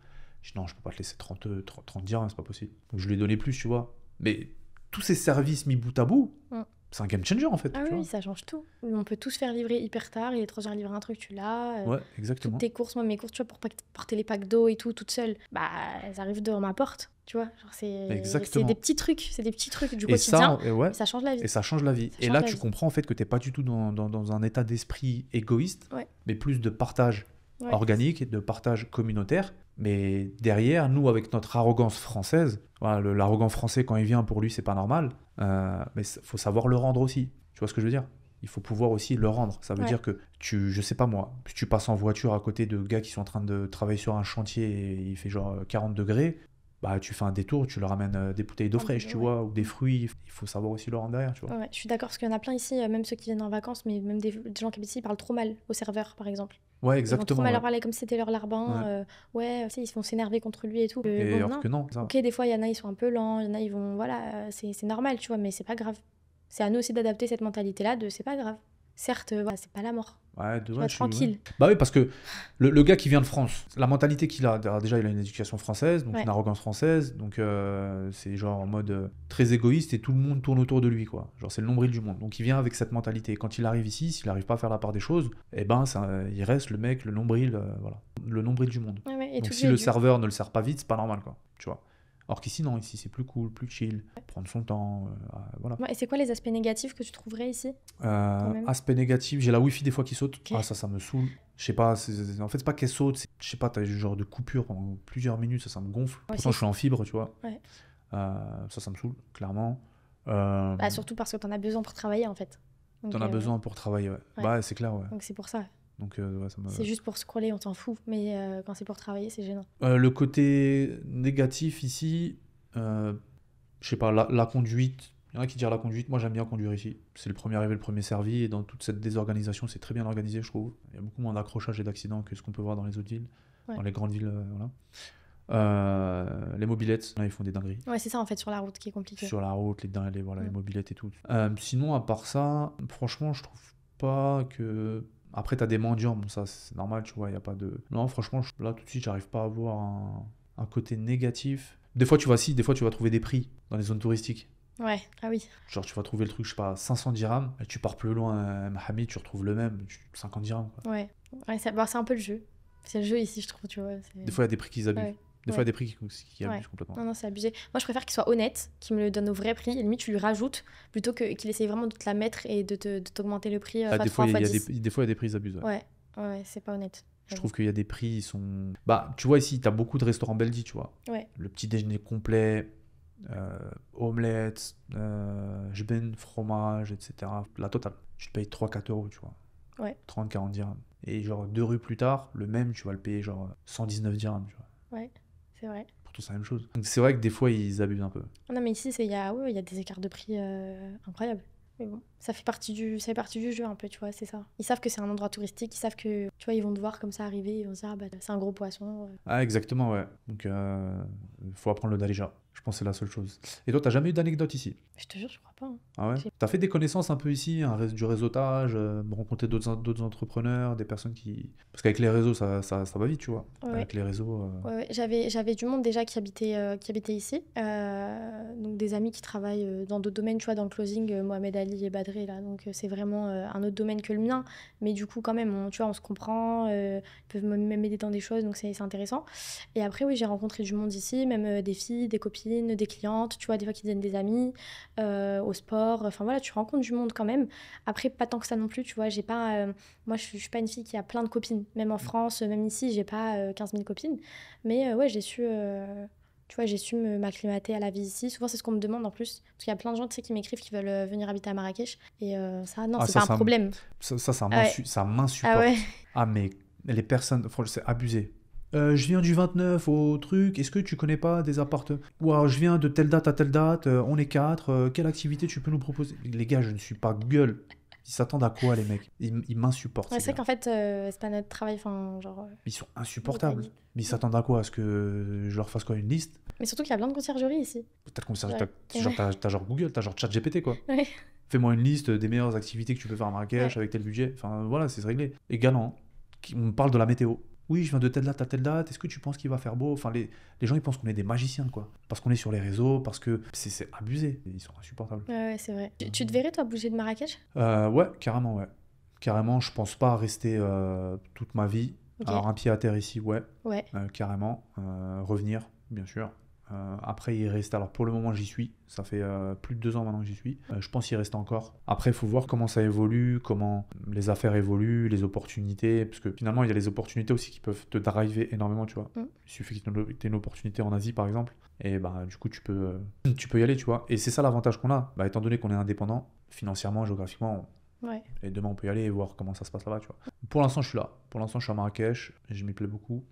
Je dis, non, je peux pas te laisser 30 dirhams, c'est pas possible. Donc je lui ai donné plus, tu vois. Mais tous ces services mis bout à bout, Mm. c'est un game changer en fait. Ah tu oui, vois. ça change tout. On peut tous faire livrer hyper tard. Il est 3h à livrer un truc, tu l'as. Ouais, Toutes exactement. tes courses, moi mes courses, tu vois, pour porter les packs d'eau et tout, toute seule, bah elles arrivent devant ma porte, tu vois. Genre c'est Exactement. des petits trucs, c'est des petits trucs du Et quotidien. ça, ouais. Et ça change la vie. Et ça change la vie. Ça Et change là, la tu vie. comprends en fait que t'es pas du tout dans un état d'esprit égoïste, Ouais. mais plus de partage Ouais. organique et de partage communautaire. Mais derrière, nous, avec notre arrogance française, voilà, l'arrogant français, quand il vient, pour lui, c'est pas normal. Mais faut savoir le rendre aussi. Tu vois ce que je veux dire? il faut pouvoir aussi le rendre. Ça veut Ouais. dire que je sais pas moi, si tu passes en voiture à côté de gars qui sont en train de travailler sur un chantier et il fait genre 40 degrés, bah tu fais un détour, tu leur ramènes des bouteilles d'eau Un peu fraîche, d'eau, tu ouais. vois, ou des fruits. Il faut savoir aussi le rendre derrière, tu vois. Ouais, je suis d'accord, parce qu'il y en a plein ici, même ceux qui viennent en vacances, mais même des gens qui habitent ici, ils parlent trop mal aux serveurs, par exemple. Ouais, Ils vont trop exactement, mal ouais. leur parler comme si c'était leur larbin. Ouais. Ouais, tu sais, ils vont s'énerver contre lui et tout. Et Bon, alors non. que non, ça. Ok, des fois, il y en a, ils sont un peu lents, il y en a, ils vont. Voilà, c'est normal, tu vois, mais c'est pas grave. C'est à nous aussi d'adapter cette mentalité-là de c'est pas grave. Certes, voilà, c'est pas la mort. Ouais, Tu vois, je suis. Ouais. tranquille. Bah oui, parce que le gars qui vient de France, la mentalité qu'il a, alors déjà il a une éducation française, donc Ouais. une arrogance française, donc c'est genre en mode très égoïste et tout le monde tourne autour de lui, quoi. Genre c'est le nombril du monde. Donc il vient avec cette mentalité. Et quand il arrive ici, s'il n'arrive pas à faire la part des choses, eh ben il reste le mec, le nombril, voilà, le nombril du monde. Ouais, ouais, et Donc tout si le serveur ne le sert pas vite, c'est pas normal, quoi. Tu vois. Or qu'ici non, ici c'est plus cool, plus chill, prendre son temps, voilà. Ouais, et c'est quoi les aspects négatifs que tu trouverais ici même Aspect négatif, j'ai la wifi des fois qui saute. Ok. Ah ça me saoule. Je sais pas, en fait c'est pas qu'elle saute, je sais pas, t'as ce genre de coupure pendant plusieurs minutes, ça me gonfle. Ouais, Pourtant c'est- je suis en fibre, tu vois. Ouais. Ça me saoule, clairement. Bah, surtout parce que t'en as besoin pour travailler, en fait. Donc, T'en as besoin pour travailler, ouais. ouais. Bah c'est clair, ouais. Donc c'est pour ça. Donc ouais, ça me... C'est juste pour scroller, on s'en fout. Mais quand c'est pour travailler, c'est gênant. Le côté négatif ici, je sais pas, la conduite. Il y en a qui disent la conduite, moi j'aime bien conduire ici. C'est le premier arrivé, le premier servi, et dans toute cette désorganisation, c'est très bien organisé, je trouve. Il y a beaucoup moins d'accrochages et d'accidents que ce qu'on peut voir dans les autres villes, Ouais. dans les grandes villes, les mobylettes, là, ils font des dingueries. Ouais, c'est ça, en fait, sur la route qui est compliqué. Sur la route, les Mm. mobylettes et tout. Sinon, à part ça, franchement, je trouve pas que... Après, t'as des mendiants, bon ça c'est normal, tu vois, il y a pas de... Non, franchement, là tout de suite, j'arrive pas à voir un côté négatif. Des fois, tu vas trouver des prix dans les zones touristiques. Ouais, ah oui. Genre, tu vas trouver le truc, je sais pas, 500 dirhams, et tu pars plus loin, Mohamed, tu retrouves le même, 50 dirhams, quoi. Ouais, bah, c'est un peu le jeu. C'est le jeu ici, je trouve, tu vois. Des fois, il y a des prix qui abusent. Ouais. Des fois, il y a des prix qui abusent Ouais. complètement. Non, c'est abusé. Moi, je préfère qu'il soit honnête, qu'il me le donne au vrai prix, et limite, tu lui rajoutes, plutôt qu'il essaye vraiment de te la mettre et de t'augmenter le prix Ah, fois des 3, fois, fois il y a 10. des fois, il y a des prix qui abusent. Ouais. Ouais, c'est pas honnête. Je trouve qu'il y a des prix, ils sont... Bah, tu vois, ici, t'as beaucoup de restaurants Beldi, tu vois. Ouais. Le petit déjeuner complet, omelette, jben, fromage, etc. La totale. Tu te payes 3-4 euros, tu vois. Ouais. 30-40 dirhams. Et genre 2 rues plus tard, le même, tu vas le payer genre 119 dirhams, tu vois. Ouais, c'est vrai. Pour tout, c'est la même chose. Donc c'est vrai que des fois, ils abusent un peu. Non, mais ici, il y a des écarts de prix incroyables. Mais bon, ça fait partie du jeu un peu, tu vois, c'est ça. Ils savent que c'est un endroit touristique, ils savent que, tu vois, ils vont te voir comme ça arriver, ils vont se dire, ah bah, c'est un gros poisson. Ah, exactement, ouais. Donc, faut apprendre le darija. Je pense que c'est la seule chose. Et toi, t'as jamais eu d'anecdote ici? Je te jure, je crois pas. Hein. Ah ouais? J'ai- T'as fait des connaissances un peu ici, du réseautage, rencontrer d'autres entrepreneurs, des personnes qui... Parce qu'avec les réseaux, ça va vite, tu vois. Ouais. Avec les réseaux... Ouais, j'avais du monde déjà qui habitait ici. Donc des amis qui travaillent dans d'autres domaines, tu vois, dans le closing, Mohamed Ali et Badré, là. Donc c'est vraiment un autre domaine que le mien. Mais du coup, quand même, tu vois, on se comprend. Ils peuvent même m'aider dans des choses, donc c'est intéressant. Et après, oui, j'ai rencontré du monde ici, même des filles, des copines, des clientes, tu vois, des fois qui deviennent des amis, au sport. Enfin voilà, tu rencontres du monde quand même. Après, pas tant que ça non plus, tu vois. J'ai pas, moi, je suis pas une fille qui a plein de copines. Même en France, même ici, j'ai pas 15 000 copines. Mais ouais, j'ai su, tu vois, j'ai su m'acclimater à la vie ici. Souvent, c'est ce qu'on me demande en plus. Parce qu'il y a plein de gens, tu sais, qui m'écrivent qui veulent venir habiter à Marrakech. Et ça, non, Ah, c'est ça, pas un ça me- problème. Ça Ah ouais. ça m'insupporte. Ah ouais. Ah, mais les personnes, franchement, c'est abusé. Je viens du 29 au truc, est-ce que tu connais pas des appartements? Ou alors je viens de telle date à telle date, on est 4, quelle activité tu peux nous proposer? Les gars, je ne suis pas Google. Ils s'attendent à quoi, les mecs? Ils m'insupportent. Ouais, ces c'est vrai gars. qu'en fait, c'est pas notre travail. Enfin, genre. Ils sont insupportables. détaillé. Mais ils s'attendent à quoi? À ce que je leur fasse quoi? Une liste? Mais surtout qu'il y a plein de conciergeries ici. Peut-être qu'on Ouais. t'as genre Google, t'as genre ChatGPT, quoi. Ouais. Fais-moi une liste des meilleures activités que tu peux faire à Marrakech Ouais. avec tel budget. Enfin, voilà, c'est réglé. Et galant, on me parle de la météo. Oui, je viens de telle date à telle date. Est-ce que tu penses qu'il va faire beau? Enfin, les gens, ils pensent qu'on est des magiciens, quoi. Parce qu'on est sur les réseaux, parce que c'est abusé. Ils sont insupportables. Ouais, c'est vrai. Tu te verrais, toi, bouger de Marrakech? Ouais, carrément, ouais. Carrément, je pense pas rester toute ma vie. Ok. Alors, un pied à terre ici, ouais, Ouais. carrément. Revenir, bien sûr. Après, y rester. Alors, pour le moment, j'y suis. Ça fait plus de 2 ans maintenant que j'y suis. Je pense y rester encore. Après, il faut voir comment ça évolue, comment les affaires évoluent, les opportunités. Parce que finalement, il y a les opportunités aussi qui peuvent te driver énormément, tu vois. Mm. Il suffit que tu aies une opportunité en Asie, par exemple. Et bah, du coup, tu peux y aller, tu vois. Et c'est ça l'avantage qu'on a. Bah, étant donné qu'on est indépendant, financièrement, géographiquement, Ouais. Et demain, on peut y aller et voir comment ça se passe là-bas, tu vois. Pour l'instant, je suis là. Pour l'instant, je suis à Marrakech et je m'y plais beaucoup.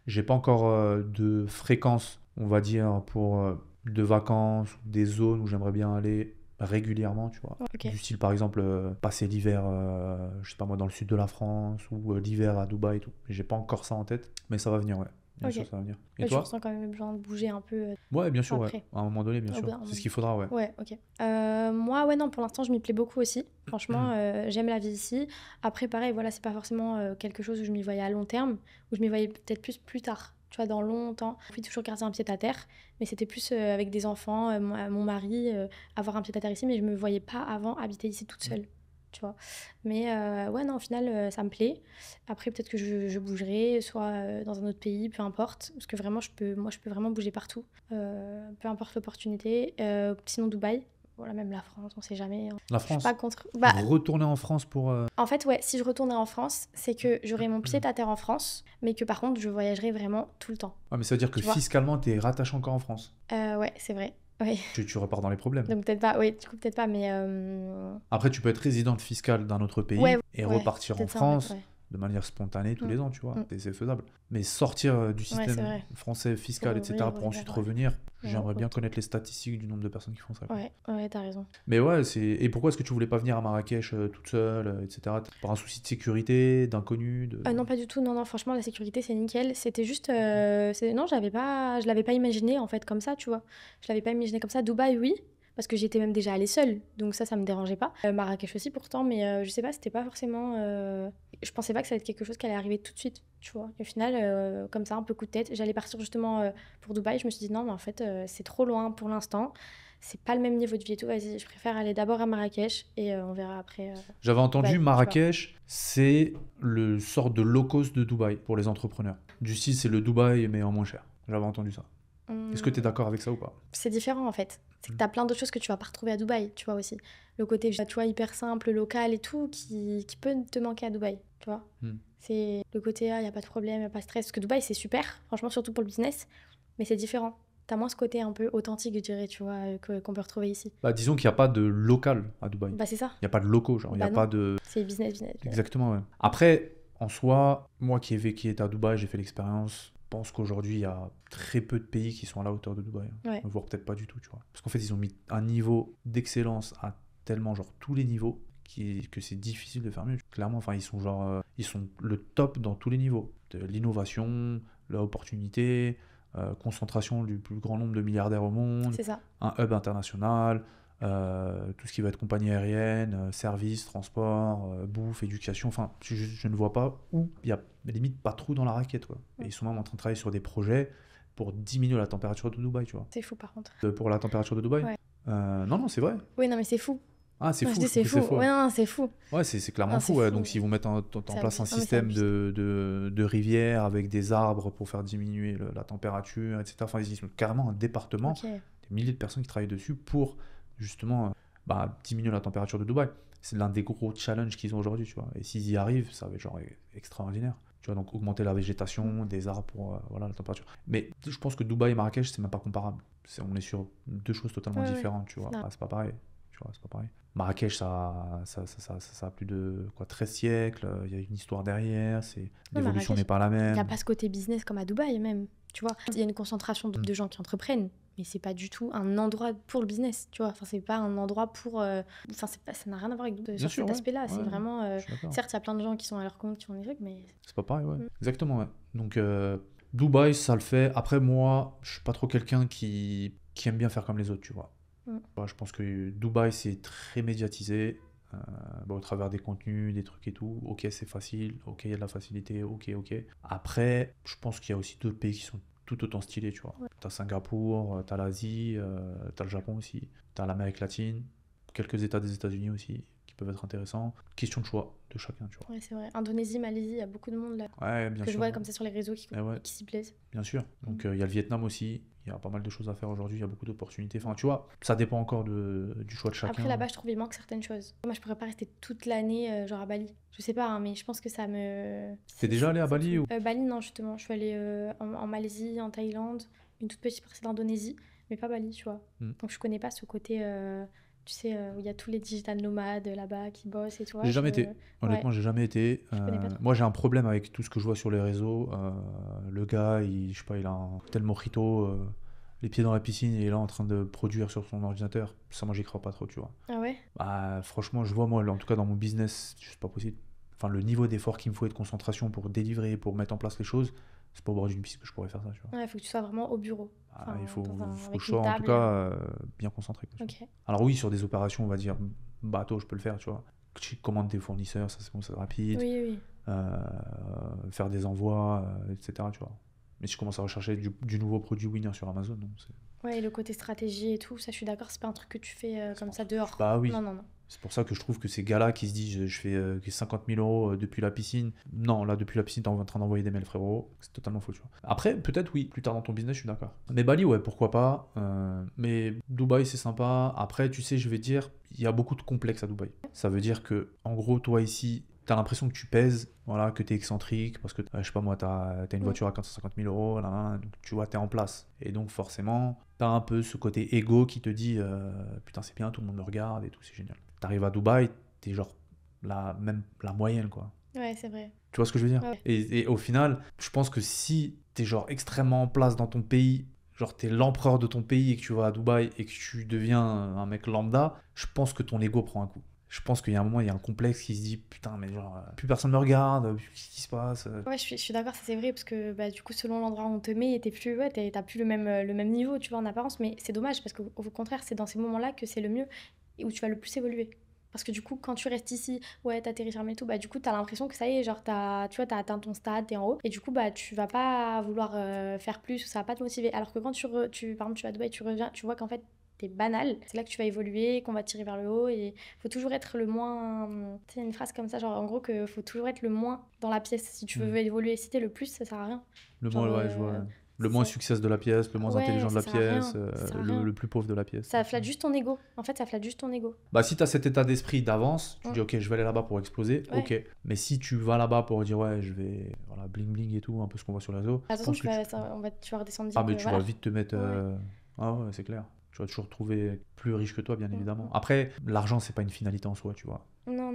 J'ai pas encore de fréquence, on va dire, pour de vacances, des zones où j'aimerais bien aller régulièrement, tu vois. Ok. Du style, par exemple, passer l'hiver, je sais pas moi, dans le sud de la France ou l'hiver à Dubaï et tout. J'ai pas encore ça en tête, mais ça va venir, ouais. Bien sûr, Ok. ça va venir. Et Mais tu toi? ressens quand même besoin de bouger un peu Ouais, bien sûr, ouais. après. À un moment donné, bien Au sûr. bout d'un C'est moment. ce qu'il faudra, ouais. Ouais, ok. Moi, ouais, non, pour l'instant, je m'y plais beaucoup aussi. Franchement, j'aime la vie ici. Après, pareil, voilà, c'est pas forcément quelque chose où je m'y voyais à long terme, où je m'y voyais peut-être plus tard, tu vois, dans longtemps. J'ai toujours garder un pied à terre, mais c'était plus avec des enfants, mon mari, avoir un pied à terre ici, mais je me voyais pas avant habiter ici toute seule, tu vois. Mais ouais, non, au final, ça me plaît. Après, peut-être que je bougerai, soit dans un autre pays, peu importe, parce que vraiment, moi, je peux vraiment bouger partout, peu importe l'opportunité. Sinon, Dubaï, voilà, même la France, on sait jamais. La Je suis France. pas contre. Bah, Retourner en France pour... en fait, ouais, si je retournais en France, c'est que j'aurais mon pied à terre en France, mais que par contre, je voyagerais vraiment tout le temps. Ah, mais ça veut dire que Tu vois. fiscalement, t'es rattaché encore en France. Ouais, c'est vrai. Oui. Tu repars dans les problèmes. Donc peut-être pas, oui, du coup, peut-être pas, mais. Après, tu peux être résidente fiscale d'un autre pays Ouais, et ouais, repartir en peut-être ça en fait, France ouais. de manière spontanée tous Mm. les ans, tu vois. Mm. C'est faisable. Mais sortir du Ouais, c'est système vrai. français fiscal, Pour etc., pour revenir, ensuite ouais. revenir, Ouais, j'aimerais bien ok. connaître les statistiques du nombre de personnes qui font ça, quoi. Ouais, t'as raison. Mais ouais, c'est... Et pourquoi est-ce que tu voulais pas venir à Marrakech toute seule, etc. Par un souci de sécurité, d'inconnu, de... Non, pas du tout. Non, non, franchement, la sécurité, c'est nickel. C'était juste. Non, je l'avais pas imaginé, en fait, comme ça, tu vois. Je l'avais pas imaginé comme ça. Dubaï, oui, parce que j'y étais même déjà allée seule. Donc ça me dérangeait pas. Marrakech aussi, pourtant, mais je sais pas, c'était pas forcément. Je pensais pas que ça allait être quelque chose qui allait arriver tout de suite, tu vois. Et au final, comme ça, un peu coup de tête. J'allais partir justement pour Dubaï. Je me suis dit, non, mais en fait, c'est trop loin pour l'instant. C'est pas le même niveau de vie et tout. Vas-y, je préfère aller d'abord à Marrakech et on verra après. J'avais entendu Dubaï, tu vois. Marrakech, c'est le sort de low cost de Dubaï pour les entrepreneurs. Du style, c'est le Dubaï, mais en moins cher. J'avais entendu ça. Est-ce que tu es d'accord avec ça ou pas? C'est différent en fait. C'est que t'as plein d'autres choses que tu vas pas retrouver à Dubaï, tu vois aussi. Le côté, tu vois, hyper simple, local et tout, qui peut te manquer à Dubaï, tu vois. C'est le côté, il y a pas de problème, y a pas de stress. Parce que Dubaï, c'est super, franchement, surtout pour le business, mais c'est différent. T'as moins ce côté un peu authentique, je dirais, tu vois, qu'on peut retrouver ici. Bah, disons qu'il n'y a pas de local à Dubaï. Bah, c'est ça. Il n'y a pas de locaux, genre. Il n'y a non. pas de... C'est business. Exactement, ouais. Après, en soi, moi qui ai été à Dubaï, j'ai fait l'expérience. Je pense qu'aujourd'hui, il y a très peu de pays qui sont à la hauteur de Dubaï. Ouais. Voire peut-être pas du tout, tu vois. Parce qu'en fait, ils ont mis un niveau d'excellence à tellement, genre, tous les niveaux que c'est difficile de faire mieux. Clairement, enfin, ils sont genre... ils sont le top dans tous les niveaux. De l'innovation, l'opportunité, concentration du plus grand nombre de milliardaires au monde, C'est ça. un hub international... tout ce qui va être compagnie aérienne, services, transport, bouffe, éducation, enfin, je ne vois pas où il y a limite pas trop dans la raquette, quoi. Et ils sont même en train de travailler sur des projets pour diminuer la température de Dubaï, tu vois. C'est fou par contre. Pour la température de Dubaï? Ouais. Non, c'est vrai. Oui, non, mais c'est fou. Ah, c'est Non, fou. je dis c'est fou. faux. Ouais, non, c'est fou. Ouais, c'est clairement Non, fou. c'est Ouais. fou. Donc, s'ils vont mettre en C'est place un abusé. Non, mais c'est système abusé. de rivières avec des arbres pour faire diminuer la température, etc. Enfin, ils ont carrément un département, Ok. des milliers de personnes qui travaillent dessus pour justement diminuer la température de Dubaï. C'est l'un des gros challenges qu'ils ont aujourd'hui, tu vois. Et s'ils y arrivent, ça va être genre extraordinaire. Tu vois, donc augmenter la végétation, des arbres pour voilà, la température. Mais je pense que Dubaï et Marrakech, c'est même pas comparable. On est sur deux choses totalement Ouais, différentes, tu vois. Non. C'est pas pareil. Tu vois, c'est pas pareil. Marrakech, ça a plus de 13 siècles, il y a une histoire derrière, l'évolution Marrakech, n'est pas la Il n'y a même. pas ce côté business comme à Dubaï même, tu vois. Il y a une concentration de gens qui entreprennent, mais c'est pas du tout un endroit pour le business, tu vois. Enfin, c'est pas un endroit pour... Enfin, ça n'a rien à voir avec Bien sur sûr, cet ouais. aspect-là. C'est Ouais, vraiment... je suis d'accord. certes, il y a plein de gens qui sont à leur compte, qui font des trucs, mais... C'est pas pareil, ouais. Exactement, ouais. Donc, Dubaï, ça le fait. Après, moi, je suis pas trop quelqu'un qui aime bien faire comme les autres, tu vois. Je pense que Dubaï, c'est très médiatisé. Au travers des contenus, des trucs et tout. Ok, c'est facile. Ok, il y a de la facilité. Ok. Après, je pense qu'il y a aussi d'autres pays qui sont tout autant stylés, tu vois. T'as Singapour, t'as l'Asie, t'as le Japon aussi, t'as l'Amérique latine, quelques États des États-Unis aussi qui peuvent être intéressants. Question de choix de chacun, tu vois. Ouais, c'est vrai. Indonésie, Malaisie, il y a beaucoup de monde là. Ouais, bien que sûr. je vois comme ça sur les réseaux qui s'y plaisent. Bien sûr. Donc il y a le Vietnam aussi. Il y a pas mal de choses à faire aujourd'hui. Il y a beaucoup d'opportunités. Enfin, tu vois, ça dépend encore du choix de chacun. Après, là-bas, je trouve qu'il manque certaines choses. Moi, je pourrais pas rester toute l'année, genre à Bali. Je sais pas, hein, mais je pense que ça me... T'es déjà allé à Bali ou... Bali, non, justement. Je suis allée en Malaisie, en Thaïlande, une toute petite partie d'Indonésie, mais pas Bali, tu vois. Donc, je connais pas ce côté Tu sais, où il y a tous les digital nomades là-bas qui bossent et tout. J'ai jamais été. Honnêtement, j'ai jamais été. connais pas trop. Moi, j'ai un problème avec tout ce que je vois sur les réseaux. Le gars, je sais pas, il a un tel mojito, les pieds dans la piscine, et il est là en train de produire sur son ordinateur. Ça, moi, j'y crois pas trop, tu vois. Ah ouais? Bah, franchement, je vois, moi, en tout cas dans mon business, c'est juste pas possible. Enfin, le niveau d'effort qu'il me faut et de concentration pour délivrer, pour mettre en place les choses, c'est pas au bord d'une piscine que je pourrais faire ça, tu vois. Ouais, il faut que tu sois vraiment au bureau. Enfin, il faut que avec je sois, en tout cas, bien concentré, quoi, Ok. alors oui, sur des opérations, on va dire, bateau, je peux le faire, tu vois. Je commande des fournisseurs, ça c'est bon, c'est rapide. Oui. Faire des envois, etc., tu vois. Mais si je commence à rechercher du nouveau produit winner sur Amazon, non, c'est... Ouais, et le côté stratégie et tout, ça je suis d'accord, c'est pas un truc que tu fais comme ça dehors. Bah oui. Non. C'est pour ça que je trouve que ces gars-là qui se disent je fais 50 000 euros depuis la piscine. Non, là, depuis la piscine, t'es en train d'envoyer des mails, frérot. C'est totalement faux, tu vois. Après, peut-être oui, plus tard dans ton business, je suis d'accord. Mais Bali, ouais, pourquoi pas. Mais Dubaï, c'est sympa. Après, tu sais, je vais dire, il y a beaucoup de complexes à Dubaï. Ça veut dire que, en gros, toi ici, t'as l'impression que tu pèses, voilà, que t'es excentrique, parce que, je sais pas moi, t'as une voiture à 450 000 euros, là, donc tu vois, t'es en place. Et donc, forcément, t'as un peu ce côté égo qui te dit, putain, c'est bien, tout le monde me regarde et tout, c'est génial. T'arrives à Dubaï, t'es genre même la moyenne, quoi. Ouais, c'est vrai. Tu vois ce que je veux dire? Ouais. Et au final, je pense que si t'es genre extrêmement en place dans ton pays, genre t'es l'empereur de ton pays et que tu vas à Dubaï et que tu deviens un mec lambda, je pense que ton ego prend un coup. Je pense qu'il y a un moment, il y a un complexe qui se dit putain, mais genre, plus personne me regarde, qu'est-ce qui se passe? Ouais, je suis d'accord, ça c'est vrai, parce que bah, du coup, selon l'endroit où on te met, t'as plus le même niveau, tu vois, en apparence, mais c'est dommage, parce qu'au contraire, c'est dans ces moments-là que c'est le mieux et où tu vas le plus évoluer. Parce que du coup, quand tu restes ici, ouais, t'atterris fermé et tout, bah du coup, t'as l'impression que ça y est, genre, tu vois, t'as atteint ton stade, t'es en haut, et du coup, bah tu vas pas vouloir faire plus, ou ça va pas te motiver. Alors que quand par exemple, tu vas à Dubaï, tu reviens, tu vois qu'en fait, t'es banal, c'est là que tu vas évoluer, qu'on va te tirer vers le haut, et faut toujours être le moins. Tu sais, une phrase comme ça, genre, en gros, que faut toujours être le moins dans la pièce si tu veux évoluer. Si t'es le plus, ça sert à rien. Le Genre, moins, ouais, je vois. Le moins succès de la pièce, le moins intelligent de la ça sert à rien, pièce, ça sert à rien. le plus pauvre de la pièce. Ça flatte juste ton ego. En fait, ça flatte juste ton ego. Bah, si tu as cet état d'esprit d'avance, tu dis ok, je vais aller là-bas pour exploser, Ouais. ok. Mais si tu vas là-bas pour dire ouais, je vais voilà, bling bling et tout, un peu ce qu'on voit sur les réseaux. Attention, je pense tu vas redescendre Ah, mais direct, tu vas vite te mettre. Ouais. Ah ouais, c'est clair. Tu vas toujours trouver plus riche que toi, bien évidemment. Mm. Après, l'argent, c'est pas une finalité en soi, tu vois. Non.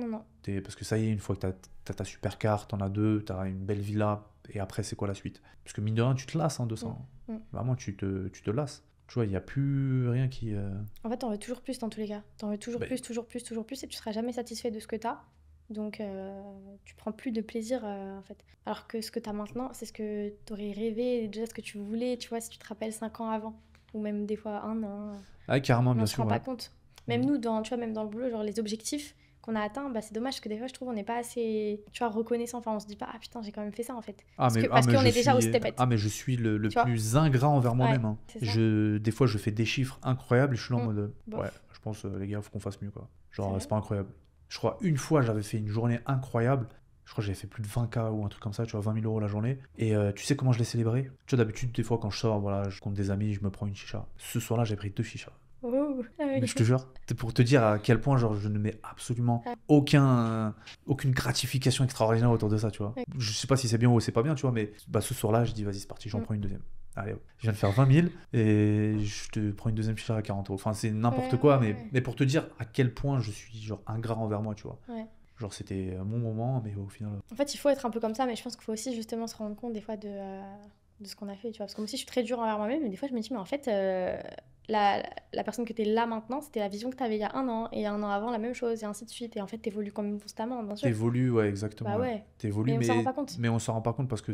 Parce que ça y est, une fois que t'as ta super carte, t'en as deux, t'as une belle villa, et après, c'est quoi la suite? Parce que mine de rien, tu te lasses, hein, de ça. Vraiment, tu te lasses. Tu vois, il n'y a plus rien qui... En fait, t'en veux toujours plus dans tous les cas. T'en veux toujours plus, et tu seras jamais satisfait de ce que t'as. Donc, tu prends plus de plaisir, en fait. Alors que ce que t'as maintenant, c'est ce que t'aurais rêvé, déjà ce que tu voulais, tu vois, si tu te rappelles 5 ans avant. Ou même des fois 1 an. Ah, carrément, bien On sûr. se rend pas compte. Même nous, tu vois, même dans le boulot, genre les objectifs qu'on a atteints, bah, c'est dommage parce que des fois, je trouve, on n'est pas assez, tu vois, reconnaissant. Enfin, on se dit pas, ah putain, j'ai quand même fait ça, en fait. Parce qu'on est déjà au step bête. Ah, mais je suis le plus ingrat envers moi-même. Hein. c'est ça. Des fois, je fais des chiffres incroyables et je suis là en mode, Bof. ouais, je pense, les gars, faut qu'on fasse mieux, quoi. Genre, c'est pas incroyable. Je crois, une fois, j'avais fait une journée incroyable. Je crois que j'avais fait plus de 20K ou un truc comme ça, tu vois, 20 000 euros la journée. Et tu sais comment je l'ai célébré? Tu vois, d'habitude, des fois, quand je sors, voilà, je compte des amis, je me prends une chicha. Ce soir-là, j'ai pris 2 chichas. Oh. Mais je te jure, c'est pour te dire à quel point genre, je ne mets absolument aucune gratification extraordinaire autour de ça, tu vois. Je sais pas si c'est bien ou c'est pas bien, tu vois, mais bah, ce soir-là, je dis vas-y, c'est parti, j'en prends une deuxième. Allez, hop. Je viens de faire 20 000 et je te prends une deuxième chicha à 40 euros. Enfin, c'est n'importe quoi, mais pour te dire à quel point je suis genre ingrat envers moi, tu vois. Genre, c'était mon moment, mais au final. En fait, il faut être un peu comme ça, mais je pense qu'il faut aussi justement se rendre compte des fois de ce qu'on a fait, tu vois. Parce que moi aussi, je suis très dure envers moi-même, mais des fois, je me dis, mais en fait, la personne que tu es là maintenant, c'était la vision que tu avais il y a 1 an, et 1 an avant, la même chose, et ainsi de suite. Et en fait, t'évolues quand même constamment, bien sûr. T'évolues, ouais, exactement. Bah ouais. T'évolues, mais on s'en rend pas compte. Mais on s'en rend pas compte parce que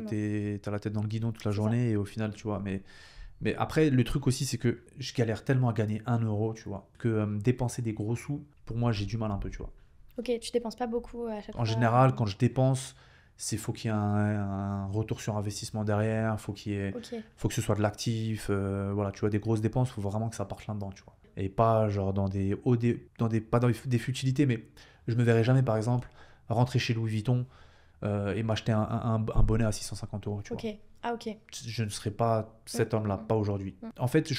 t'as la tête dans le guidon toute la journée, et au final, tu vois. Mais après, le truc aussi, c'est que je galère tellement à gagner 1 euro, tu vois, que dépenser des gros sous, pour moi, j'ai du mal un peu, tu vois. Ok, tu dépenses pas beaucoup à chaque fois. En général, quand je dépense, faut qu'il y ait un retour sur investissement derrière, faut que ce soit de l'actif, voilà, tu vois, des grosses dépenses, faut vraiment que ça parte là-dedans, tu vois. Et pas genre pas dans des futilités, mais je me verrais jamais, par exemple, rentrer chez Louis Vuitton et m'acheter un bonnet à 650 euros, tu vois. Ah ok. Je ne serais pas cet homme-là, pas aujourd'hui. En fait,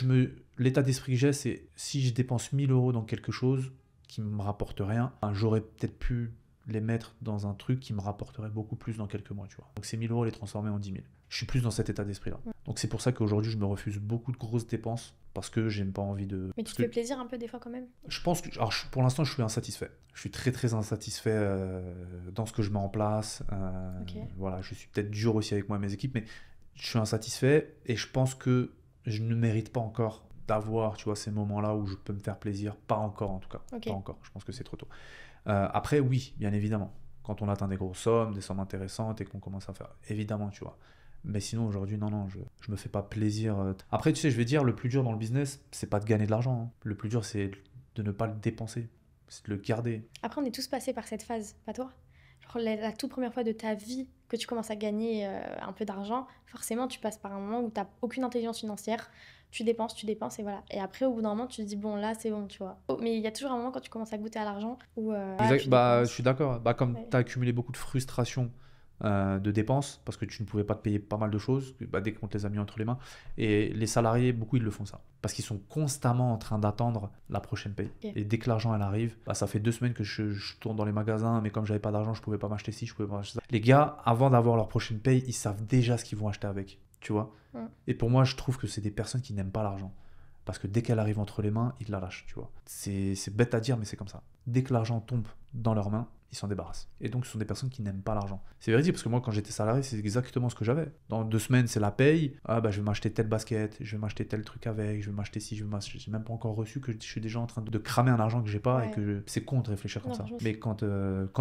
l'état d'esprit que j'ai, c'est si je dépense 1 000 euros dans quelque chose qui me rapporte rien, j'aurais peut-être pu les mettre dans un truc qui me rapporterait beaucoup plus dans quelques mois, tu vois. Donc ces 1000 euros, les transformer en 10 000. Je suis plus dans cet état d'esprit-là. Donc c'est pour ça qu'aujourd'hui, je me refuse beaucoup de grosses dépenses parce que j'ai pas envie de... Mais tu te fais plaisir un peu des fois quand même? Je pense que... Alors, pour l'instant, je suis insatisfait. Je suis très, très insatisfait dans ce que je mets en place. Voilà, je suis peut-être dur aussi avec moi et mes équipes, mais je suis insatisfait et je pense que je ne mérite pas encore d'avoir, tu vois, ces moments-là où je peux me faire plaisir. Pas encore, en tout cas. Pas encore. Je pense que c'est trop tôt. Après, oui, bien évidemment. Quand on atteint des grosses sommes, des sommes intéressantes et qu'on commence à faire... Évidemment, tu vois. Mais sinon, aujourd'hui, non, je me fais pas plaisir. Après, tu sais, je vais dire, le plus dur dans le business, c'est pas de gagner de l'argent. Hein. Le plus dur, c'est de ne pas le dépenser. C'est de le garder. Après, on est tous passés par cette phase, pas toi? Genre, la toute première fois de ta vie que tu commences à gagner un peu d'argent, forcément, tu passes par un moment où tu n'as aucune intelligence financière. Tu dépenses et voilà. Et après, au bout d'un moment, tu te dis, bon, là, c'est bon, tu vois. Mais il y a toujours un moment quand tu commences à goûter à l'argent où je suis d'accord. Comme tu as accumulé beaucoup de frustration de dépenses, parce que tu ne pouvais pas te payer pas mal de choses, dès qu'on te les a mis entre les mains. Et les salariés, beaucoup, ils le font ça. Parce qu'ils sont constamment en train d'attendre la prochaine paye. Et dès que l'argent, elle arrive, ça fait 2 semaines que je tourne dans les magasins, mais comme j'avais pas d'argent, je pouvais pas m'acheter ci, je pouvais pas m'acheter ça. Les gars, avant d'avoir leur prochaine paye, ils savent déjà ce qu'ils vont acheter avec. Tu vois. Et pour moi, je trouve que c'est des personnes qui n'aiment pas l'argent. Parce que dès qu'elle arrive entre les mains, ils la lâchent, tu vois. C'est bête à dire, mais c'est comme ça. Dès que l'argent tombe dans leurs mains, ils s'en débarrassent. Et donc, ce sont des personnes qui n'aiment pas l'argent. C'est véridique, parce que moi, quand j'étais salarié, c'est exactement ce que j'avais. Dans 2 semaines, c'est la paye. Je vais m'acheter telle basket, je vais m'acheter tel truc avec, je vais m'acheter ci, j'ai même pas encore reçu que je suis déjà en train de cramer un argent que j'ai pas et que c'est con de réfléchir comme ça. Mais quand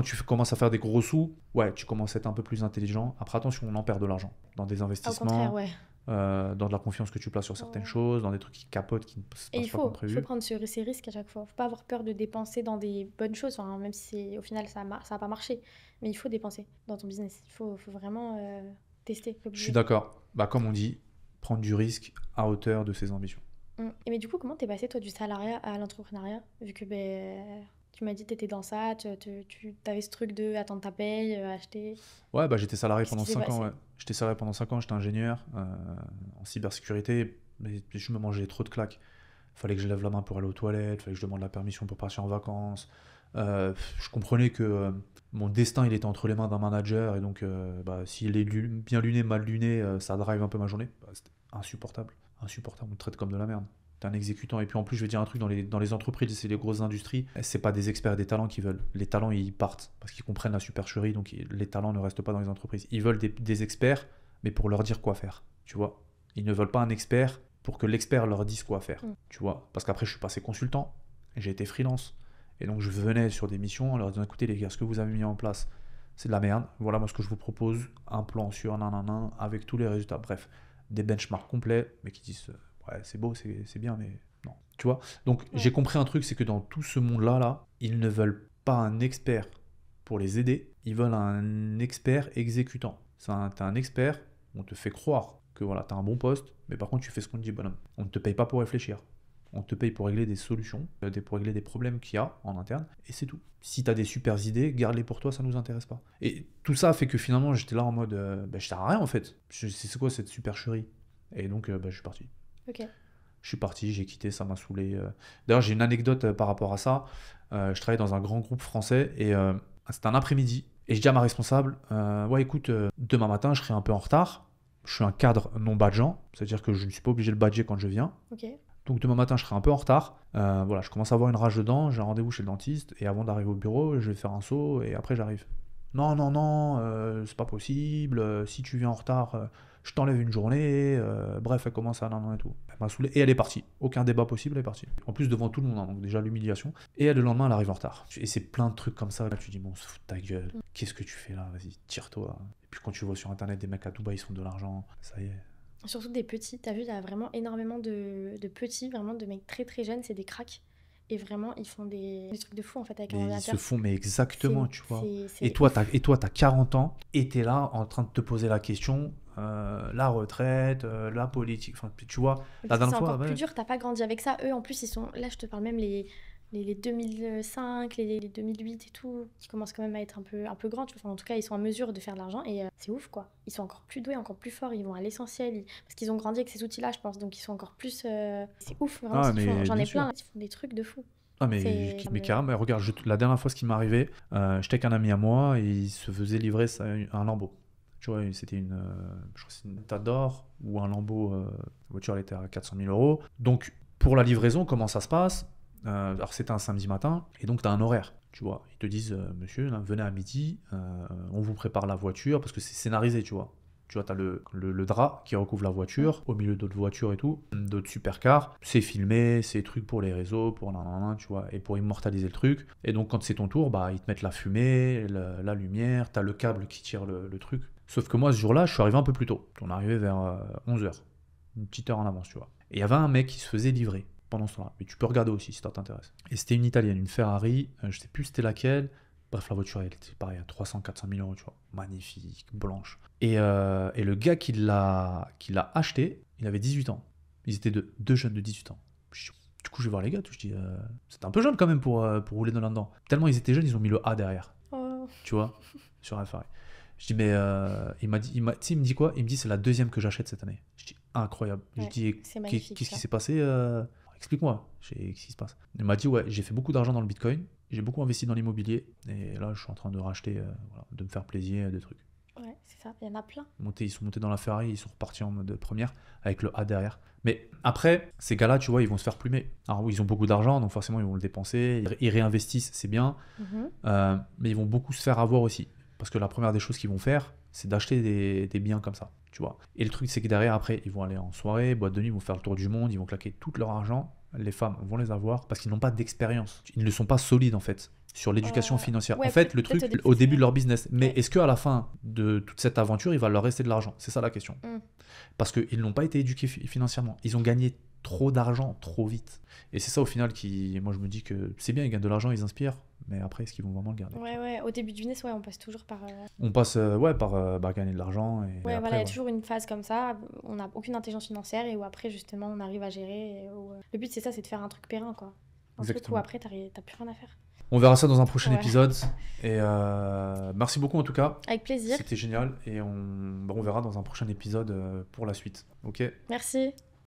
tu commences à faire des gros sous, tu commences à être un peu plus intelligent. Après, attention, on en perd de l'argent dans des investissements. Au contraire, dans de la confiance que tu places sur certaines choses, dans des trucs qui capotent, qui ne se passent pas comme prévu. Il faut prendre ces risques à chaque fois. Il ne faut pas avoir peur de dépenser dans des bonnes choses, même si au final ça n'a pas marché. Mais il faut dépenser dans ton business. Il faut vraiment tester. Je suis d'accord. Comme on dit, prendre du risque à hauteur de ses ambitions. Et mais du coup, comment t'es passé toi du salariat à l'entrepreneuriat? Vu que tu m'as dit que tu étais dans ça, tu avais ce truc de attendre ta paye, acheter. Ouais, j'étais salarié pendant 5 ans. Ouais. J'étais salarié pendant 5 ans, j'étais ingénieur en cybersécurité. Mais je me mangeais trop de claques. Fallait que je lève la main pour aller aux toilettes, fallait que je demande la permission pour partir en vacances. Je comprenais que mon destin, il était entre les mains d'un manager. Et donc, s'il est bien luné, mal luné, ça drive un peu ma journée. C'était insupportable. On me traite comme de la merde. T'es un exécutant. Et puis en plus, je vais dire un truc, dans les entreprises, c'est les grosses industries, c'est pas des experts et des talents qui veulent. Les talents, ils partent parce qu'ils comprennent la supercherie, donc les talents ne restent pas dans les entreprises. Ils veulent des experts, mais pour leur dire quoi faire, tu vois. Ils ne veulent pas un expert pour que l'expert leur dise quoi faire, tu vois. Parce qu'après, je suis passé consultant, j'ai été freelance. Et donc, je venais sur des missions en leur disant, écoutez les gars, ce que vous avez mis en place, c'est de la merde. Voilà, moi, ce que je vous propose, un plan sur nanana, avec tous les résultats. Bref, des benchmarks complets, mais qui disent... ouais, c'est beau, c'est bien, mais non. Tu vois. Donc, j'ai compris un truc, c'est que dans tout ce monde-là, ils ne veulent pas un expert pour les aider, ils veulent un expert exécutant. T'es un expert, on te fait croire que voilà, t'as un bon poste, mais par contre, tu fais ce qu'on te dit, bonhomme. On ne te paye pas pour réfléchir. On te paye pour régler des solutions, pour régler des problèmes qu'il y a en interne, et c'est tout. Si t'as des super idées, garde-les pour toi, ça nous intéresse pas. Et tout ça fait que finalement, j'étais là en mode, je sers à rien en fait. C'est quoi cette supercherie? Et donc, je suis parti. Ok. Je suis parti, j'ai quitté, ça m'a saoulé. D'ailleurs, j'ai une anecdote par rapport à ça. Je travaillais dans un grand groupe français et c'était un après-midi. Et je dis à ma responsable, ouais, écoute, demain matin, je serai un peu en retard. Je suis un cadre non badgeant, c'est-à-dire que je ne suis pas obligé de badger quand je viens. Ok. Donc demain matin, je serai un peu en retard. Voilà, je commence à avoir une rage dedans, j'ai un rendez-vous chez le dentiste et avant d'arriver au bureau, je vais faire un saut et après j'arrive. Non, c'est pas possible. Si tu viens en retard, je t'enlève une journée. Bref, elle commence à non et tout. Elle m'a saoulé et elle est partie. Aucun débat possible, elle est partie. En plus, devant tout le monde, hein, donc déjà l'humiliation. Et le lendemain, elle arrive en retard. Et c'est plein de trucs comme ça. Là, tu dis, bon, se fout de ta gueule. Qu'est-ce que tu fais là? Vas-y, tire-toi. Et puis quand tu vois sur internet des mecs à Dubaï, ils se font de l'argent. Ça y est. Surtout des petits. T'as vu, il y a vraiment énormément de petits, vraiment de mecs très très jeunes. C'est des cracks. Et vraiment, ils font des trucs de fou en fait avec un ordinateur. Ils se font, mais exactement, tu vois. Et toi, t'as 40 ans et t'es là en train de te poser la question, la retraite, la politique, enfin, tu vois. La dernière fois, c'est encore plus dur, t'as pas grandi avec ça. Eux, en plus, ils sont, là, je te parle même les 2005, les 2008 et tout, qui commencent quand même à être un peu grands. Tu vois. Enfin, en tout cas, ils sont en mesure de faire de l'argent et c'est ouf, quoi. Ils sont encore plus doués, encore plus forts, ils vont à l'essentiel. Parce qu'ils ont grandi avec ces outils-là, je pense. Donc, ils sont encore plus... C'est ouf, vraiment. J'en ai plein, ils font des trucs de fou. Ah mais carrément, regarde, la dernière fois ce qui m'est arrivé, j'étais avec un ami à moi et il se faisait livrer un Lambo. Tu vois, c'était je crois que c'est une Tador ou un Lambo, la voiture elle était à 400 000 euros. Donc pour la livraison, comment ça se passe? Alors c'était un samedi matin et donc tu as un horaire. Tu vois, ils te disent, monsieur, là, venez à midi, on vous prépare la voiture parce que c'est scénarisé, tu vois. Tu vois, tu as le drap qui recouvre la voiture, au milieu d'autres voitures et tout, d'autres supercars. C'est filmé, c'est truc pour les réseaux, pour tu vois, et pour immortaliser le truc. Et donc, quand c'est ton tour, bah, ils te mettent la fumée, la lumière, tu as le câble qui tire le truc. Sauf que moi, ce jour-là, je suis arrivé un peu plus tôt. On est arrivé vers 11h, une petite heure en avance, tu vois. Et il y avait un mec qui se faisait livrer pendant ce temps-là. Mais tu peux regarder aussi si ça t'intéresse. Et c'était une italienne, une Ferrari, je sais plus c'était laquelle. Bref, la voiture, elle était pareil à 300-400 000 euros, tu vois. Magnifique, blanche. Et le gars qui l'a acheté, il avait 18 ans. Ils étaient deux jeunes de 18 ans. Du coup, je vais voir les gars, je dis, c'était un peu jeune quand même pour rouler dans là-dedans. Tellement ils étaient jeunes, ils ont mis le A derrière. Oh. Tu vois, sur un Ferrari. Je dis, mais il me dit quoi? Il me dit, c'est la deuxième que j'achète cette année. Je dis, incroyable. Ouais, je dis, qu'est-ce qui s'est passé? Explique-moi, qu'est-ce qui se passe? Il m'a dit, ouais, j'ai fait beaucoup d'argent dans le Bitcoin, j'ai beaucoup investi dans l'immobilier, et là, je suis en train de racheter, de me faire plaisir, des trucs. Ouais, c'est ça, il y en a plein. Ils sont montés dans la Ferrari, ils sont repartis en mode première, avec le A derrière. Mais après, ces gars-là, tu vois, ils vont se faire plumer. Alors oui, ils ont beaucoup d'argent, donc forcément, ils vont le dépenser, ils réinvestissent, c'est bien, mais ils vont beaucoup se faire avoir aussi. Parce que la première des choses qu'ils vont faire, c'est d'acheter des biens comme ça, tu vois. Et le truc, c'est que derrière, après, ils vont aller en soirée, boîte de nuit, ils vont faire le tour du monde, ils vont claquer tout leur argent. Les femmes vont les avoir parce qu'ils n'ont pas d'expérience. Ils ne sont pas solides, en fait, sur l'éducation financière. Ouais, en fait, le truc, au début de leur business. Mais est-ce qu'à la fin de toute cette aventure, il va leur rester de l'argent? C'est ça la question. Parce qu'ils n'ont pas été éduqués financièrement. Ils ont gagné trop d'argent, trop vite. Et c'est ça, au final, moi, je me dis que c'est bien, ils gagnent de l'argent, ils inspirent. Mais après, est-ce qu'ils vont vraiment le garder? Ouais, au début du business, on passe toujours par... On passe par gagner de l'argent. Et après, voilà, il y a toujours une phase comme ça, on n'a aucune intelligence financière et où après, justement, on arrive à gérer. Le but, c'est ça, c'est de faire un truc périn, quoi. Truc où après, t'as plus rien à faire. On verra ça dans un prochain épisode. Et merci beaucoup en tout cas. Avec plaisir. C'était génial. Et on verra dans un prochain épisode pour la suite. Ok ? Merci.